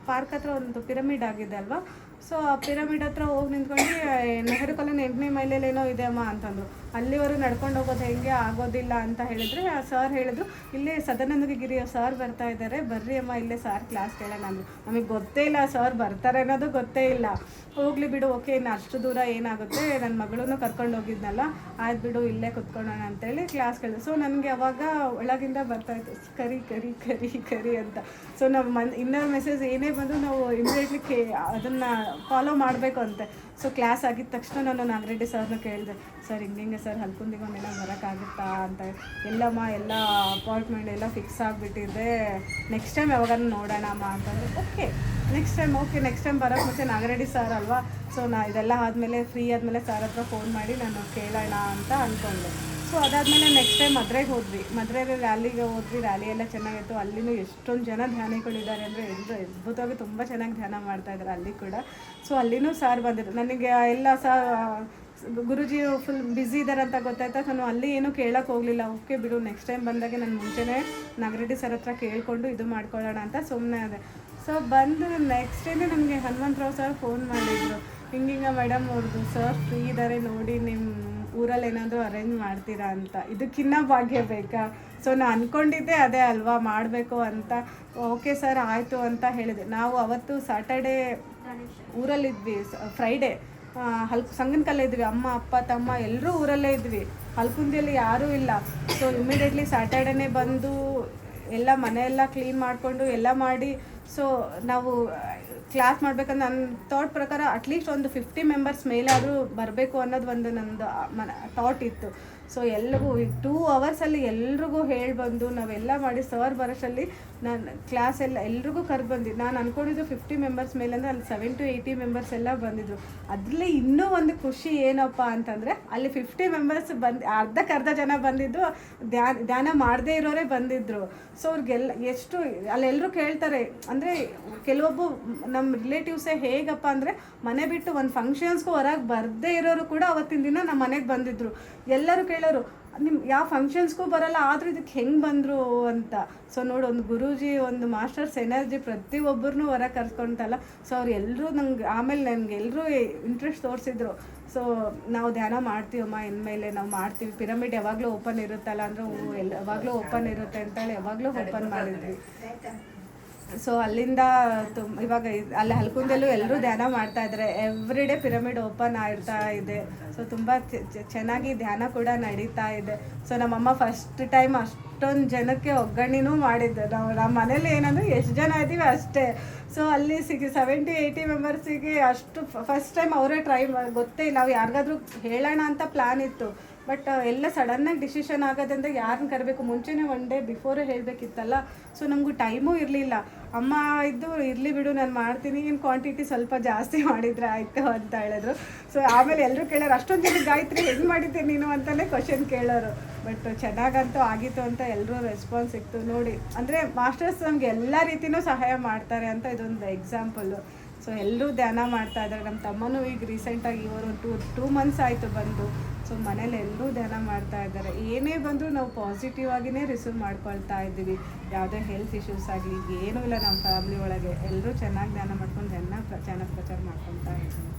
ಪಾರ್ಕ್ ಹತ್ರ ಒಂದು ಪಿರಮಿಡ್ ಆಗಿದೆ ಅಲ್ವಾ. ಸೊ ಆ ಪಿರಮಿಡ್ ಹತ್ರ ಹೋಗಿ ನಿಂತ್ಕೊಂಡು ನೆಹರು ಕಾಲೋನಿ 8ನೇ ಮೈಲಲ್ಲಿ ಏನೋ ಇದೆ ಅಮ್ಮ ಅಂತಂದರು. ಅಲ್ಲಿವರೆಗೂ ನಡ್ಕೊಂಡು ಹೋಗೋದು ಹೆಂಗೆ ಆಗೋದಿಲ್ಲ ಅಂತ ಹೇಳಿದರೆ ಆ ಸರ್ ಹೇಳಿದ್ರು, ಇಲ್ಲೇ ಸದಾನಂದಗಿರಿಯ ಸರ್ ಬರ್ತಾ ಇದ್ದಾರೆ, ಬರ್ರಿ ಅಮ್ಮ ಇಲ್ಲೇ ಸರ್ ಕ್ಲಾಸ್ ಕೇಳೋಣ ಅಂದರು. ನಮಗೆ ಗೊತ್ತೇ ಇಲ್ಲ ಸರ್ ಬರ್ತಾರೆ ಅನ್ನೋದು ಗೊತ್ತೇ ಇಲ್ಲ. ಹೋಗಲಿ ಬಿಡು ಓಕೆ, ಇನ್ನು ಅಷ್ಟು ದೂರ ಏನಾಗುತ್ತೆ, ನನ್ನ ಮಗಳೂ ಕರ್ಕೊಂಡು ಹೋಗಿದ್ನಲ್ಲ, ಆಯ್ತು ಬಿಡು ಇಲ್ಲೇ ಕುತ್ಕೊಳ್ಳೋಣ ಅಂತೇಳಿ ಕ್ಲಾಸ್ ಕೇಳಿದೆ. ಸೊ ನನಗೆ ಅವಾಗ ಒಳಗಿಂದ ಬರ್ತಾಯಿತ್ತು ಕರಿ ಕರಿ ಕರಿ ಕರಿ ಅಂತ. ಸೊ ನಾವು ಇನ್ನರ್ ಮೆಸೇಜ್ ಏನೇ ಬಂದರೂ ನಾವು ಇಮಿಡಿಯೇಟ್ಲಿ ಅದನ್ನು ಫಾಲೋ ಮಾಡಬೇಕು ಅಂತೆ. ಸೊ ಕ್ಲಾಸ್ ಆಗಿದ ತಕ್ಷಣ ನಾನು ನಾಗರೆಡ್ಡಿ ಸರ್ನ ಕೇಳಿದೆ, ಸರ್ ಹಿಂಗೆ ಸರ್ ಹಲ್ಕುಂದಿಗೆ ಒಂದಿನ ಬರೋಕ್ಕಾಗುತ್ತಾ ಅಂತ. ಎಲ್ಲಮ್ಮ ಎಲ್ಲ ಅಪಾಯಿಂಟ್ಮೆಂಟ್ ಎಲ್ಲ ಫಿಕ್ಸ್ ಆಗಿಬಿಟ್ಟಿದೆ, ನೆಕ್ಸ್ಟ್ ಟೈಮ್ ಯಾವಾಗಾದ್ರೂ ನೋಡೋಣ ಅಮ್ಮ ಅಂತಂದರೆ ಓಕೆ ನೆಕ್ಸ್ಟ್ ಟೈಮ್ ಬರೋಕ್ಕೆ ಮುಂಚೆ ನಾಗರೆಡ್ಡಿ ಸರ್ ಅಲ್ವಾ. ಸೊ ಇದೆಲ್ಲ ಆದಮೇಲೆ ಫ್ರೀ ಆದಮೇಲೆ ಸರ್ ಹತ್ರ ಫೋನ್ ಮಾಡಿ ನಾನು ಕೇಳೋಣ ಅಂತ ಅಂದ್ಕೊಂಡೆ. ಸೊ ಅದಾದಮೇಲೆ ನೆಕ್ಸ್ಟ್ ಟೈಮ್ ಮದುವೆಗೆ ರ್ಯಾಲಿಗೆ ಹೋದ್ವಿ. ರ್ಯಾಲಿ ಎಲ್ಲ ಚೆನ್ನಾಗಿತ್ತು. ಅಲ್ಲಿನೂ ಎಷ್ಟೊಂದು ಜನ ಧ್ಯಾನಿಗಳಿದ್ದಾರೆ ಅಂದರೆ ಎಲ್ಲರೂ ಅದ್ಭುತವಾಗಿ ತುಂಬ ಚೆನ್ನಾಗಿ ಧ್ಯಾನ ಮಾಡ್ತಾಯಿದ್ದಾರೆ ಅಲ್ಲಿ ಕೂಡ. ಸೊ ಅಲ್ಲಿನೂ ಸಾರ್ ಬಂದಿದ್ರು. ನನಗೆ ಎಲ್ಲ ಗುರುಜಿ ಫುಲ್ ಬ್ಯುಸಿ ಇದ್ದಾರೆ ಅಂತ ಗೊತ್ತಾಯ್ತಾ. ನಾನು ಅಲ್ಲಿ ಏನೂ ಕೇಳೋಕ್ಕೆ ಹೋಗಲಿಲ್ಲ. ಓಕೆ ಬಿಡು ನೆಕ್ಸ್ಟ್ ಟೈಮ್ ಬಂದಾಗೆ ನಾನು ಮುಂಚೆನೇ ನಾಗರೆಡ್ಡಿ ಸರ್ ಹತ್ರ ಕೇಳಿಕೊಂಡು ಇದು ಮಾಡ್ಕೊಳ್ಳೋಣ ಅಂತ ಸುಮ್ಮನೆ ಅದೇ. ಸೊ ಬಂದು ನೆಕ್ಸ್ಟ್ ಡೇನೇ ನನಗೆ ಹನುಮಂತರಾವ್ ಸರ್ ಫೋನ್ ಮಾಡಿದರು, ಹಿಂಗಿಂಗ ಮೇಡಮ್ ಅವ್ರದ್ದು ಸರ್ ಫ್ರೀ ಇದ್ದಾರೆ ನೋಡಿ, ನಿಮ್ಮ ಊರಲ್ಲಿ ಏನಾದರೂ ಅರೇಂಜ್ ಮಾಡ್ತೀರಾ ಅಂತ. ಇದಕ್ಕಿನ್ನ ಭಾಗ್ಯ ಬೇಕಾ. ಸೊ ನಾನು ಅಂದ್ಕೊಂಡಿದ್ದೆ ಅದೇ ಅಲ್ವಾ ಮಾಡಬೇಕು ಅಂತ. ಓಕೆ ಸರ್ ಆಯಿತು ಅಂತ ಹೇಳಿದೆ. ನಾವು ಅವತ್ತು ಸ್ಯಾಟರ್ಡೇ ಊರಲ್ಲಿದ್ವಿ, ಫ್ರೈಡೇ ಸಂಗನಕಲ್ಲೇ ಇದ್ವಿ. ಅಮ್ಮ ಅಪ್ಪ ತಮ್ಮ ಎಲ್ಲರೂ ಊರಲ್ಲೇ ಇದ್ವಿ, ಹಲ್ಕುಂದಿಯಲ್ಲಿ ಯಾರೂ ಇಲ್ಲ. ಸೊ ಇಮಿಡಿಯೇಟ್ಲಿ ಸ್ಯಾಟರ್ಡೇನೇ ಬಂದು ಎಲ್ಲ ಮನೆಯೆಲ್ಲ ಕ್ಲೀನ್ ಮಾಡಿಕೊಂಡು ಎಲ್ಲ ಮಾಡಿ ಸೊ ನಾವು ಕ್ಲಾಸ್ ಮಾಡ್ಬೇಕಂದ್ರೆ ನನ್ನ ಥಾಟ್ ಪ್ರಕಾರ ಅಟ್ಲೀಸ್ಟ್ ಒಂದು 50 ಮೆಂಬರ್ಸ್ ಮೇಲಾದರೂ ಬರಬೇಕು ಅನ್ನೋದು ಒಂದು ನನ್ನದು ಥಾಟ್ ಇತ್ತು. ಸೊ ಎಲ್ರಿಗೂ 2 ಅವರ್ಸಲ್ಲಿ ಎಲ್ರಿಗೂ ಹೇಳಿ ಬಂದು ನಾವೆಲ್ಲ ಮಾಡಿ ಸರ್ ಬರೋಷ್ಟರಲ್ಲಿ ನಾನು ಕ್ಲಾಸ್ ಎಲ್ಲ ಎಲ್ರಿಗೂ ಕರೆದು ನಾನು ಅಂದ್ಕೊಂಡಿದ್ದು 50 ಮೆಂಬರ್ಸ್ ಮೇಲೆ ಅಂದರೆ ಅಲ್ಲಿ 70 to 80 ಮೆಂಬರ್ಸ್ ಎಲ್ಲ ಬಂದಿದ್ರು. ಅದರಲ್ಲಿ ಇನ್ನೂ ಒಂದು ಖುಷಿ ಏನಪ್ಪ ಅಂತಂದರೆ ಅಲ್ಲಿ 50 ಮೆಂಬರ್ಸ್ ಅರ್ಧ ಜನ ಬಂದಿದ್ದು ಧ್ಯಾನ ಮಾಡದೇ ಇರೋರೇ ಬಂದಿದ್ದರು. ಸೊ ಅವ್ರಿಗೆಲ್ಲ ಎಷ್ಟು ಅಲ್ಲೆಲ್ಲರೂ ಕೇಳ್ತಾರೆ ಅಂದರೆ ಕೆಲವೊಬ್ಬರು ನಮ್ಮ ರಿಲೇಟಿವ್ಸೇ ಹೇಗಪ್ಪ ಅಂದರೆ ಮನೆ ಬಿಟ್ಟು ಒಂದು ಫಂಕ್ಷನ್ಸ್ಗೂ ಹೊರಗೆ ಬರದೇ ಇರೋರು ಕೂಡ ಅವತ್ತಿನ ದಿನ ನಮ್ಮ ಮನೆಗೆ ಬಂದಿದ್ದರು. ಎಲ್ಲರೂ ಕೇಳೋರು ನಿಮ್ಮ ಯಾವ ಫಂಕ್ಷನ್ಸ್ಗೂ ಬರಲ್ಲ, ಆದರೂ ಇದಕ್ಕೆ ಹೆಂಗೆ ಬಂದರು ಅಂತ. ಸೊ ನೋಡಿ, ಒಂದು ಗುರೂಜಿ, ಒಂದು ಮಾಸ್ಟರ್ಸ್ ಎನರ್ಜಿ ಪ್ರತಿಯೊಬ್ಬರನ್ನೂ ಹೊರ ಕರ್ಸ್ಕೊಂತಲ್ಲ. ಸೊ ಅವ್ರು ಎಲ್ಲರೂ ನಂಗೆ ಆಮೇಲೆ ನನಗೆ ಎಲ್ಲರೂ ಇಂಟ್ರೆಸ್ಟ್ ತೋರಿಸಿದ್ರು. ಸೊ ನಾವು ಧ್ಯಾನ ಮಾಡ್ತೀವಮ್ಮ, ಇನ್ಮೇಲೆ ನಾವು ಮಾಡ್ತೀವಿ, ಪಿರಮಿಡ್ ಯಾವಾಗಲೂ ಓಪನ್ ಇರುತ್ತಲ್ಲ ಅಂದರೆ ಯಾವಾಗಲೂ ಓಪನ್ ಇರುತ್ತೆ ಅಂತೇಳಿ ಯಾವಾಗಲೂ ಓಪನ್ ಮಾಡಿದ್ವಿ. ಸೊ ಅಲ್ಲಿಂದ ಇವಾಗ ಅಲ್ಲಿ ಹಲ್ಕುಂದಲ್ಲೂ ಎಲ್ಲರೂ ಧ್ಯಾನ ಮಾಡ್ತಾ ಇದ್ದಾರೆ. ಎವ್ರಿ ಡೇ ಪಿರಮಿಡ್ ಓಪನ್ ಆಗ್ತಾ ಇದೆ. ಸೊ ತುಂಬ ಚೆನ್ನಾಗಿ ಧ್ಯಾನ ಕೂಡ ನಡೀತಾ ಇದೆ. ಸೊ ನಮ್ಮಮ್ಮ ಫಸ್ಟ್ ಟೈಮ್ ಅಷ್ಟೊಂದು ಜನಕ್ಕೆ ಒಗ್ಗರಣೆನೂ ಮಾಡಿದ್ದೆ. ನಮ್ಮ ಮನೇಲಿ ಏನಂದರೆ ಎಷ್ಟು ಜನ ಇದ್ದೀವಿ ಅಷ್ಟೇ. ಸೊ ಅಲ್ಲಿ 70-80 ಮೆಂಬರ್ಸಿಗೆ ಅಷ್ಟು ಫಸ್ಟ್ ಟೈಮ್ ಅವರೇ ಟ್ರೈ ಗೊತ್ತೇ ಇಲ್ಲ. ನಾವು ಯಾರಿಗಾದ್ರೂ ಹೇಳೋಣ ಅಂತ ಪ್ಲ್ಯಾನ್ ಇತ್ತು, ಬಟ್ ಎಲ್ಲ ಸಡನ್ನಾಗಿ ಡಿಸಿಷನ್ ಆಗೋದ್ರಿಂದ ಯಾರನ್ನ ಕರಬೇಕು, ಮುಂಚೆನೇ ಒನ್ ಡೇ ಬಿಫೋರೇ ಹೇಳಬೇಕಿತ್ತಲ್ಲ. ಸೊ ನಮಗೂ ಟೈಮೂ ಇರಲಿಲ್ಲ. ಅಮ್ಮ ಇದ್ದು ಇರಲಿ ಬಿಡು ನಾನು ಮಾಡ್ತೀನಿ, ಇನ್ನು ಕ್ವಾಂಟಿಟಿ ಸ್ವಲ್ಪ ಜಾಸ್ತಿ ಮಾಡಿದರೆ ಆಯಿತು ಅಂತ ಹೇಳಿದ್ರು. ಸೊ ಆಮೇಲೆ ಎಲ್ಲರೂ ಕೇಳೋರು, ಅಷ್ಟೊಂದು ಜನಕ್ಕೆ ಗಾಯತ್ರಿ ಹೆಂಗೆ ಮಾಡಿದ್ದೆ ನೀನು ಅಂತಲೇ ಕ್ವಶನ್ ಕೇಳೋರು. ಬಟ್ ಚೆನ್ನಾಗಂತೂ ಆಗಿತ್ತು ಅಂತ ಎಲ್ಲರೂ ರೆಸ್ಪಾನ್ಸ್ ಸಿಕ್ತು. ನೋಡಿ, ಅಂದರೆ ಮಾಸ್ಟರ್ಸ್ ನಮಗೆ ಎಲ್ಲ ರೀತಿಯೂ ಸಹಾಯ ಮಾಡ್ತಾರೆ ಅಂತ ಇದೊಂದು ಎಕ್ಸಾಂಪಲ್ಲು. ಸೊ ಎಲ್ಲರೂ ಧ್ಯಾನ ಮಾಡ್ತಾ ಇದ್ದಾರೆ. ನಮ್ಮ ತಮ್ಮನೂ ಈಗ ರೀಸೆಂಟಾಗಿ ಇವರು ಟೂ ಮಂತ್ಸ್ ಆಯಿತು ಬಂದು. ಸೊ ಮನೇಲಿ ಎಲ್ಲರೂ ಧ್ಯಾನ ಮಾಡ್ತಾ ಇದ್ದಾರೆ. ಏನೇ ಬಂದರೂ ನಾವು ಪಾಸಿಟಿವ್ ಆಗಿಯೇ ರಿಸೀವ್ ಮಾಡ್ಕೊಳ್ತಾ ಇದ್ದೀವಿ. ಯಾವುದೇ ಹೆಲ್ತ್ ಇಶ್ಯೂಸ್ ಆಗಲಿ ಏನೂ ಇಲ್ಲ ನಮ್ಮ ಫ್ಯಾಮಿಲಿ ಒಳಗೆ. ಎಲ್ಲರೂ ಚೆನ್ನಾಗಿ ಧ್ಯಾನ ಮಾಡ್ಕೊಂಡು ಚೆನ್ನಾಗಿ ಪ್ರಚಾರ ಮಾಡ್ಕೊಳ್ತಾ ಇದ್ದೀವಿ.